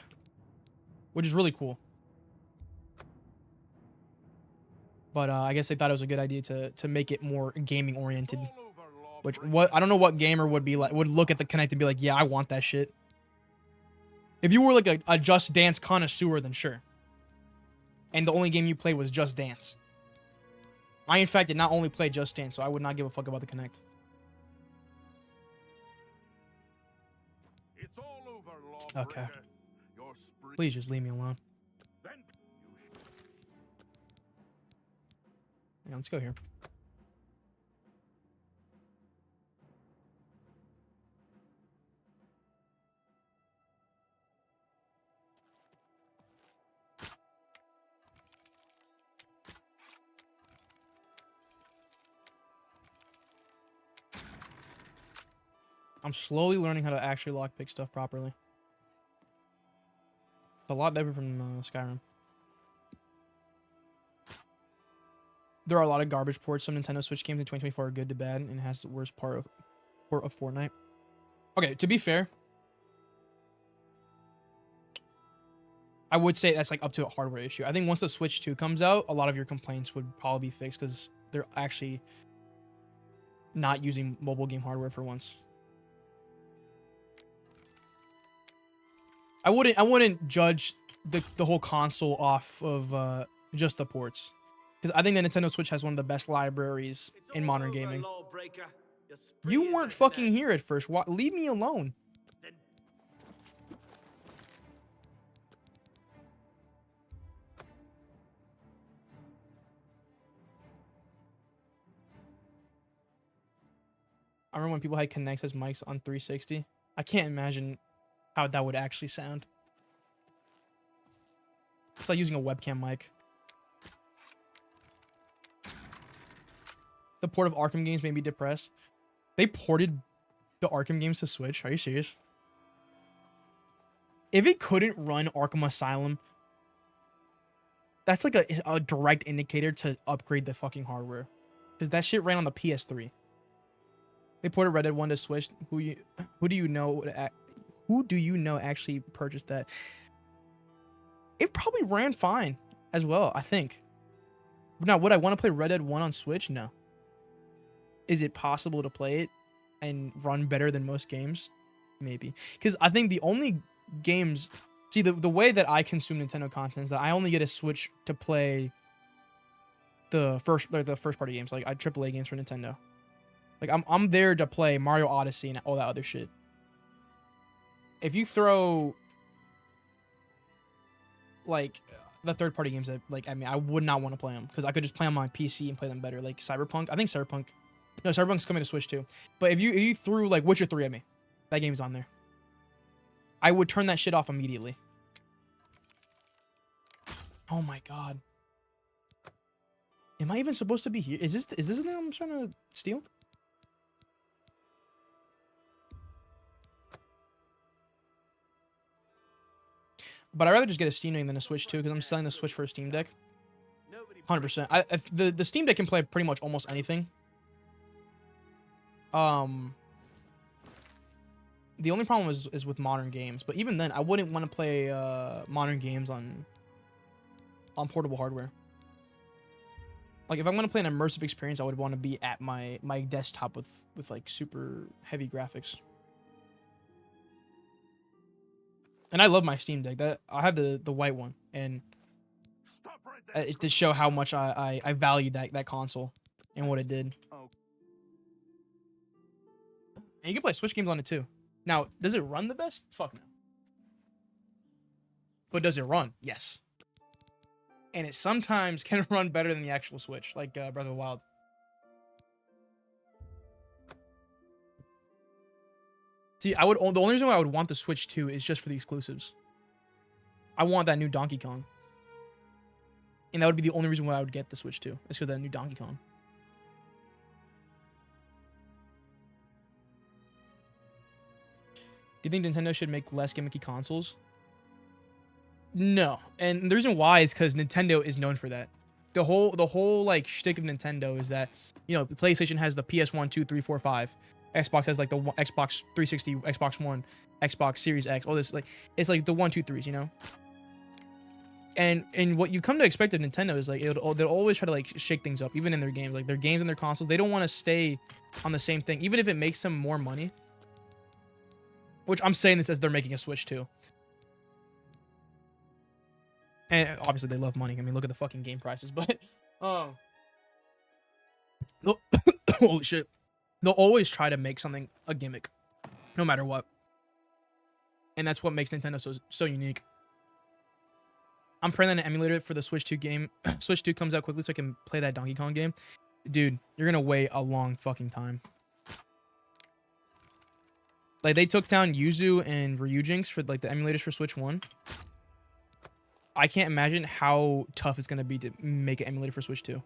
Which is really cool. But I guess they thought it was a good idea to make it more gaming oriented. Which I don't know what gamer would look at the Connect and be like, yeah, I want that shit. If you were like a Just Dance connoisseur, then sure. And the only game you played was Just Dance. I in fact did not only play Just Dance, so I would not give a fuck about the Connect. It's all over, Okay. Please just leave me alone. Yeah, let's go here. I'm slowly learning how to actually lockpick stuff properly. It's a lot different from Skyrim. There are a lot of garbage ports. Some Nintendo Switch games in 2024 are good to bad, and it has the worst port of Fortnite. Okay, to be fair, I would say that's like up to a hardware issue. I think once the Switch 2 comes out, a lot of your complaints would probably be fixed because they're actually not using mobile game hardware for once. I wouldn't judge the whole console off of just the ports. Because I think the Nintendo Switch has one of the best libraries in modern gaming. You weren't fucking here at first. Leave me alone. I remember when people had Kinects as mics on 360. I can't imagine how that would actually sound. It's like using a webcam mic. The port of Arkham games made me depressed. They ported the Arkham games to Switch. Are you serious? If it couldn't run Arkham Asylum, that's like a direct indicator to upgrade the fucking hardware. Because that shit ran on the PS3. They ported Red Dead 1 to Switch. Who do you know actually purchased that? It probably ran fine as well, I think. Now, would I want to play Red Dead 1 on Switch? No. Is it possible to play it and run better than most games? Maybe. Because I think the only games... See, the way that I consume Nintendo content is that I only get a Switch to play the first party games, like AAA games for Nintendo. Like I'm there to play Mario Odyssey and all that other shit. If you throw like the third party games that I would not want to play them because I could just play on my PC and play them better. Like Cyberpunk. I think Cyberpunk's coming to Switch too. But if you threw like Witcher 3 at me, that game's on there. I would turn that shit off immediately. Oh my god. Am I even supposed to be here? Is this the thing I'm trying to steal? But I'd rather just get a Steam Deck than a Switch too, because I'm selling the Switch for a Steam Deck. 100%. The Steam Deck can play pretty much almost anything. The only problem is with modern games, but even then, I wouldn't want to play modern games on portable hardware. Like if I'm gonna play an immersive experience, I would want to be at my desktop with like super heavy graphics. And I love my Steam Deck. That I have the white one, and it to show how much I valued that console and what it did. And you can play Switch games on it too. Now, does it run the best? Fuck no. But does it run? Yes. And it sometimes can run better than the actual Switch, like Breath of the Wild. See, the only reason why I would want the Switch 2 is just for the exclusives. I want that new Donkey Kong. And that would be the only reason why I would get the Switch 2, is because of that new Donkey Kong. Do you think Nintendo should make less gimmicky consoles? No. And the reason why is because Nintendo is known for that. The whole like shtick of Nintendo is that, you know, PlayStation has the PS1, 2, 3, 4, 5. Xbox has like the Xbox 360, Xbox One, Xbox Series X, all this, like it's like the 1, 2, 3s, you know? And what you come to expect of Nintendo is like they'll always try to like shake things up, even in their games. Like their games and their consoles, they don't want to stay on the same thing, even if it makes them more money. Which I'm saying this as they're making a Switch too. And obviously they love money. I mean, look at the fucking game prices, but holy shit. They'll always try to make something a gimmick, no matter what. And that's what makes Nintendo so unique. I'm praying that an emulator for the Switch 2 game, Switch 2 comes out quickly so I can play that Donkey Kong game. Dude, you're gonna wait a long fucking time. Like, they took down Yuzu and Ryujinx for, like, the emulators for Switch 1. I can't imagine how tough it's gonna be to make an emulator for Switch 2.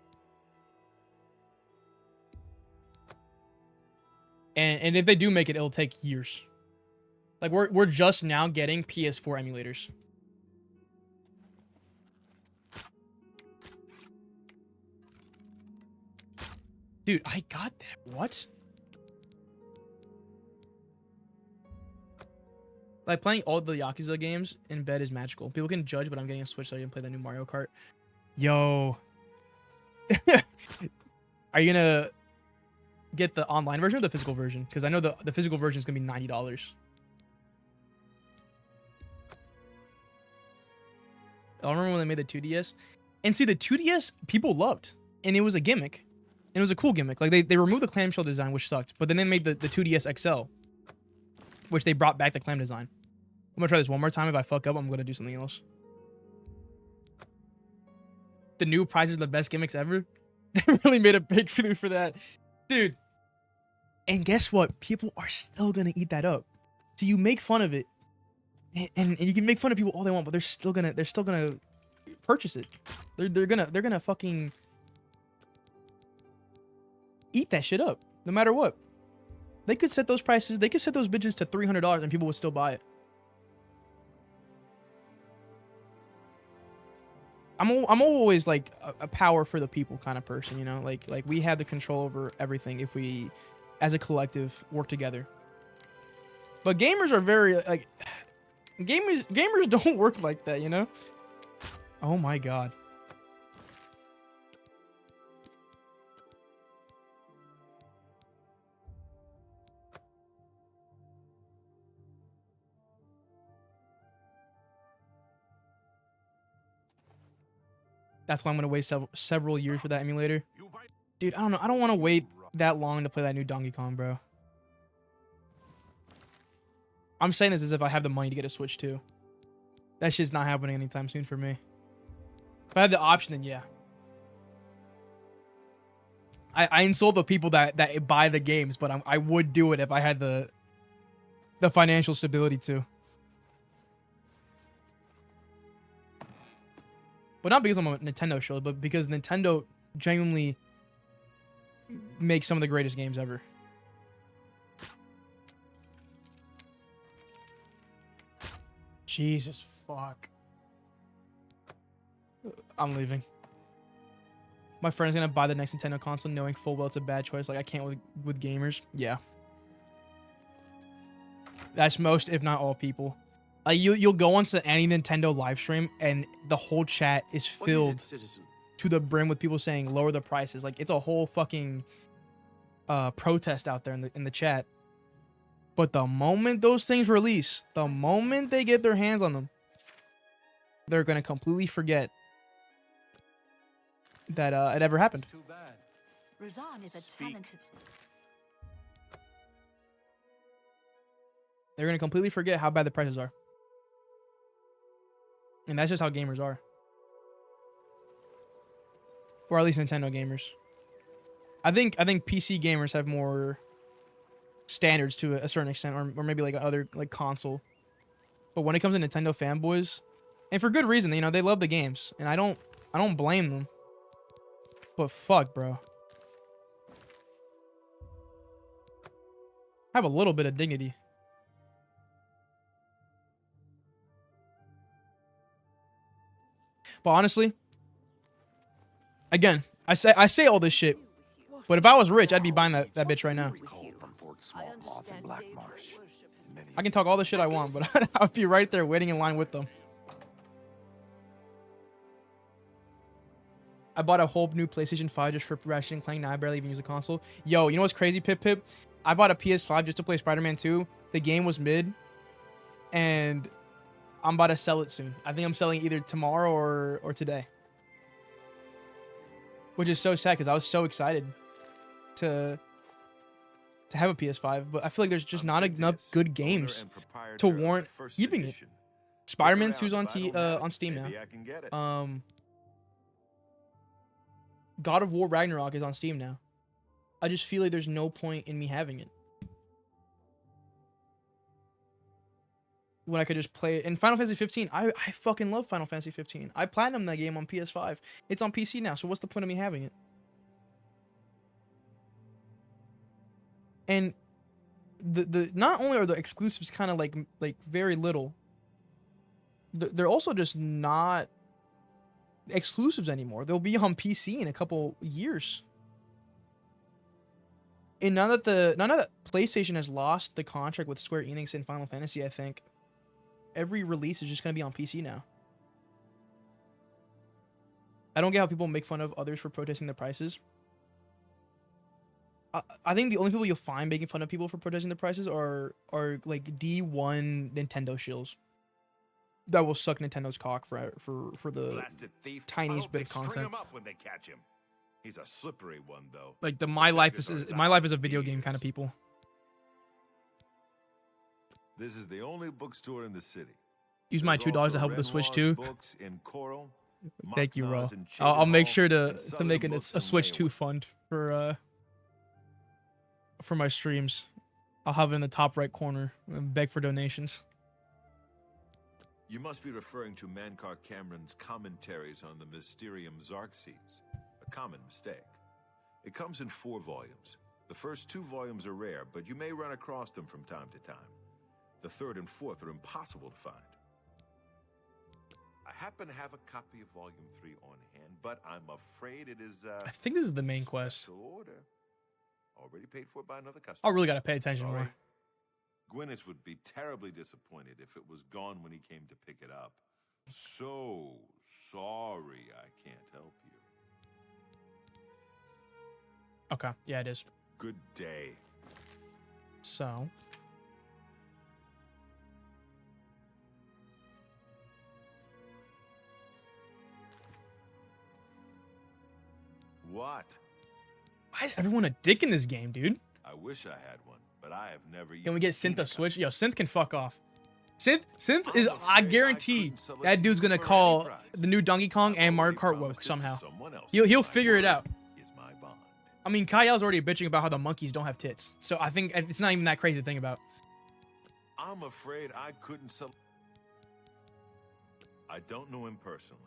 And if they do make it, it'll take years. Like, we're just now getting PS4 emulators. Dude, I got that. What? Like, playing all the Yakuza games in bed is magical. People can judge, but I'm getting a Switch so I can play the new Mario Kart. Yo. Are you gonna get the online version or the physical version? Because I know the physical version is gonna be $90. I remember when they made the 2DS. And see, the 2DS, people loved. And it was a gimmick. And it was a cool gimmick. Like, they removed the clamshell design, which sucked. But then they made the 2DS XL, which they brought back the clam design. I'm gonna try this one more time. If I fuck up, I'm gonna do something else. The new prizes are the best gimmicks ever. They really made a big for that. Dude. And guess what? People are still gonna eat that up. So you make fun of it. And you can make fun of people all they want, but they're still gonna purchase it. They're gonna fucking eat that shit up, no matter what. They could set those prices, they could set those bitches to $300 and people would still buy it. I'm always like a power for the people kind of person, you know? Like we have the control over everything if we, as a collective, work together. But gamers are very, like, gamers don't work like that, you know? Oh my god. That's why I'm gonna wait several years for that emulator. Dude, I don't know. I don't want to wait that long to play that new Donkey Kong, bro. I'm saying this as if I have the money to get a Switch 2. That shit's not happening anytime soon for me. If I had the option, then yeah. I insult the people that buy the games, but I would do it if I had the financial stability to. But not because I'm a Nintendo show, but because Nintendo genuinely makes some of the greatest games ever. Jesus fuck. I'm leaving. My friend's gonna buy the next Nintendo console knowing full well it's a bad choice. Like, I can't with gamers. Yeah. That's most, if not all, people. Like you'll go onto any Nintendo live stream and the whole chat is filled to the brim with people saying lower the prices. Like it's a whole fucking protest out there in the chat. But the moment those things release, the moment they get their hands on them, they're gonna completely forget that it ever happened. Too bad. Razan is a talented. They're gonna completely forget how bad the prices are. And that's just how gamers are. Or at least Nintendo gamers. I think PC gamers have more standards to a certain extent, or maybe like other like console. But when it comes to Nintendo fanboys, and for good reason, you know, they love the games, and I don't blame them. But fuck, bro. Have a little bit of dignity. But honestly, again, I say all this shit, but if I was rich, I'd be buying that bitch right now. I can talk all the shit I want, but I'd be right there waiting in line with them. I bought a whole new PlayStation 5 just for Ratchet and Clank. Now I barely even use the console. Yo, you know what's crazy, Pip? I bought a PS5 just to play Spider-Man 2. The game was mid, and I'm about to sell it soon. I think I'm selling either tomorrow or today. Which is so sad because I was so excited to have a PS5, but I feel like there's just not enough good games to warrant keeping it. Spider-Man 2's on Steam now. God of War Ragnarok is on Steam now. I just feel like there's no point in me having it when I could just play it. And Final Fantasy 15, I fucking love Final Fantasy 15. I platinumed that game on PS5. It's on PC now, so what's the point of me having it? And the not only are the exclusives kind of like very little, they're also just not exclusives anymore. They'll be on PC in a couple years. And now that PlayStation has lost the contract with Square Enix and Final Fantasy, I think every release is just going to be on PC now. I don't get how people make fun of others for protesting the prices. I think the only people you'll find making fun of people for protesting the prices are like D1 Nintendo shills that will suck Nintendo's cock for the tiniest bit of content. String him up when they catch him. He's a slippery one, though. Like the my life is a video game kind of people. This is the only bookstore in the city. Use my $2 to help with the Switch too. Books in Coral, Thank you, bro. I'll make sure to make a Switch 2 fund for my streams. I'll have it in the top right corner and beg for donations. You must be referring to Mankar Cameron's commentaries on the Mysterium Xarxes. A common mistake. It comes in 4 volumes. The first 2 volumes are rare, but you may run across them from time to time. The 3rd and 4th are impossible to find. I happen to have a copy of Volume 3 on hand, but I'm afraid it is I think this is the main quest. Order. Already paid for by another customer. I really gotta pay attention more. Gwyneth would be terribly disappointed if it was gone when he came to pick it up. So sorry I can't help you. Okay, yeah, it is. Good day. So. What? Why is everyone a dick in this game, dude? I wish I had one, but I have never even Can we get Synth a Switch? Yo, Synth can fuck off. Synth is, I guarantee that dude's gonna call the new Donkey Kong and Mario Kart woke somehow. He'll figure it out. I mean, Kyle's already bitching about how the monkeys don't have tits, so I think it's not even that crazy to think about. I'm afraid I couldn't I don't know him personally.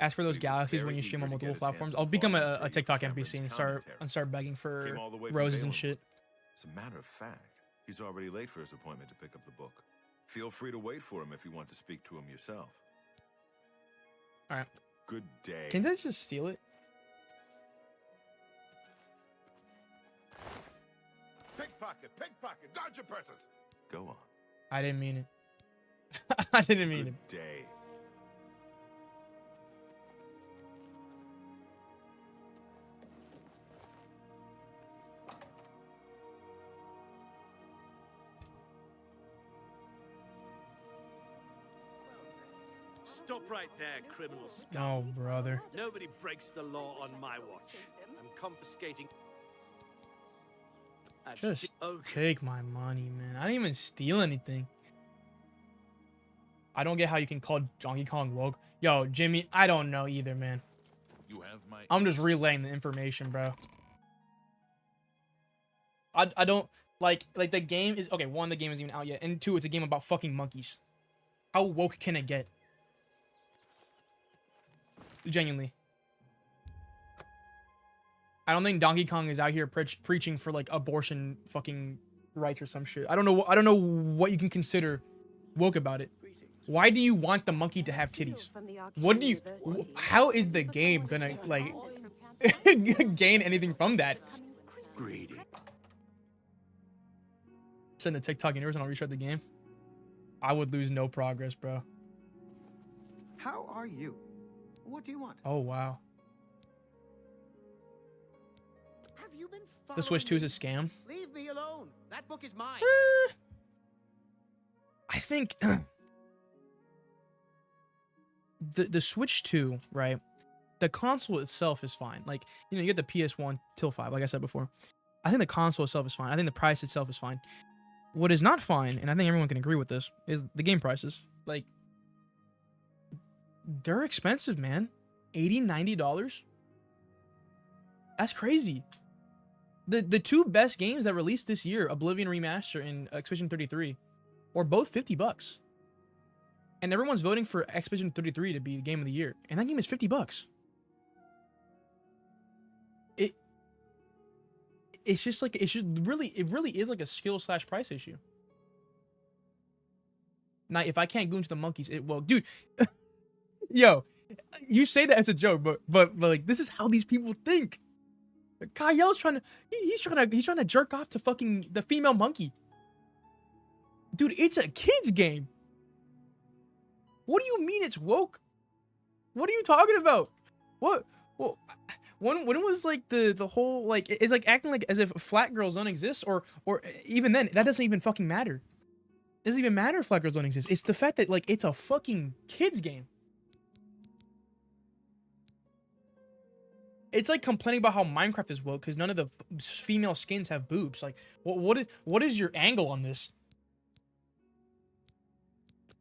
As for those galaxies when you stream on multiple platforms, I'll become a TikTok NPC and start begging for roses and shit. As a matter of fact, he's already late for his appointment to pick up the book. Feel free to wait for him if you want to speak to him yourself. All right. Good day. Can they just steal it? Pickpocket, pickpocket, guard your purses. Go on. I didn't mean it. I didn't mean it. Good day. Stop right there, criminal scum. Oh, brother. Nobody breaks the law on my watch. I'm confiscating. Just take my money, man. I didn't even steal anything. I don't get how you can call Donkey Kong woke. Yo, Jimmy, I don't know either, man. You have my. I'm just relaying the information, bro. I don't like the game is okay. One, the game isn't even out yet, and two, it's a game about fucking monkeys. How woke can it get? Genuinely. I don't think Donkey Kong is out here preaching for like abortion fucking rights or some shit. I don't know what you can consider woke about it. Why do you want the monkey to have titties? What do you? How is the game gonna like gain anything from that? Greedy. Send a TikTok universe and I'll restart the game. I would lose no progress, bro. How are you? What do you want? Oh wow. Have you been The Switch 2 is a scam. Leave me alone. That book is mine. I think the Switch 2, right? The console itself is fine. Like, you know, you get the PS1 till 5, like I said before. I think the console itself is fine. I think the price itself is fine. What is not fine, and I think everyone can agree with this, is the game prices. Like, they're expensive, man. $80, $90? That's crazy. The two best games that released this year, Oblivion Remaster and Expedition 33, were both $50. And everyone's voting for Expedition 33 to be the game of the year. And that game is $50. It's just like, it really is like a skill/price issue. Now, if I can't go into the monkeys, well, dude, yo, you say that as a joke, but like, this is how these people think. Kyle's he's trying to jerk off to fucking the female monkey. Dude, it's a kid's game. What do you mean it's woke? What are you talking about? What? Well, when was like the whole like, it's like acting like as if flat girls don't exist, or even then that doesn't even fucking matter. It doesn't even matter if flat girls don't exist. It's the fact that like it's a fucking kid's game. It's like complaining about how Minecraft is woke because none of the female skins have boobs. Like, what is your angle on this?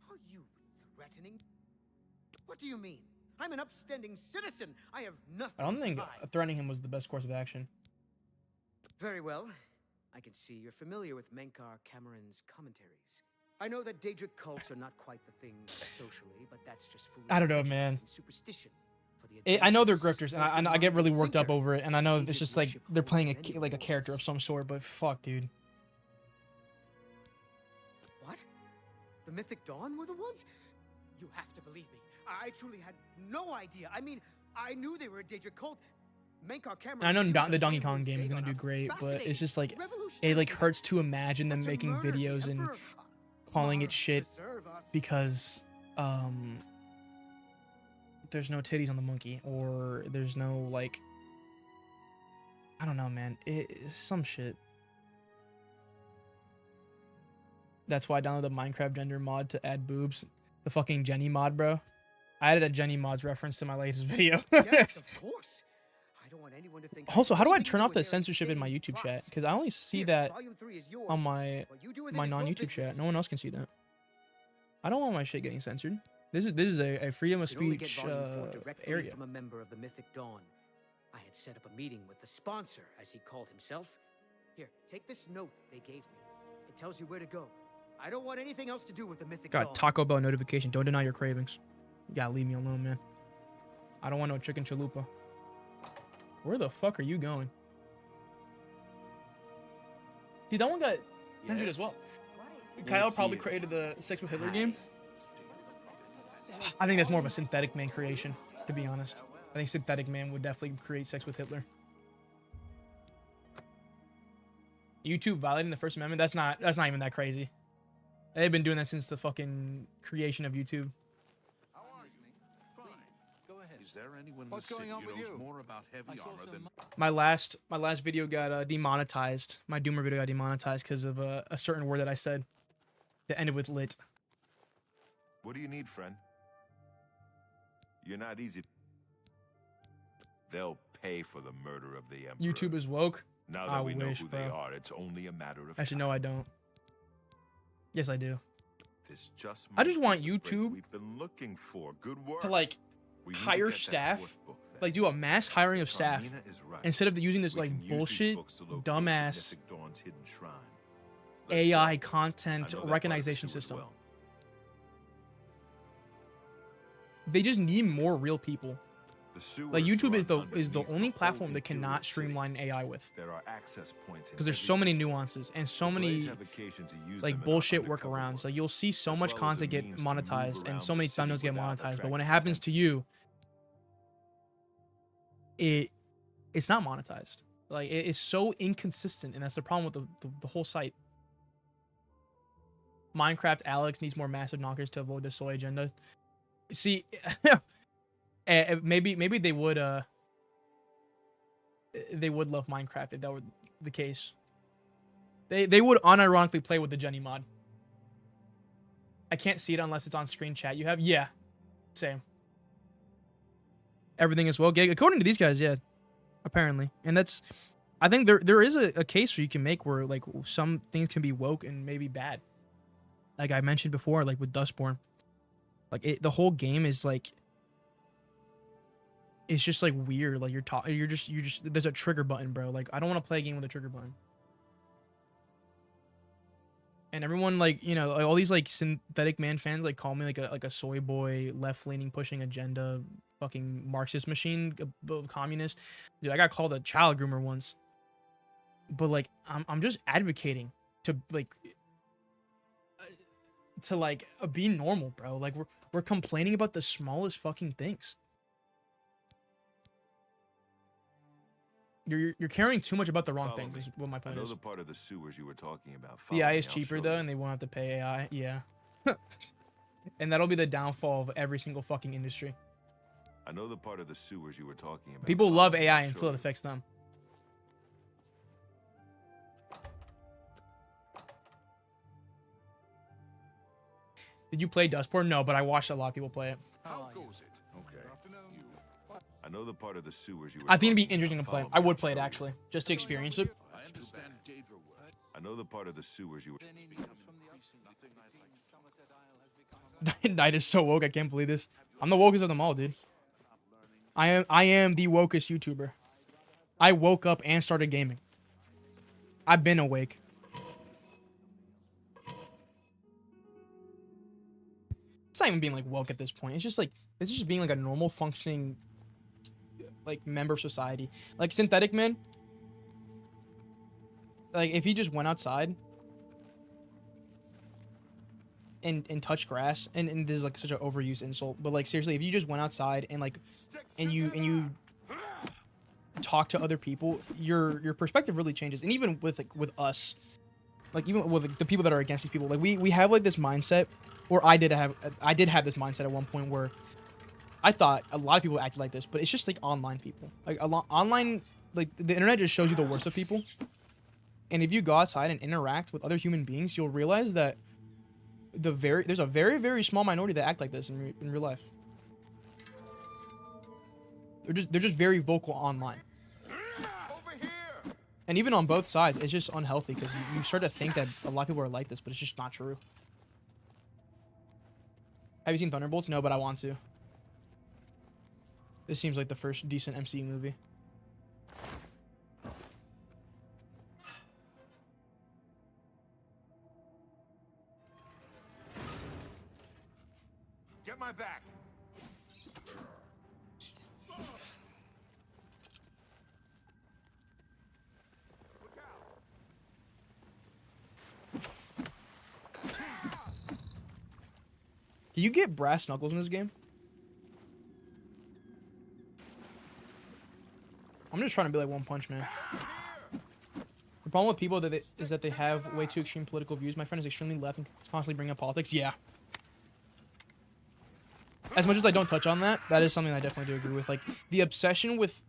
Are you threatening? What do you mean? I'm an upstanding citizen. I have nothing. I don't think to hide. threatening him was the best course of action. Very well. I can see you're familiar with Menkar Cameron's commentaries. I know that Daedric cults are not quite the thing socially, but that's just foolish. I don't know, man. Superstition. I know they're grifters, and I get really worked up over it, and I know it's just like they're playing a character of some sort, but fuck, dude. What? The Mythic Dawn were the ones? You have to believe me. I truly had no idea. I mean, I knew they were a Daedric cult. Menkar Cameron. I know the Donkey Kong game is gonna do great, but it's just like it like hurts to imagine them making videos and calling it shit because there's no titties on the monkey, or there's no like, I don't know, man. It's some shit. That's why I downloaded the Minecraft gender mod to add boobs. The fucking Jenny mod, bro. I added a Jenny mods reference to my latest video. Yes, of course. I don't want anyone to think. Also, how do I turn off the censorship in my YouTube chat? Because I only see that on my non-YouTube chat. No one else can see that. I don't want my shit getting censored. This is a freedom of speech area. From a member of the Mythic Dawn. I had set up a meeting with the sponsor, as he called himself. Here, take this note they gave me. It tells you where to go. I don't want anything else to do with the Mythic Dawn. Got Taco Bell notification. Don't deny your cravings. You gotta leave me alone, man. I don't want no chicken chalupa. Where the fuck are you going? Dude, that one got censored as well. Kyle probably created the Sex with Hitler game. I think that's more of a synthetic man creation, to be honest. I think synthetic man would definitely create Sex with Hitler. YouTube violating the First Amendment? That's not even that crazy. They've been doing that since the fucking creation of YouTube. Is there anyone in What's the city going on who with knows you? more about heavy armor than... My last video got demonetized. My Doomer video got demonetized because of a certain word that I said that ended with lit. What do you need, friend? You're not easy. They'll pay for the murder of the Emperor. YouTube is woke. Now that I we know wish, who bro. they are, it's only a matter of Actually, time. no, I don't. Yes, I do. This just I just want might be the break YouTube we've been looking for. Good work. to like We need to hire get that staff, fourth book, then. like do a mass hiring of staff Carmina is right. instead of using this We like can use these bullshit, books to locate dumbass Mythic Dawn's hidden shrine. Let's AI go. content I know that part of the recognition sewer as system. well. They just need more real people. The sewers Like YouTube is run the underneath only whole platform that Imperial cannot City. streamline AI with, There are access points in because there's every so many district. nuances and so The many Blades have occasion to use them like in our bullshit undercover workarounds. work, Like you'll see so as much well as a content get means to move monetized and around so the many city thumbnails get without monetized, but when it attracting happens to you, it's not monetized. Like it's so inconsistent, and that's the problem with the whole site. Minecraft Alex needs more massive knockers to avoid the soy agenda. See, maybe they would love Minecraft if that were the case. They would unironically play with the Jenny mod. I can't see it unless it's on screen chat. You have? Yeah. Same. Everything is well. According to these guys, yeah. Apparently. And that's... I think there is a case where you can make where, like, some things can be woke and maybe bad. Like I mentioned before, like with Dustborn. Like, the whole game is, like... It's just, like, weird. Like, you're just... There's a trigger button, bro. Like, I don't want to play a game with a trigger button. And everyone, like, you know, all these, like, synthetic man fans, like, call me, like a soy boy, left-leaning, pushing agenda, fucking Marxist machine, communist. Dude, I got called a child groomer once. But, like, I'm just advocating to, be normal, bro. Like, we're complaining about the smallest fucking things. You're caring too much about the wrong things, is what my point I know is. the part of the sewers you were talking about. The AI Follow is me, I'll cheaper show though, you. and they won't have to pay AI. Yeah. And that'll be the downfall of every single fucking industry. I know the part of the sewers you were talking about. People Follow love me, AI I'll until show it you. affects them. Did you play Dustborn? No, but I watched a lot of people play it. How goes it? Okay. I know the part of the sewers you were I think it'd be talking interesting to about. play. Follow I me, would I'll play it show you. actually, just to experience it. I understand Daedra work. I know the part of the sewers you were... Night is so woke. I can't believe this. I'm the wokest of them all, dude. I am the wokest YouTuber. I woke up and started gaming. I've been awake. It's not even being like woke at this point. It's just being like a normal functioning like member of society. Like Synthetic Man. Like if he just went outside and touch grass, and this is like such an overused insult, but like seriously, if you just went outside and like and you talk to other people, your perspective really changes. And even with us, like even with like, the people that are against these people, like we have like this mindset, or I did have this mindset at one point where I thought a lot of people acted like this, but it's just like online people, like online, like the internet just shows you the worst of people. And if you go outside and interact with other human beings, you'll realize that there's a very, very small minority that act like this in real life. They're just very vocal online. And even on both sides, it's just unhealthy because you start to think that a lot of people are like this, but it's just not true. Have you seen Thunderbolts? No, but I want to. This seems like the first decent MCU movie. Get my back. Can you get brass knuckles in this game? I'm just trying to be like One Punch Man. The problem with people is that they have way too extreme political views. My friend is extremely left and constantly bring up politics. Yeah. As much as I don't touch on that, that is something I definitely do agree with. Like the obsession with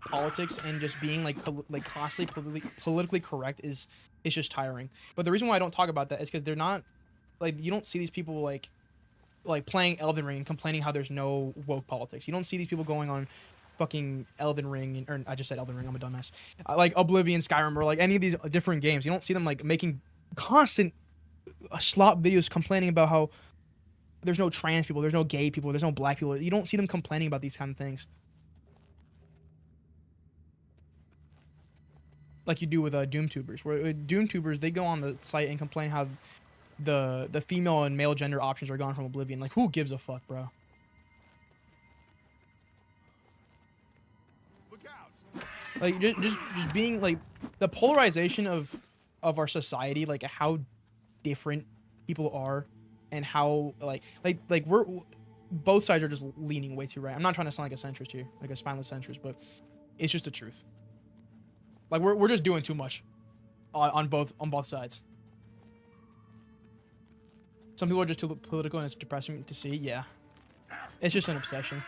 politics and just being like constantly politically correct is just tiring. But the reason why I don't talk about that is because they're not like, you don't see these people like playing Elden Ring and complaining how there's no woke politics. You don't see these people going on fucking Elden Ring, or I just said Elden Ring, I'm a dumbass. Like Oblivion, Skyrim, or like any of these different games. You don't see them like making constant slop videos complaining about how there's no trans people, there's no gay people, there's no black people. You don't see them complaining about these kind of things. Like you do with DoomTubers, where DoomTubers, they go on the site and complain how the female and male gender options are gone from Oblivion. Like, who gives a fuck, bro? Like just being like the polarization of our society, like how different people are, and how like we're both sides are just leaning way too right. I'm not trying to sound like a centrist here, like a spineless centrist, but it's just the truth. Like we're just doing too much on both sides. Some people are just too political and it's depressing to see. Yeah, it's just an obsession.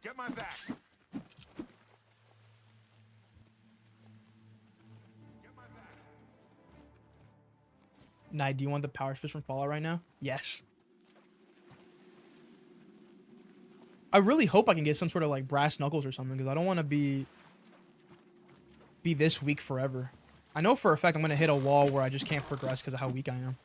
Get my back. Nye, do you want the power fist from Fallout right now? Yes. I really hope I can get some sort of like brass knuckles or something, because I don't want to be this weak forever. I know for a fact I'm going to hit a wall where I just can't progress because of how weak I am.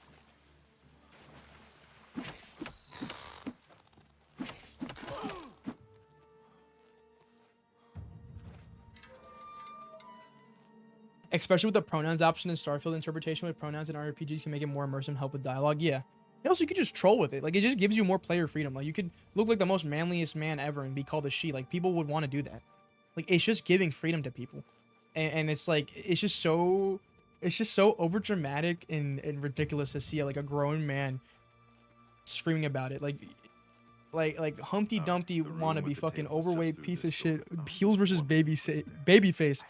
Especially with the pronouns option in Starfield, interpretation with pronouns in RPGs can make it more immersive and help with dialogue. Yeah. And also, you could just troll with it. Like, it just gives you more player freedom. Like, you could look like the most manliest man ever and be called a she. Like, people would want to do that. Like, it's just giving freedom to people. And it's like, it's just so over dramatic and ridiculous to see like a grown man screaming about it. Like Humpty Dumpty wannabe fucking overweight piece of shit, heels versus babyface,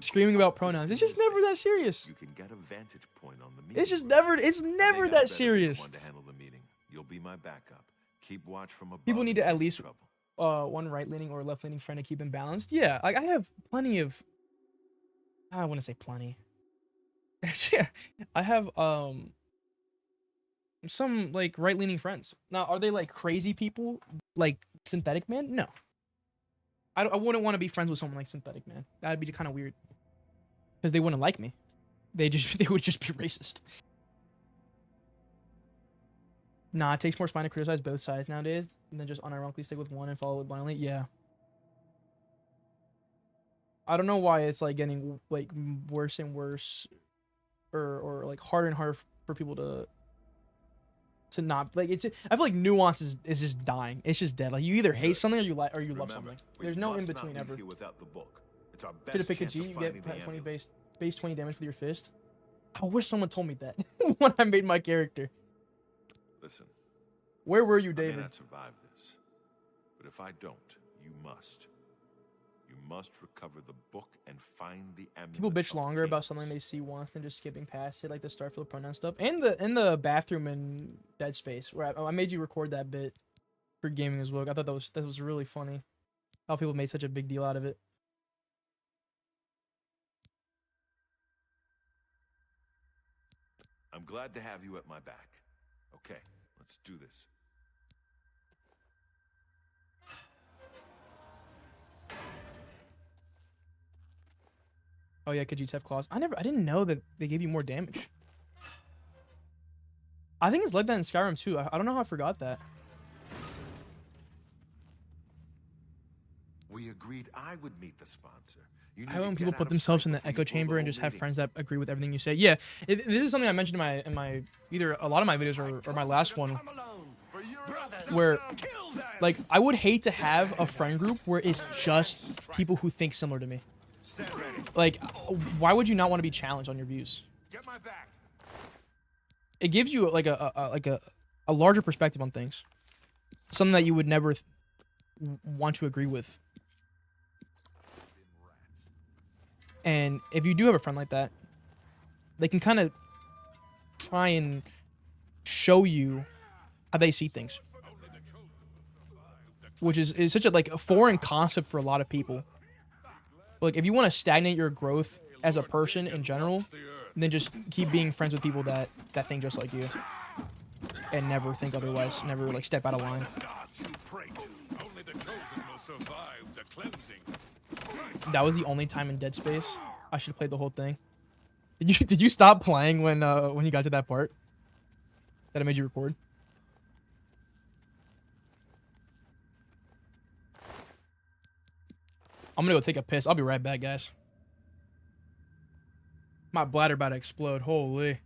screaming about pronouns. It's just never that serious. You can get a vantage point on the meeting. It's never that serious. To handle the meeting. You'll be my backup. Keep watch from above. People need to at least one right-leaning or left-leaning friend to keep them balanced. Yeah, like I have plenty of, I wouldn't say plenty. Yeah, I have some like right-leaning friends. Now, are they like crazy people like Synthetic Man? No. I wouldn't want to be friends with someone like Synthetic Man. That'd be kind of weird. Because they wouldn't like me. They would just be racist. Nah, it takes more spine to criticize both sides nowadays than just unironically stick with one and follow it blindly. Yeah. I don't know why it's like getting like worse and worse, or like harder and harder for people to not like it's. I feel like nuance is just dying. It's just dead. Like you either hate something or you love something. There's no in between ever. Should have picked a G. You get 20 base 20 damage with your fist. I wish someone told me that when I made my character. Listen. Where were you, David? I may not survive this, but if I don't, you must. You must recover the book and find the amulet. People bitch longer about something they see once than just skipping past it, like the Starfield pronoun stuff. And in the bathroom in Dead Space, where I made you record that bit for gaming as well. I thought that was really funny. How people made such a big deal out of it. I'm glad to have you at my back. Okay, let's do this. Oh yeah, Khajiits have claws. I didn't know that they gave you more damage. I think it's like that in Skyrim too. I don't know how I forgot that. We agreed I would meet the sponsor. I hate when people put themselves in the echo chamber and just have friends that agree with everything you say. Yeah, this is something I mentioned in my either a lot of my videos or my last one, where like I would hate to have a friend group where it's just people who think similar to me. Like, why would you not want to be challenged on your views? it gives you like a larger perspective on things, something that you would never want to agree with. And if you do have a friend like that, they can kind of try and show you how they see things, which is such a foreign concept for a lot of people. Like, if you want to stagnate your growth as a person in general, then just keep being friends with people that think just like you and never think otherwise, never like step out of line. That was the only time in Dead Space I should have played the whole thing. Did you stop playing when you got to that part that I made you record? I'm gonna go take a piss. I'll be right back, guys. My bladder about to explode. Holy.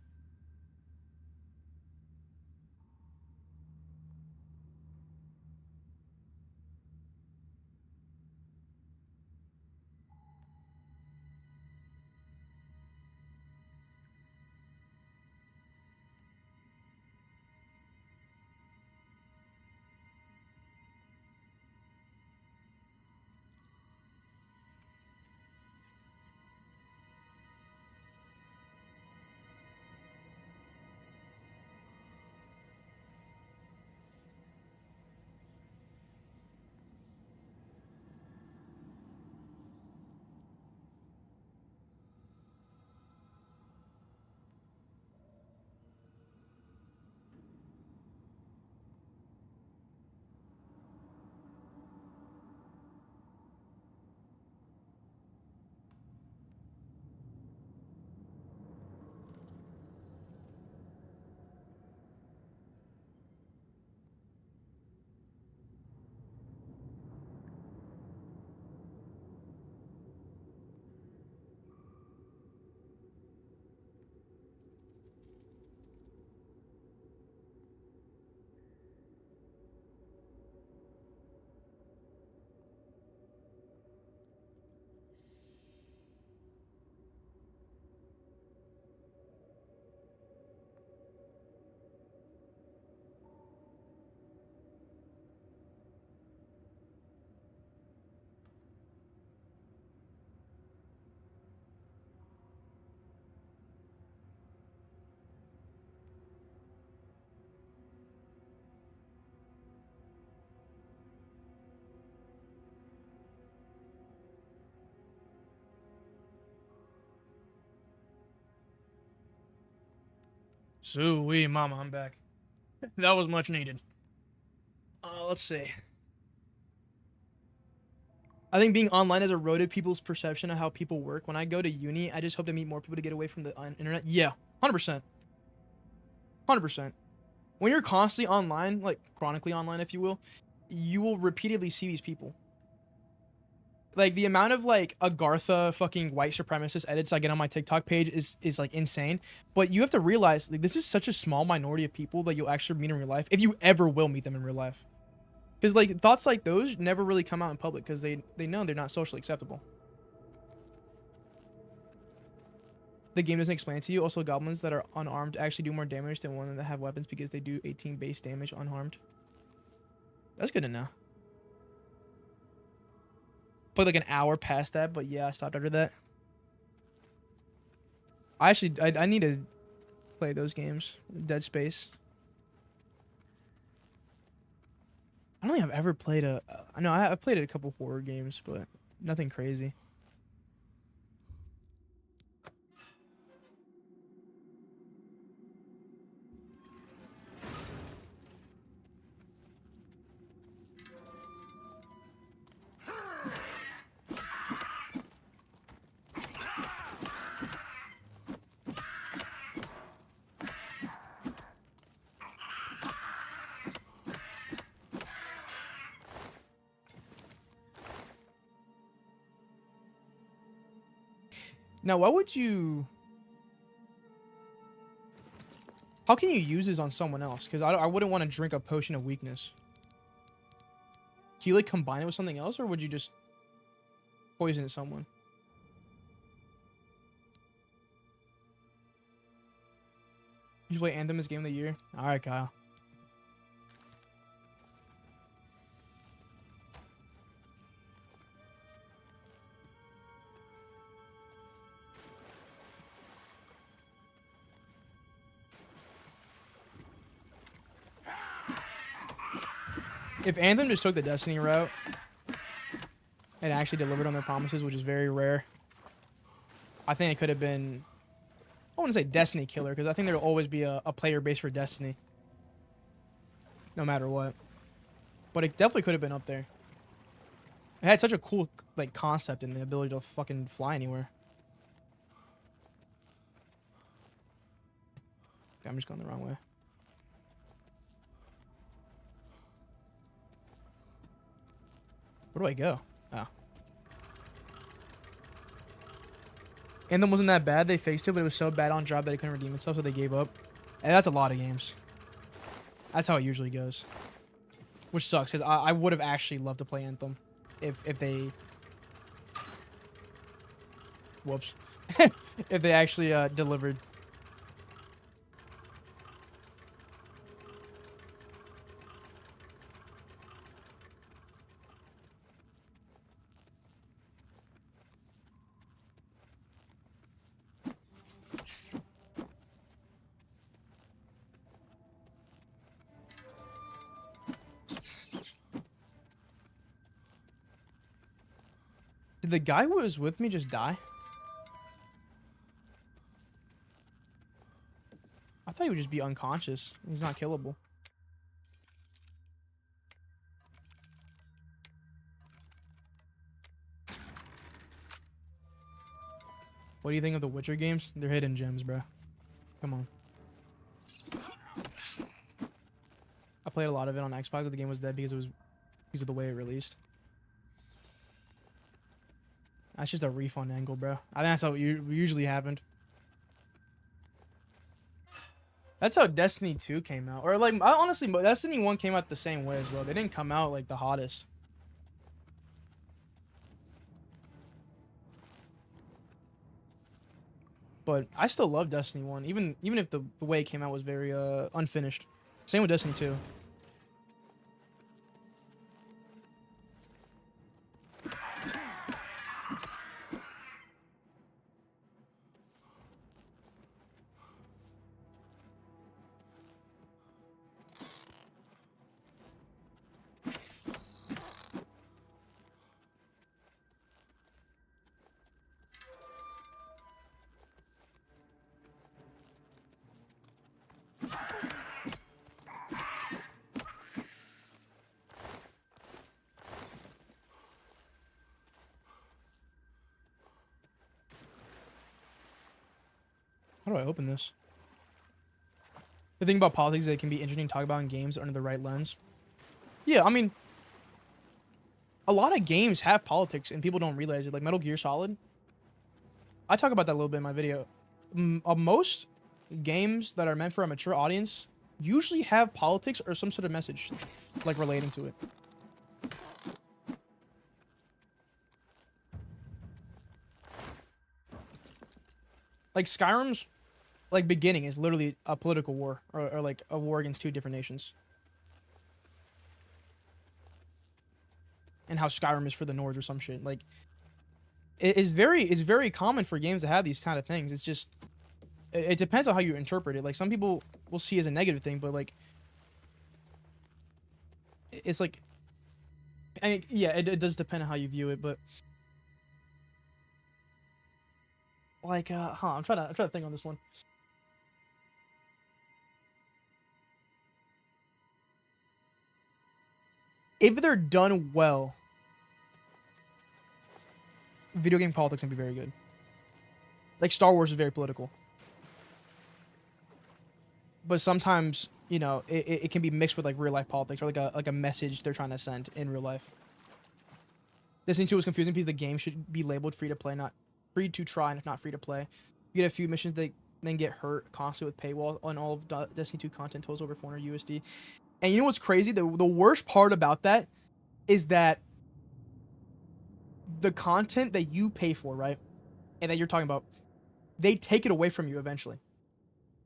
Sweet mama, I'm back. That was much needed. Let's see. I think being online has eroded people's perception of how people work. When I go to uni, I just hope to meet more people to get away from the internet. Yeah, 100%. 100%. When you're constantly online, like chronically online, if you will repeatedly see these people. Like, the amount of like Agartha fucking white supremacist edits I get on my TikTok page is like insane. But you have to realize, like, this is such a small minority of people that you'll actually meet in real life, if you ever will meet them in real life. Because like thoughts like those never really come out in public because they know they're not socially acceptable. The game doesn't explain it to you. Also, goblins that are unarmed actually do more damage than one that have weapons because they do 18 base damage unharmed. That's good to know. Played like an hour past that, but yeah, I stopped after that. I need to play those games. Dead Space. I don't think I've ever played no, I've played a couple horror games, but nothing crazy. Now, why would you... How can you use this on someone else? Because I wouldn't want to drink a potion of weakness. Can you, like, combine it with something else? Or would you just poison someone? You play Anthem as game of the year? Alright, Kyle. If Anthem just took the Destiny route and actually delivered on their promises, which is very rare, I think it could have been, I wouldn't say Destiny killer, because I think there will always be a player base for Destiny, no matter what. But it definitely could have been up there. It had such a cool like concept and the ability to fucking fly anywhere. Okay, I'm just going the wrong way. Where do I go? Oh. Anthem wasn't that bad. They fixed it, but it was so bad on drop that it couldn't redeem itself, so they gave up. And that's a lot of games. That's how it usually goes. Which sucks, because I would have actually loved to play Anthem if they... Whoops. If they actually delivered. Did the guy who was with me just die? I thought he would just be unconscious. He's not killable. What do you think of the Witcher games? They're hidden gems, bro. Come on. I played a lot of it on Xbox, but the game was dead because of the way it released. That's just a refund angle, bro. I think that's how it usually happened. That's how Destiny 2 came out. Or, like, honestly, Destiny 1 came out the same way as well. They didn't come out, like, the hottest. But I still love Destiny 1, even if the way it came out was very unfinished. Same with Destiny 2. How do I open this? The thing about politics is that it can be interesting to talk about in games under the right lens. Yeah, I mean, a lot of games have politics and people don't realize it. Like Metal Gear Solid. I talk about that a little bit in my video. Most games that are meant for a mature audience usually have politics or some sort of message, like relating to it. Like Skyrim's like beginning is literally a political war or like a war against two different nations. And how Skyrim is for the Nords or some shit. Like it's very common for games to have these kind of things. It's just it depends on how you interpret it. Like some people will see it as a negative thing, but like it's like yeah, it does depend on how you view it, but like I'm trying to think on this one. If they're done well, video game politics can be very good. Like Star Wars is very political. But sometimes, you know, it can be mixed with like real life politics or like a message they're trying to send in real life. Destiny 2 was confusing because the game should be labeled free to play, not free to try, and if not free to play. You get a few missions that then get hurt constantly with paywall on all of Destiny 2 content totals over 400 USD. And you know what's crazy? The worst part about that is that the content that you pay for, right? And that you're talking about, they take it away from you eventually.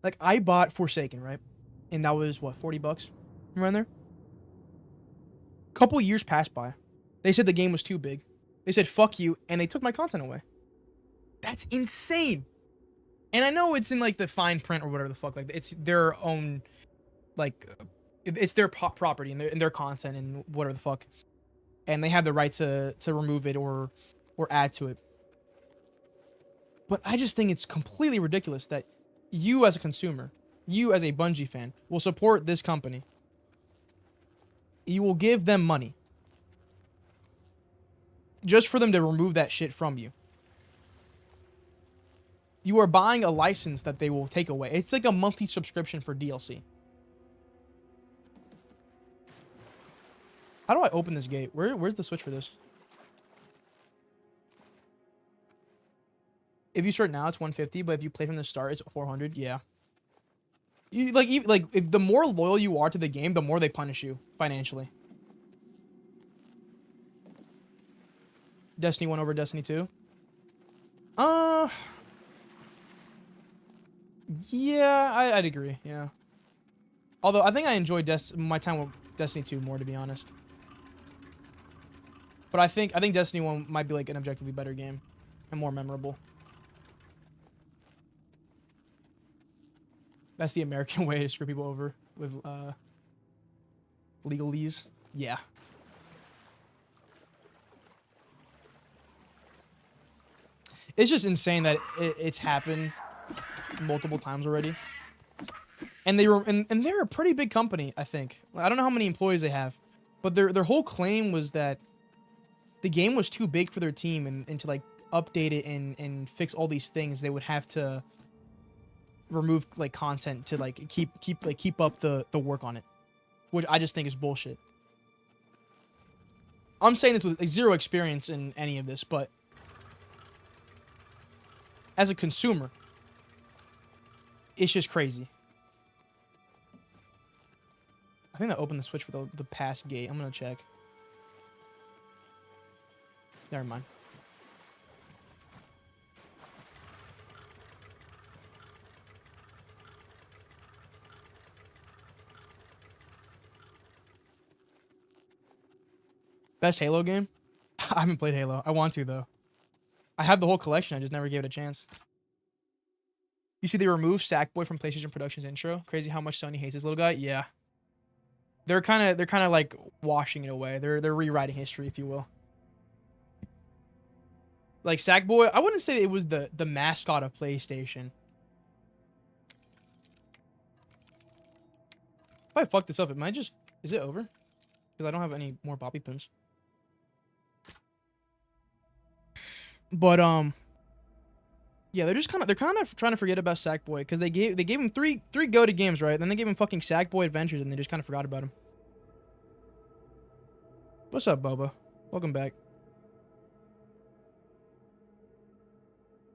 Like, I bought Forsaken, right? And that was, what, $40? Around there? Couple years passed by. They said the game was too big. They said, fuck you, and they took my content away. That's insane. And I know it's in, like, the fine print or whatever the fuck. Like, it's their own, like, it's their property and their content and whatever the fuck. And they have the right to remove it or add to it. But I just think it's completely ridiculous that you as a consumer, you as a Bungie fan, will support this company. You will give them money just for them to remove that shit from you. You are buying a license that they will take away. It's like a monthly subscription for DLC. How do I open this gate? Where's the switch for this? If you start now, it's 150, but if you play from the start, it's 400. Yeah. You like if the more loyal you are to the game, the more they punish you financially. Destiny 1 over Destiny 2. Yeah, I'd agree. Yeah. Although I think I enjoyed my time with Destiny 2 more, to be honest. But I think Destiny 1 might be like an objectively better game and more memorable. That's the American way to screw people over with legalese. Yeah. It's just insane that it's happened multiple times already. And they're a pretty big company, I think. I don't know how many employees they have, but their whole claim was that the game was too big for their team and to like update it and fix all these things, they would have to remove like content to like keep up the work on it, which I just think is bullshit. I'm saying this with like, zero experience in any of this, but as a consumer, it's just crazy. I think I opened the switch for the past gate. I'm gonna check. Never mind. Best Halo game? I haven't played Halo. I want to, though. I have the whole collection. I just never gave it a chance. You see they removed Sackboy from PlayStation Productions intro? Crazy how much Sony hates this little guy? Yeah. They're kind of like washing it away. They're rewriting history, if you will. Like Sackboy, I wouldn't say it was the mascot of PlayStation. If I fuck this up, it might just... Is it over? Because I don't have any more bobby pins. But yeah, they're kind of trying to forget about Sackboy because they gave him three go-to games, right? Then they gave him fucking Sackboy Adventures and they just kind of forgot about him. What's up, Boba? Welcome back.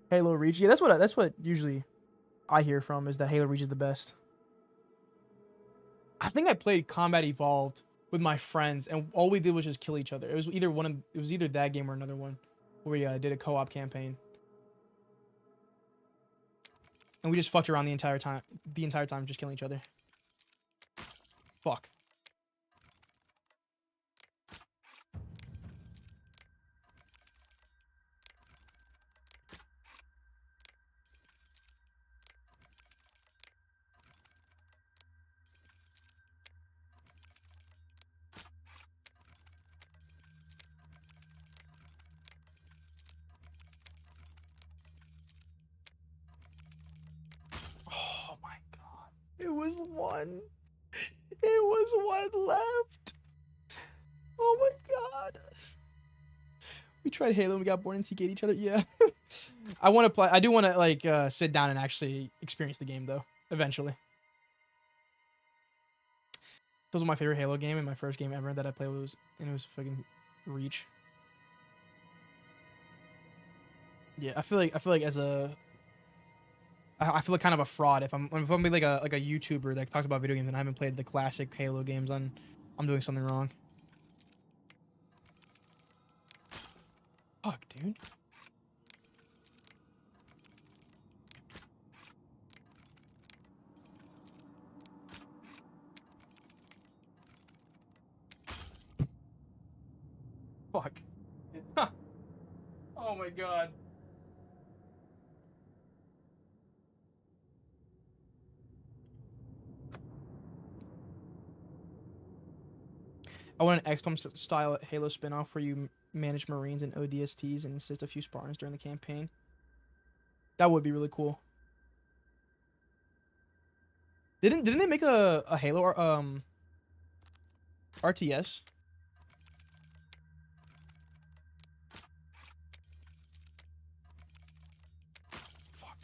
Halo Reach. Yeah, that's what usually I hear from is that Halo Reach is the best. I think I played Combat Evolved with my friends and all we did was just kill each other. It was either that game or another one where we did a co-op campaign. And we just fucked around the entire time just killing each other. Fuck. It was one. It was one left. Oh my god. We tried Halo and we got bored and TK'd each other. Yeah. I want to play. I do want to like sit down and actually experience the game though. Eventually. This was my favorite Halo game and my first game ever that I played was fucking Reach. Yeah, I feel like as a I feel like kind of a fraud if I'm being like a YouTuber that talks about video games and I haven't played the classic Halo games. I'm doing something wrong. Fuck, dude. fuck? Oh my god. I want an XCOM style Halo spinoff where you manage Marines and ODSTs and assist a few Spartans during the campaign. That would be really cool. Didn't they make a Halo RTS? Fuck.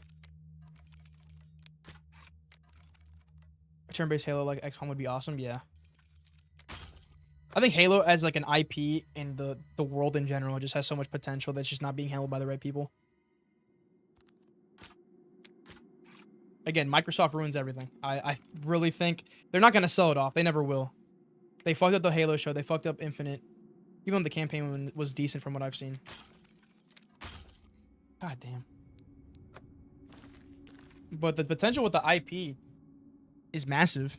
A turn-based Halo like XCOM would be awesome. Yeah. I think Halo as like an IP and the world in general just has so much potential that's just not being handled by the right people. Again, Microsoft ruins everything. I really think they're not gonna sell it off. They never will. They fucked up the Halo show. They fucked up Infinite. Even though the campaign was decent from what I've seen. God damn. But the potential with the IP is massive.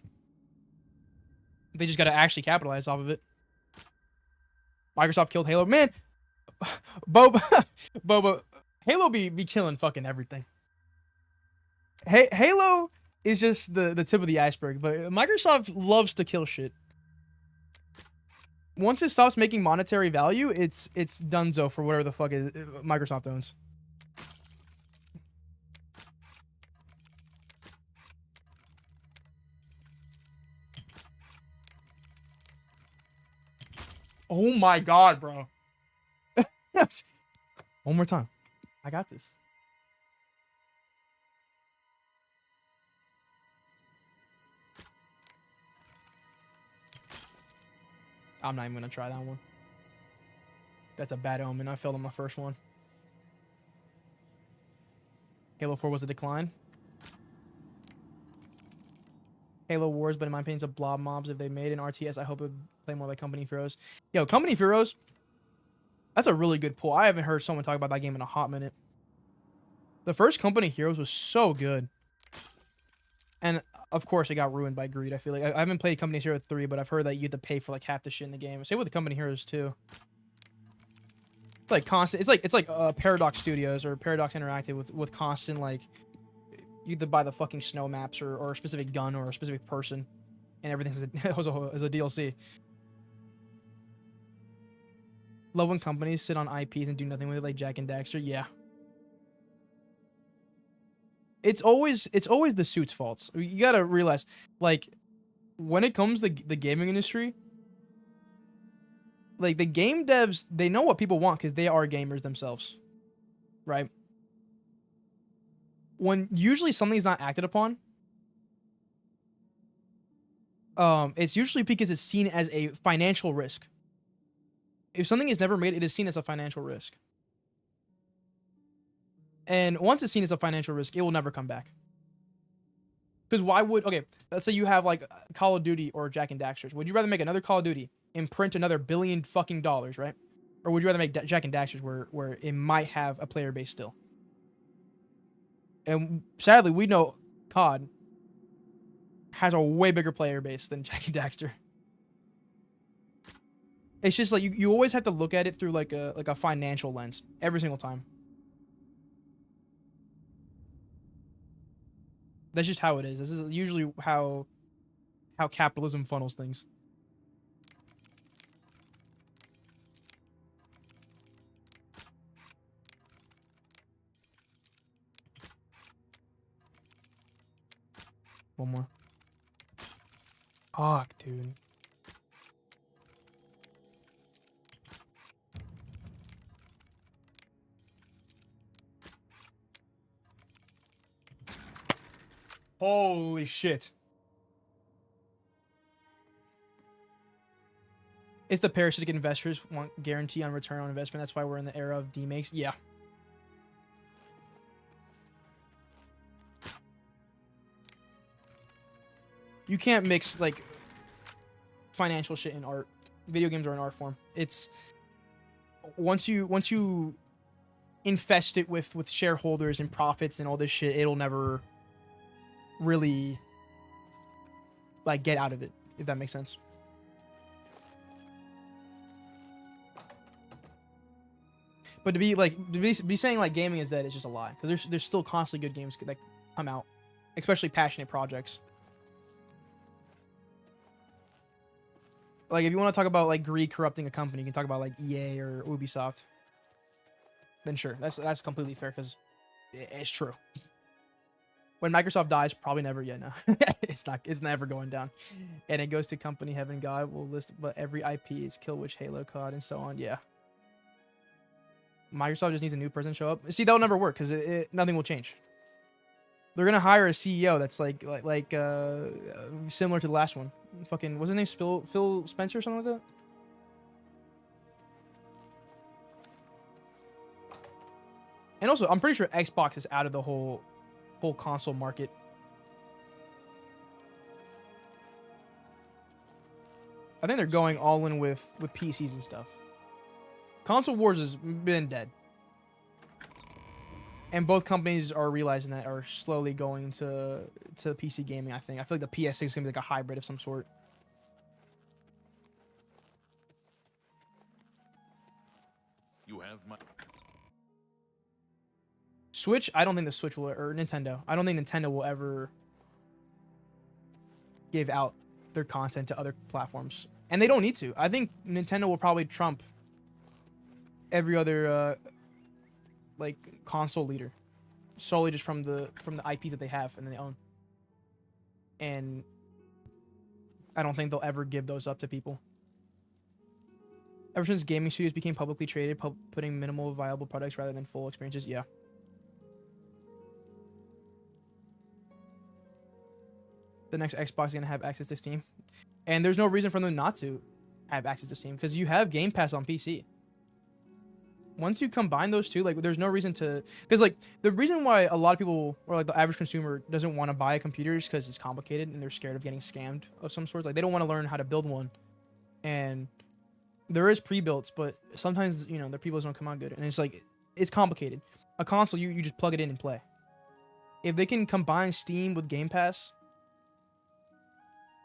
They just gotta actually capitalize off of it. Microsoft killed Halo. Man, Boba, Halo be killing fucking everything. Halo is just the tip of the iceberg, but Microsoft loves to kill shit. Once it stops making monetary value, it's donezo for whatever the fuck Microsoft owns. Oh my god, bro. One more time. I got this. I'm not even gonna try that one. That's a bad omen. I failed on my first one. Halo 4 was a decline. Halo Wars, but in my opinion, it's a blob mobs. If they made an RTS, I hope it would play more like Company of Heroes. Yo, Company of Heroes, that's a really good pull. I haven't heard someone talk about that game in a hot minute. The first Company of Heroes was so good. And, of course, it got ruined by greed, I feel like. I haven't played Company of Heroes 3, but I've heard that you have to pay for, like, half the shit in the game. Same with the Company of Heroes 2. It's, like, constant. It's like Paradox Studios or Paradox Interactive with constant, like... You have to buy the fucking snow maps or a specific gun or a specific person. And everything is a DLC. Love when companies sit on IPs and do nothing with it like Jak and Daxter. Yeah. It's always the suit's faults. You gotta realize, like, when it comes to the gaming industry, like, the game devs, they know what people want because they are gamers themselves. Right? When usually something's not acted upon, it's usually because it's seen as a financial risk. If something is never made, it is seen as a financial risk. And once it's seen as a financial risk, it will never come back. Because why would... Okay, let's say you have, like, Call of Duty or Jak and Daxter. Would you rather make another Call of Duty and print another $1 billion fucking dollars, right? Or would you rather make Jak and Daxter where it might have a player base still? And sadly, we know COD has a way bigger player base than Jak and Daxter. It's just like you always have to look at it through like a financial lens every single time. That's just how it is. This is usually how capitalism funnels things. One more. Fuck, dude. Holy shit. It's the parasitic investors want guarantee on return on investment. That's why we're in the era of demakes. Yeah. You can't mix, like, financial shit in art. Video games are an art form. It's... Once you infest it with shareholders and profits and all this shit, it'll never really, like, get out of it, if that makes sense. But to be saying like gaming is dead is just a lie, because there's still constantly good games that come out, especially passionate projects. Like if you want to talk about like greed corrupting a company, you can talk about like EA or Ubisoft. Then sure, that's completely fair, because it's true. When Microsoft dies, probably never. Yeah, no, it's never going down. And it goes to company heaven. God will list, but every IP is Kill Witch, Halo, COD, and so on. Yeah. Microsoft just needs a new person to show up. See, that'll never work, because nothing will change. They're gonna hire a CEO that's like similar to the last one. Fucking, what's his name? Phil Spencer or something like that. And also, I'm pretty sure Xbox is out of the whole console market. I think they're going all in with PCs and stuff. Console wars has been dead. And both companies are realizing that, are slowly going to PC gaming, I think. I feel like the PS6 is going to be like a hybrid of some sort. You have my... Switch, I don't think the Switch will, or Nintendo. I don't think Nintendo will ever give out their content to other platforms. And they don't need to. I think Nintendo will probably trump every other like console leader, solely just from the IPs that they have and they own. And I don't think they'll ever give those up to people. Ever since gaming studios became publicly traded, putting minimal viable products rather than full experiences, yeah. The next Xbox is going to have access to Steam. And there's no reason for them not to have access to Steam, because you have Game Pass on PC. Once you combine those two, like, there's no reason to... Because, like, the reason why a lot of people, or, like, the average consumer doesn't want to buy a computer is because it's complicated and they're scared of getting scammed of some sorts. Like, they don't want to learn how to build one. And there is pre-builts, but sometimes, you know, their pre-builts don't come out good. And it's, like, it's complicated. A console, you just plug it in and play. If they can combine Steam with Game Pass,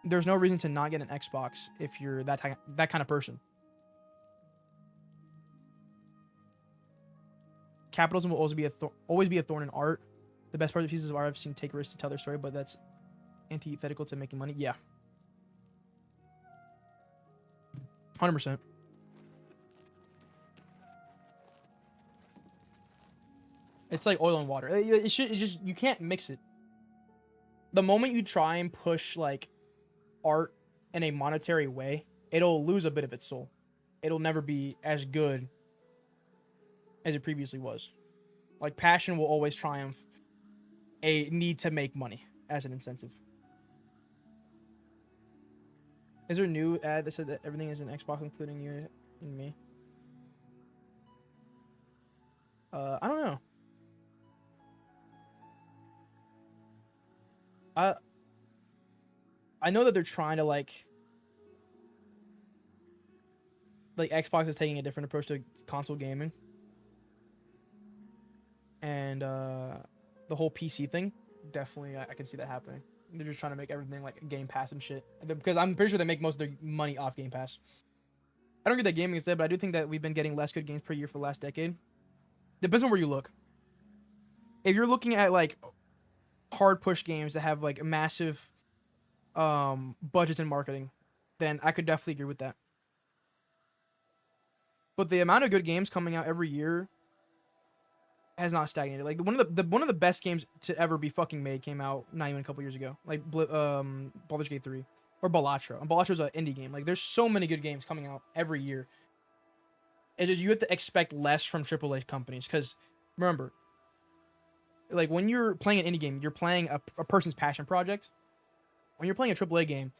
there's no reason to not get an Xbox if you're that kind of person. Capitalism will always be a thorn in art. The best part of pieces of art I've seen take risks to tell their story, but that's antithetical to making money. Yeah. 100%. It's like oil and water. You can't mix it. The moment you try and push, like, art in a monetary way, it'll lose a bit of its soul. It'll never be as good as it previously was. Like, passion will always triumph a need to make money as an incentive. Is there a new ad that said that everything is an Xbox, including you and me? I don't know. I know that they're trying to, like Xbox is taking a different approach to console gaming. And the whole PC thing, definitely I can see that happening. They're just trying to make everything like Game Pass and shit. Because I'm pretty sure they make most of their money off Game Pass. I don't think that gaming is dead, but I do think that we've been getting less good games per year for the last decade. Depends on where you look. If you're looking at, like, hard push games that have, like, massive budgets and marketing, then I could definitely agree with that. But the amount of good games coming out every year has not stagnated. Like, one of the best games to ever be fucking made came out not even a couple years ago. Like Baldur's Gate 3 or Balatro. And Balatro's an indie game. Like, there's so many good games coming out every year. It's just, you have to expect less from AAA companies, because remember, like, when you're playing an indie game, you're playing a person's passion project. When you're playing a AAA game,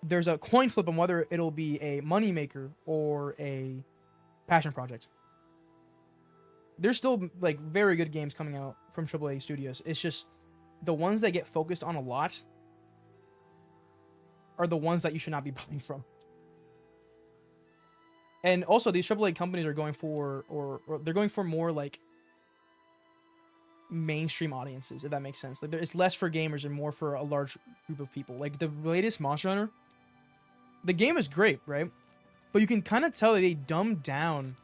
there's a coin flip on whether it'll be a moneymaker or a passion project. There's still, like, very good games coming out from AAA studios. It's just the ones that get focused on a lot are the ones that you should not be buying from. And also, these AAA companies are going for, or they're going for more, like, mainstream audiences, if that makes sense. Like, it's less for gamers and more for a large group of people. Like, the latest Monster Hunter, the game is great, right? But you can kind of tell that they dumbed down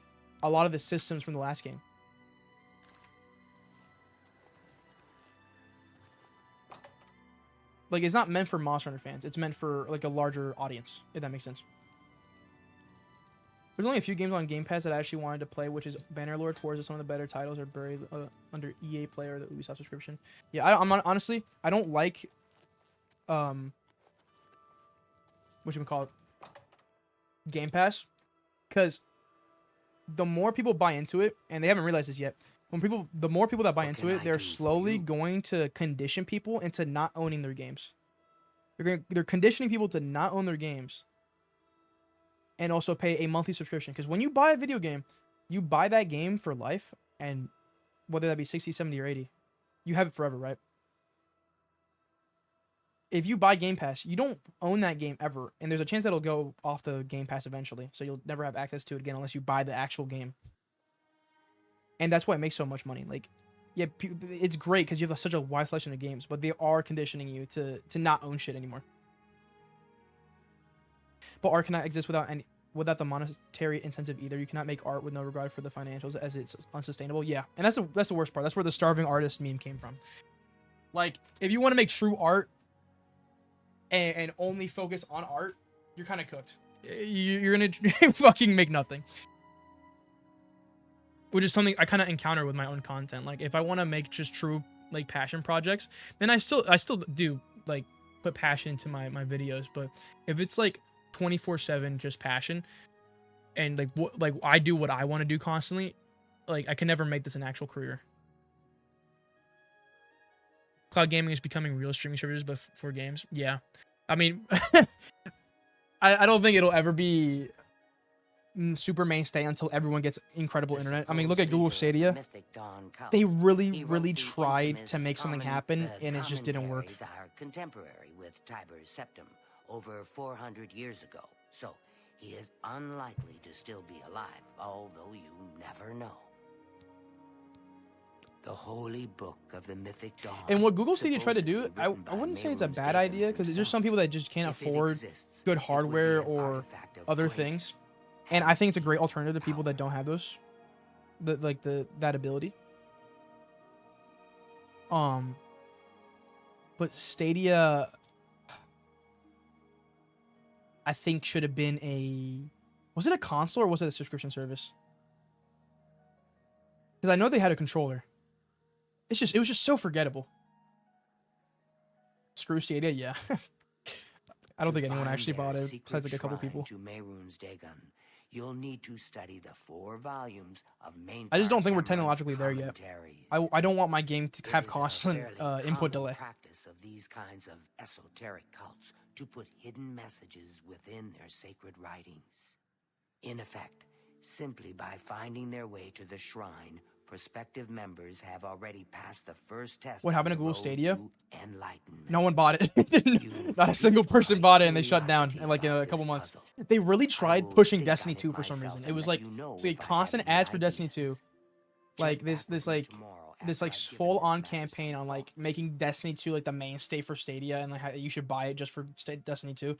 a lot of the systems from the last game. Like, it's not meant for Monster Hunter fans. It's meant for, like, a larger audience, if that makes sense. There's only a few games on Game Pass that I actually wanted to play, which is Bannerlord 4 is some of the better titles are buried under EA Play or the Ubisoft subscription. Yeah, honestly, I don't like, whatchamacallit, Game Pass, because the more people buy into it, and they haven't realized this yet, the more people that buy into it, they're slowly going to condition people into not owning their games. They're conditioning people to not own their games and also pay a monthly subscription. Because when you buy a video game, you buy that game for life, and whether that be 60, 70, or 80, you have it forever, right? If you buy Game Pass, you don't own that game ever, and there's a chance that it'll go off the Game Pass eventually, so you'll never have access to it again unless you buy the actual game. And that's why it makes so much money. Like, yeah, it's great because you have such a wide selection of games, but they are conditioning you to not own shit anymore. But art cannot exist without the monetary incentive either. You cannot make art with no regard for the financials, as it's unsustainable. Yeah, and that's the worst part. That's where the starving artist meme came from. Like, if you want to make true art and only focus on art, you're kind of cooked. You're gonna fucking make nothing. Which is something I kind of encounter with my own content. Like, if I want to make just true, like, passion projects, then I still do, like, put passion into my videos. But if it's like 24/7 just passion, and like I do what I want to do constantly, like, I can never make this an actual career. Cloud gaming is becoming real streaming services, but for games. Yeah, I mean, I don't think it'll ever be super mainstay until everyone gets incredible internet. I mean, look at Google Stadia. They really tried to make something happen, and it just didn't work. Are contemporary with Tiber's septum over 400 years ago, so he is unlikely to still be alive, although you never know. The holy book of the mythic dawn. And what Google Stadia tried to do, I wouldn't say it's a bad idea, because there's some people that just can't afford good hardware or other things. And I think it's a great alternative to people that don't have those, that ability. But Stadia, I think, should have been was it a console or was it a subscription service? Because I know they had a controller. It was just so forgettable. Screw Stadia, yeah. I don't think anyone actually bought it, besides like a couple people. To Mehrunes Dagon, you'll need to study the 4 volumes of main. I just don't think we're technologically there yet. I don't want my game to have constant input delay. Practice of these kinds of esoteric cults to put hidden messages within their sacred writings. In effect, simply by finding their way to the shrine, prospective members have already passed the first test. What happened to Google Stadia? Enlightenment. No one bought it. Not a single person bought it, and they shut down in like a couple months. They really tried pushing Destiny 2 for some reason. It was like constant ads for Destiny 2, like this full-on campaign on like making Destiny 2 like the mainstay for Stadia, and like how you should buy it just for Destiny 2.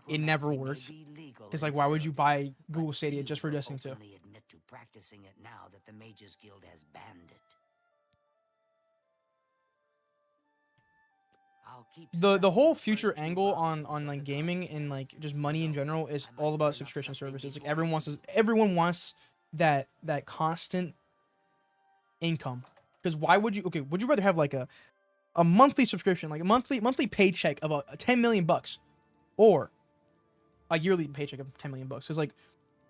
It never worked. Because like, why would you buy Google Stadia just for Destiny 2? Admit to practicing it now that the Mages Guild has banned it. The whole future angle on like gaming and like just money in general is all about subscription services. Like everyone wants that constant income. Because why would you would you rather have like a monthly subscription, like a monthly paycheck of a 10 million bucks, or a yearly paycheck of 10 million bucks? Because like,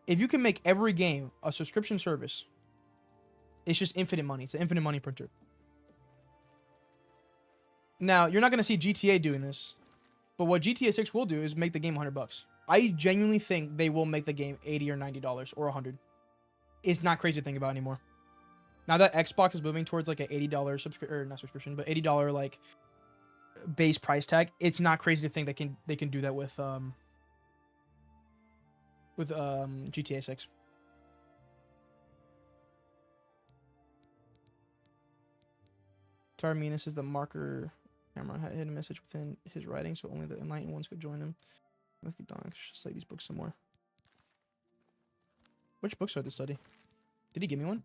if you can make every game a subscription service, it's just infinite money. It's an infinite money printer. Now, you're not going to see GTA doing this, but what GTA 6 will do is make the game $100. I genuinely think they will make the game $80 or $90 or $100. It's not crazy to think about anymore. Now that Xbox is moving towards like an $80 subscription, but $80 like base price tag, it's not crazy to think they can do that with GTA 6. Tarminus is the marker. Cameron had hidden a message within his writing, so only the enlightened ones could join him. Let's keep going. Let's just study these books some more. Which books are to study? Did he give me one?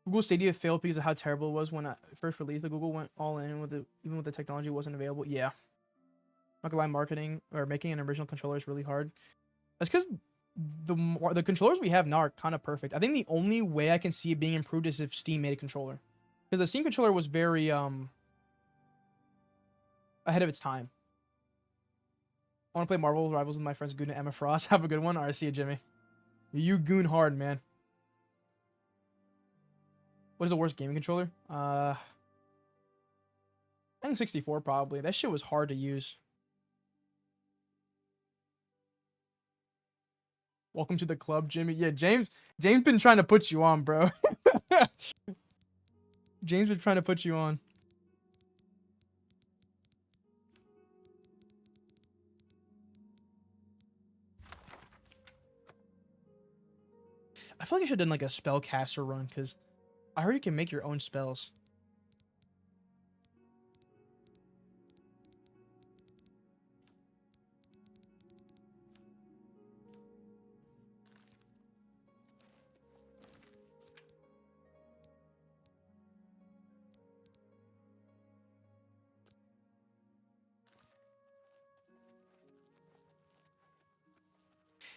Google Stadia failed because of how terrible it was when I first released. The Google went all in with it, even with the technology wasn't available. Yeah. Not gonna lie, marketing or making an original controller is really hard. That's because the controllers we have now are kind of perfect. I think the only way I can see it being improved is if Steam made a controller, because the Steam controller was very ahead of its time. I want to play Marvel Rivals with my friends Goon and Emma Frost. Have a good one. Alright, see you, Jimmy. You goon hard, man. What is the worst gaming controller? I think 64 probably. That shit was hard to use. Welcome to the club, Jimmy. Yeah, James been trying to put you on, bro. James been trying to put you on. I feel like I should have done like a spellcaster run, because I heard you can make your own spells.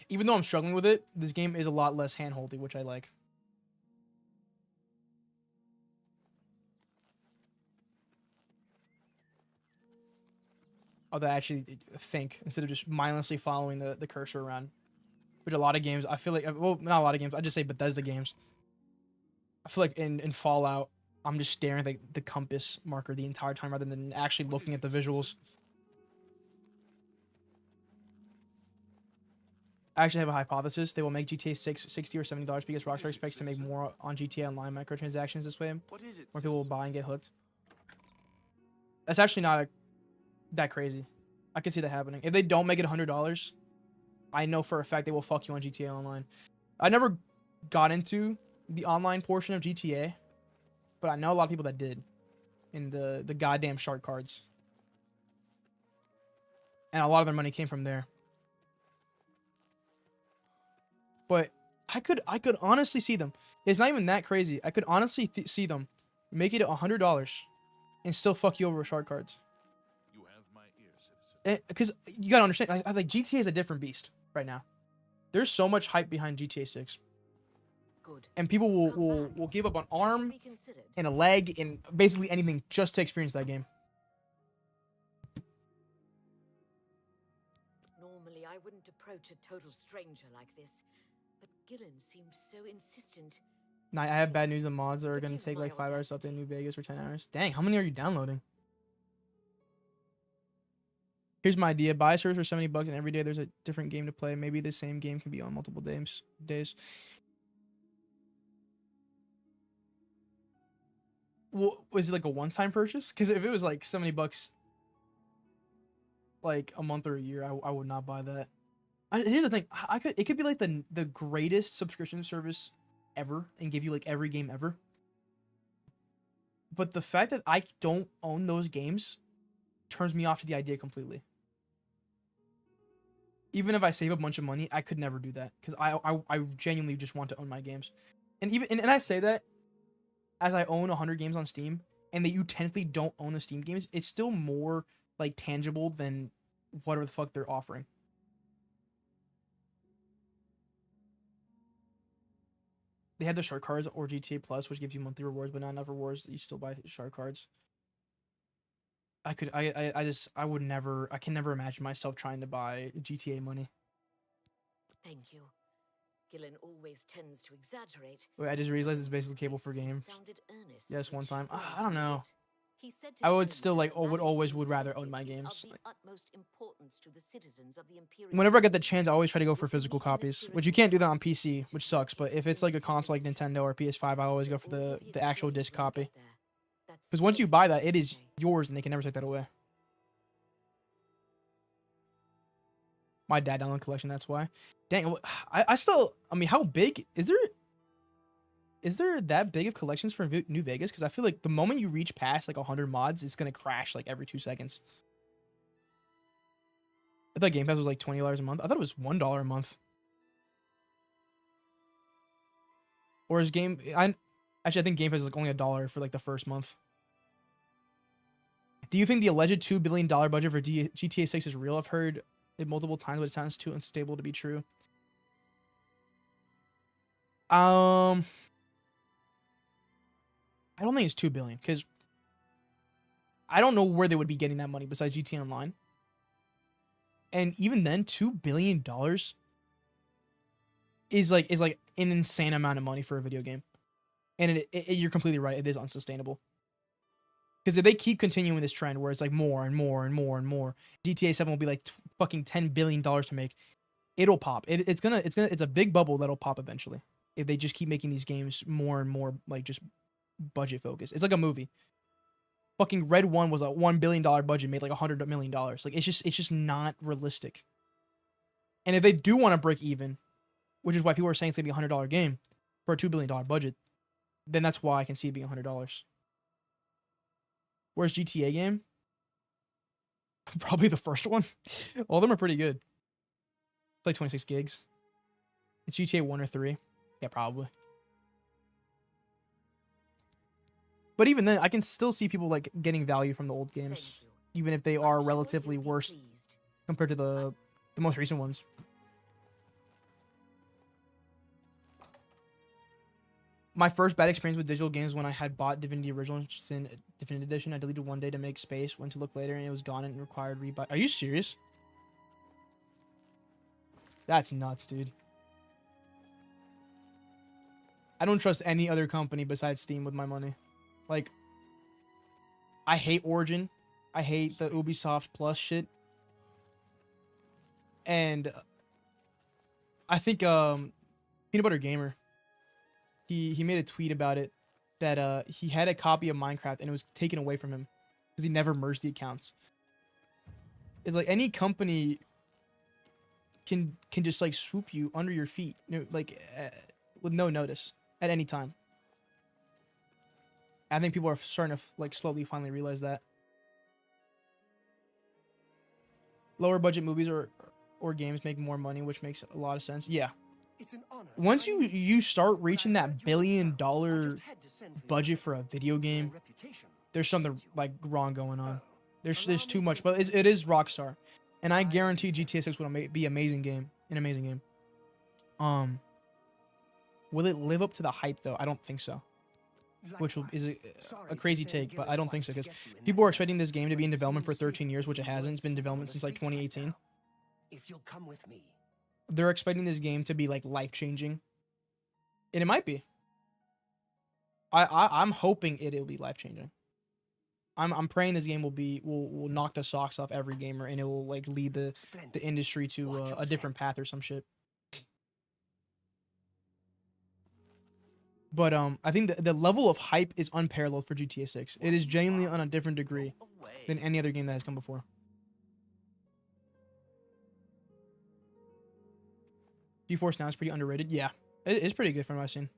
Even though I'm struggling with it, this game is a lot less handholdy, which I like. Oh, that actually think instead of just mindlessly following the cursor around. Which a lot of games, I feel like, well, not a lot of games, I just say Bethesda games. I feel like in Fallout, I'm just staring at the compass marker the entire time rather than actually looking at the visuals. I actually have a hypothesis. They will make GTA 6 $60 or $70 because Rockstar expects to make more on GTA Online microtransactions this way. More people will buy and get hooked. That's actually not that crazy. I can see that happening. If they don't make it $100, I know for a fact they will fuck you on GTA Online. I never got into the online portion of GTA, but I know a lot of people that did in the goddamn shark cards. And a lot of their money came from there. But I could honestly see them. It's not even that crazy. I could honestly see them make it $100 and still fuck you over with shark cards. You have my ear, citizen. Because you gotta understand, I like GTA is a different beast right now. There's so much hype behind GTA 6. Good. And people will give up an arm and a leg and basically anything just to experience that game. Normally, I wouldn't approach a total stranger like this, but Gillen seemed so insistent. Now, I have bad news. The mods are gonna take like 5 hours up in New Vegas for 10 hours. Dang, how many are you downloading? Here's my idea. Buy a service for 70 bucks and every day there's a different game to play. Maybe the same game can be on multiple days. Well, was it like a one-time purchase? Because if it was like 70 bucks like a month or a year, I would not buy that. Here's the thing. It could be like the greatest subscription service ever and give you like every game ever. But the fact that I don't own those games turns me off to the idea completely. Even if I save a bunch of money, I could never do that because I genuinely just want to own my games. And I say that as I own 100 games on Steam, and that you technically don't own the Steam games, it's still more like tangible than whatever the fuck they're offering. They have the shark cards or GTA Plus, which gives you monthly rewards, but not enough rewards that you still buy shark cards. I can never imagine myself trying to buy GTA money. Thank you. Gillen always tends to exaggerate. Wait, I just realized it's basically cable for games. Yes, one time. I don't know. I would still would rather own my games. Whenever I get the chance, I always try to go for physical copies, which you can't do that on PC, which sucks. But if it's like a console like Nintendo or PS5, I always go for the actual disc copy. Because once you buy that, it is yours, and they can never take that away. My dad downloaded collection, that's why. Dang, I mean, how big is there? Is there that big of collections for New Vegas? Because I feel like the moment you reach past like 100 mods, it's gonna crash like every 2 seconds. I thought Game Pass was like $20 a month. I thought it was $1 a month. Or is Game... Actually, I think Game Pass is like only $1 for like the first month. Do you think the alleged $2 billion budget for GTA 6 is real? I've heard it multiple times, but it sounds too unstable to be true. I don't think it's $2 billion, because I don't know where they would be getting that money besides GTA Online. And even then, $2 billion is like an insane amount of money for a video game. And you're completely right, it is unsustainable. Because if they keep continuing this trend where it's like more and more and more and more, GTA 7 will be like fucking $10 billion to make. It'll pop. It's a big bubble that'll pop eventually. If they just keep making these games more and more like just budget focused. It's like a movie. Fucking Red 1 was a $1 billion budget, made like $100 million. Like it's just not realistic. And if they do want to break even, which is why people are saying it's gonna be a $100 game for a $2 billion budget, then that's why I can see it being $100. Where's GTA game? Probably the first one. All of them are pretty good. It's like 26 gigs. It's GTA 1 or 3. Yeah, probably. But even then, I can still see people like getting value from the old games, even if they are relatively worse compared to the most recent ones. My first bad experience with digital games when I had bought Divinity Original Sin Definitive Edition. I deleted one day to make space, went to look later, and it was gone and required rebuy. Are you serious? That's nuts, dude. I don't trust any other company besides Steam with my money. Like, I hate Origin. I hate the Ubisoft Plus shit. And I think Peanut Butter Gamer, he made a tweet about it that he had a copy of Minecraft and it was taken away from him because he never merged the accounts. It's like any company can just like swoop you under your feet, you know, like with no notice at any time. I think people are starting to like slowly finally realize that. Lower budget movies or games make more money, which makes a lot of sense. Yeah. It's an honor. Once you start reaching that $1 billion budget for a video game, there's something like wrong going on. There's too much, but it is Rockstar, and I guarantee GTA 6 will be an amazing game. Will it live up to the hype though? I don't think so. Which is a crazy take, but I don't think so, because people are expecting this game to be in development for 13 years, which it hasn't. It's been in development since like 2018. If you'll come with me. They're expecting this game to be like life-changing, and it might be. I'm hoping it'll be life-changing. I'm praying this game will knock the socks off every gamer, and it will like lead the industry to a different path or some shit. But I think the level of hype is unparalleled for GTA 6. It is genuinely on a different degree than any other game that has come before. GeForce Now is pretty underrated. Yeah, it's pretty good from what I've seen.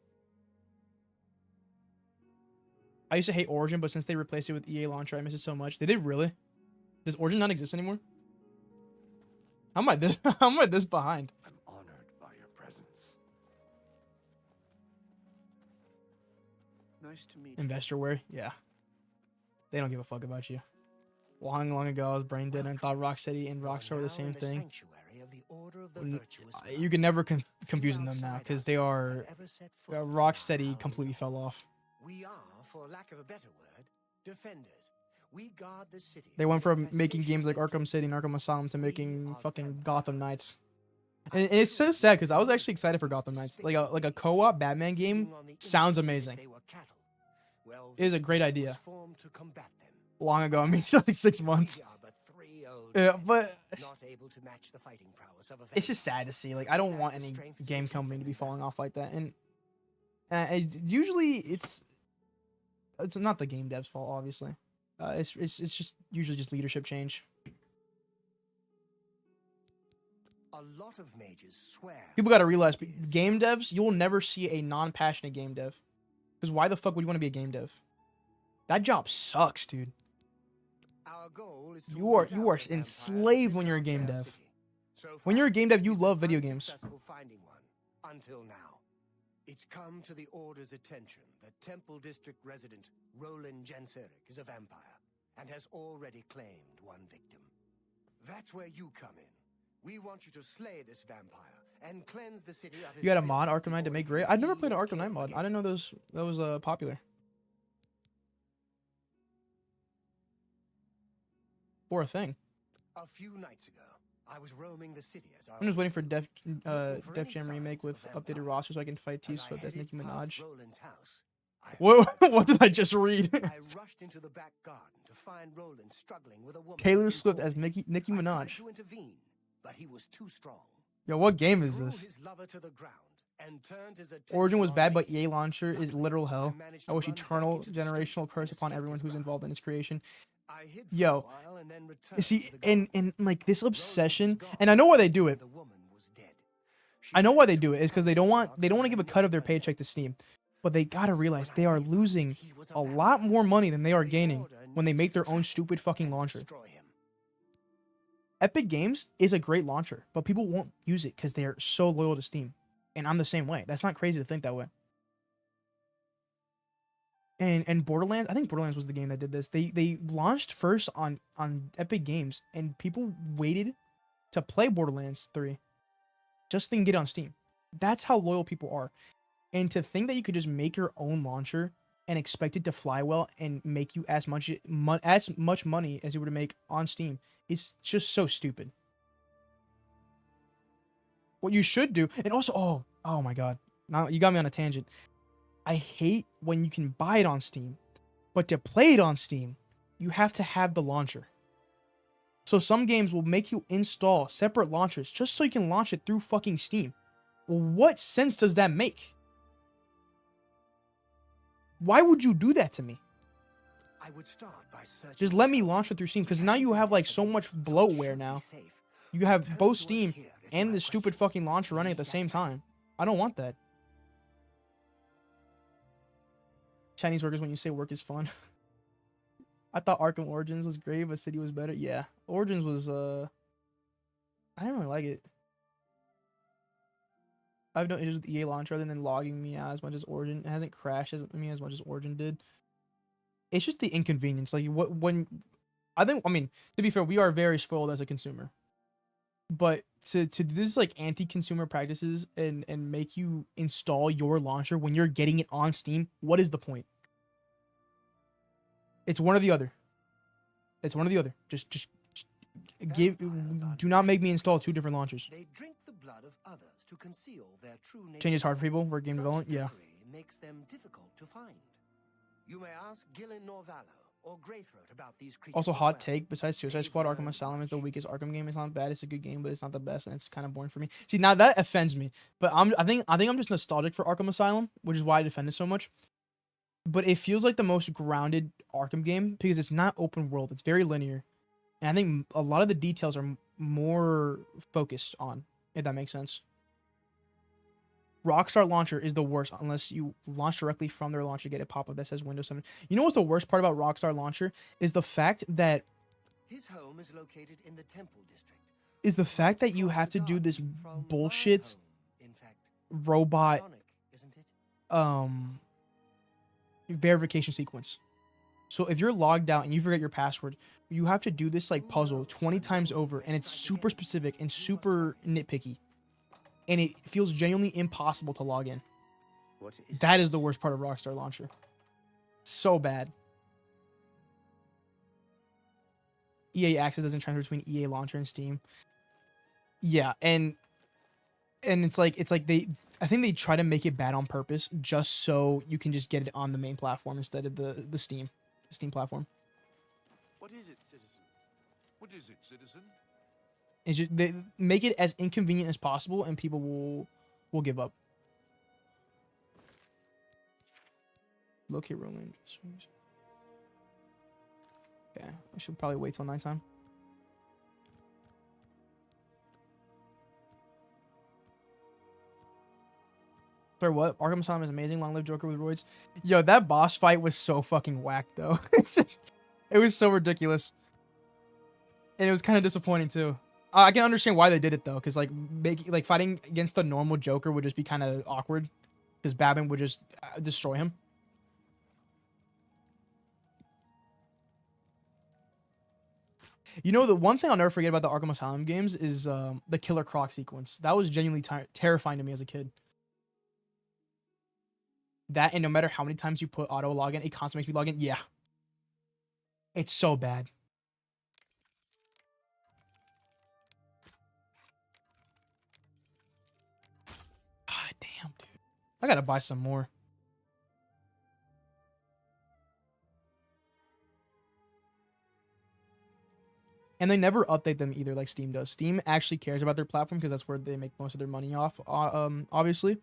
I used to hate Origin, but since they replaced it with EA Launcher, I miss it so much. Did they really? Does Origin not exist anymore? How am I this behind? I'm honored by your presence. Nice to meet Investorware? Yeah. They don't give a fuck about you. Long ago, I was brain dead and thought Rocksteady and Rockstar were the same thing. You can never confuse them now, because they are Rocksteady completely fell off. We are, for lack of a better word, defenders. We guard the city. They went from making games like Arkham City and Arkham Asylum to making fucking Gotham Knights. And it's so sad, because I was actually excited for Gotham Knights. Like a co-op Batman game sounds amazing. It is a great idea. Long ago, I mean, it's like 6 months. Yeah, but it's just sad to see. Like, I don't want any game company to be falling off like that. And usually it's not the game dev's fault, obviously. It's just usually just leadership change. A lot of mages swear. People gotta realize, game devs, you will never see a non-passionate game dev. Because why the fuck would you want to be a game dev? That job sucks, dude. You are enslaved when you're a game dev. When you're a game dev, you love video games. Until now. It's come to the Order's attention that Temple District resident Roland Genseric is a vampire and has already claimed one victim. That's where you come in. We want you to slay this vampire and cleanse the city of his You got a filth mod Arkham Knight to before make he great. can I've never feed played an or Arkham Knight kill mod. again. I didn't know that was popular. Or a thing. A few nights ago, I was roaming the city as I'm just waiting for Def Jam remake with updated roster so I can fight T Swift as Nicki Minaj. What? What did I just read? I rushed into the back garden to find Roland struggling with a woman. Taylor Swift as Nicki I tried Minaj. to intervene, but he was too strong. Yo, what game is Threw this? his lover to the ground and turned his attention Origin was on bad, me. but EA launcher is literal hell. managed I to wish run back eternal into the street generational curse and upon escape everyone his who's grasp. involved in its creation. I hid for Yo, a while and then returned see, to the garden. and like this obsession, and I know why they do it. The woman was dead. She I know had why they do it. Is because they don't want knocks to on give a the cut of their neck of her paycheck neck. to Steam, but they gotta That's realize when they I are realized losing he was a vampire. lot more money than they are The gaining Order when they needs make to their own track stupid fucking and launcher. destroy him. Epic Games is a great launcher, but people won't use it because they are so loyal to Steam, and I'm the same way. That's not crazy to think that way. And Borderlands, I think Borderlands was the game that did this. They launched first on Epic Games, and people waited to play Borderlands 3 just so they can get it on Steam. That's how loyal people are. And to think that you could just make your own launcher and expect it to fly well and make you as much money as you were to make on Steam is just so stupid. What you should do, and also, oh my god, now you got me on a tangent. I hate when you can buy it on Steam, but to play it on Steam, you have to have the launcher. So some games will make you install separate launchers just so you can launch it through fucking Steam. Well, what sense does that make? Why would you do that to me? I would start by searching Just let me launch it through Steam, because now you have like so much bloatware now. You have both Steam and this stupid fucking launcher running at the same time. I don't want that. Chinese workers, when you say work is fun. I thought Arkham Origins was great, but City was better. Yeah, Origins was I didn't really like it. I have no issues with EA launcher other than logging me out as much as Origin. It hasn't crashed me as much as Origin did. It's just the inconvenience. Like to be fair, we are very spoiled as a consumer. But to do this like anti-consumer practices and make you install your launcher when you're getting it on Steam, what is the point? It's one or the other. It's one or the other. Just do not make me install two different launchers. They drink the blood of others to conceal their true nature. Change is hard for people for game Such development. Yeah. trickery makes them difficult to find. You may ask Gillen Norvallo or Greythroat about these creatures. Also, as hot well. take. Besides Suicide They've Squad, Arkham learned Asylum is the much. weakest Arkham game. It's not bad. It's a good game, but it's not the best, and it's kind of boring for me. See, now that offends me. But I think I'm just nostalgic for Arkham Asylum, which is why I defend it so much. But it feels like the most grounded Arkham game because it's not open world. It's very linear, and I think a lot of the details are more focused on. If that makes sense. Rockstar Launcher is the worst unless you launch directly from their launcher, get a pop-up that says Windows 7. You know what's the worst part about Rockstar Launcher is the fact that His home is located in the Temple District. you have to do this From my bullshit home, in fact. robot Ironic, isn't it? verification sequence. So if you're logged out and you forget your password, you have to do this like puzzle 20 times over, and it's super specific and super nitpicky. And it feels genuinely impossible to log in. That is the worst part of Rockstar Launcher. So bad. EA Access doesn't transfer between EA Launcher and Steam. Yeah, and it's like I think they try to make it bad on purpose just so you can just get it on the main platform instead of the Steam platform. What is it, citizen? What is it, citizen? It's just they make it as inconvenient as possible, and people will give up. Locate Roland. Okay, I should probably wait till nighttime. Sorry, what? Arkham Asylum is amazing. Long live Joker with roids. Yo, that boss fight was so fucking whack, though. It was so ridiculous, and it was kind of disappointing too. I can understand why they did it though, because like fighting against the normal Joker would just be kind of awkward. because Babin would just destroy him. You know, the one thing I'll never forget about the Arkham Asylum games is the Killer Croc sequence. That was genuinely terrifying to me as a kid. That, and no matter how many times you put auto login, it constantly makes me log in. Yeah. It's so bad. God damn, dude. I gotta buy some more. And they never update them either like Steam does. Steam actually cares about their platform because that's where they make most of their money off, obviously.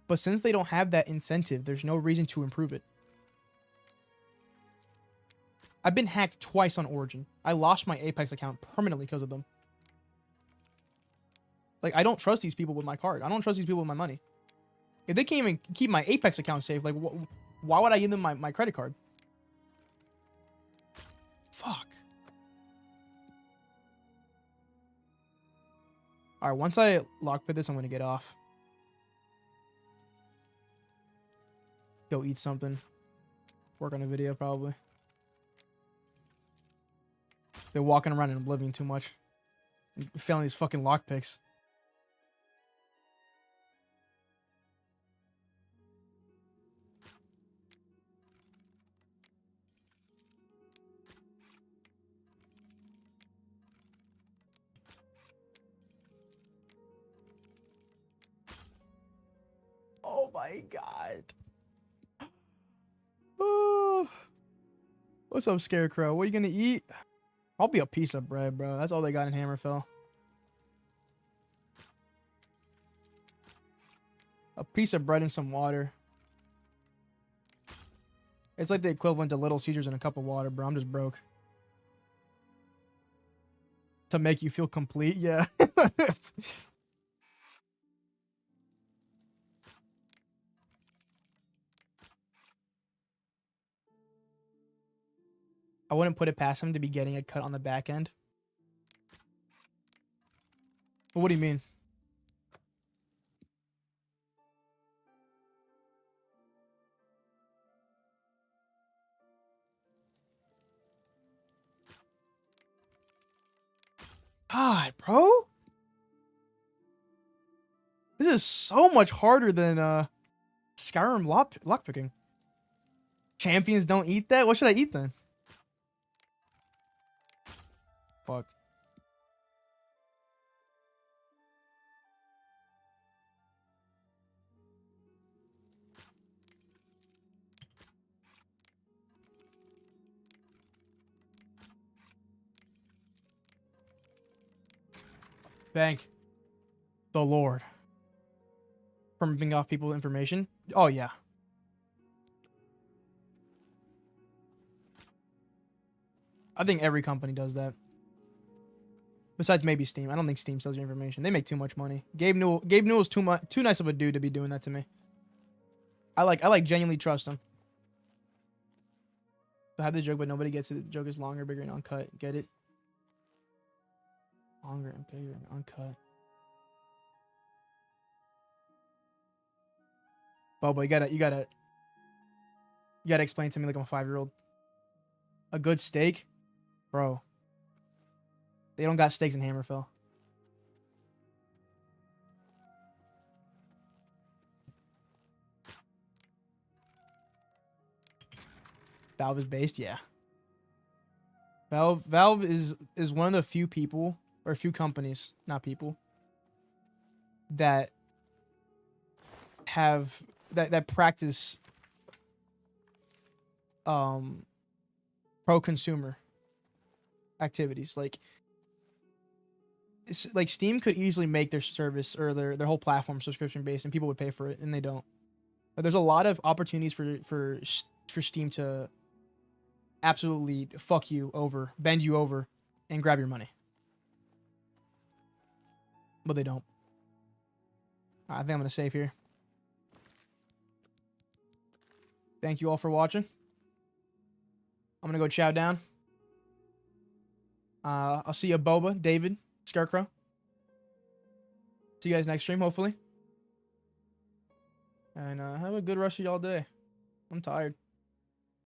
But since they don't have that incentive, there's no reason to improve it. I've been hacked twice on Origin. I lost my Apex account permanently because of them. Like, I don't trust these people with my card. I don't trust these people with my money. If they can't even keep my Apex account safe, like, why would I give them my credit card? Fuck. Alright, once I lockpick this, I'm going to get off. Go eat something. Work on a video, probably. Been walking around in Oblivion too much. And failing these fucking lockpicks. Oh my god. Oh. What's up, Scarecrow? What are you gonna eat? Probably a piece of bread, bro. That's all they got in Hammerfell. A piece of bread and some water. It's like the equivalent to Little Caesars and a cup of water, bro. I'm just broke. To make you feel complete, yeah. I wouldn't put it past him to be getting a cut on the back end. But what do you mean? God, bro. This is so much harder than Skyrim lockpicking. Champions don't eat that? What should I eat then? Fuck. Thank the Lord. From ripping off people's information? Oh, yeah. I think every company does that. Besides maybe Steam. I don't think Steam sells your information. They make too much money. Gabe Newell's too nice of a dude to be doing that to me. I genuinely trust him. I have the joke, but nobody gets it. The joke is longer, bigger, and uncut. Get it? Longer and bigger and uncut. Bobo, you gotta explain to me like I'm a 5-year-old. A good steak? Bro. They don't got steaks in Hammerfell. Valve is based, yeah. Valve is one of the few people, or few companies, not people, that have that practice pro-consumer activities. Like Steam could easily make their service or their whole platform subscription based and people would pay for it, and they don't. But there's a lot of opportunities for Steam to absolutely fuck you over, bend you over, and grab your money. But they don't. I think I'm going to save here. Thank you all for watching. I'm going to go chow down. I'll see you, Boba, David, Scarecrow. See you guys next stream, hopefully. And have a good rest of y'all day. I'm tired.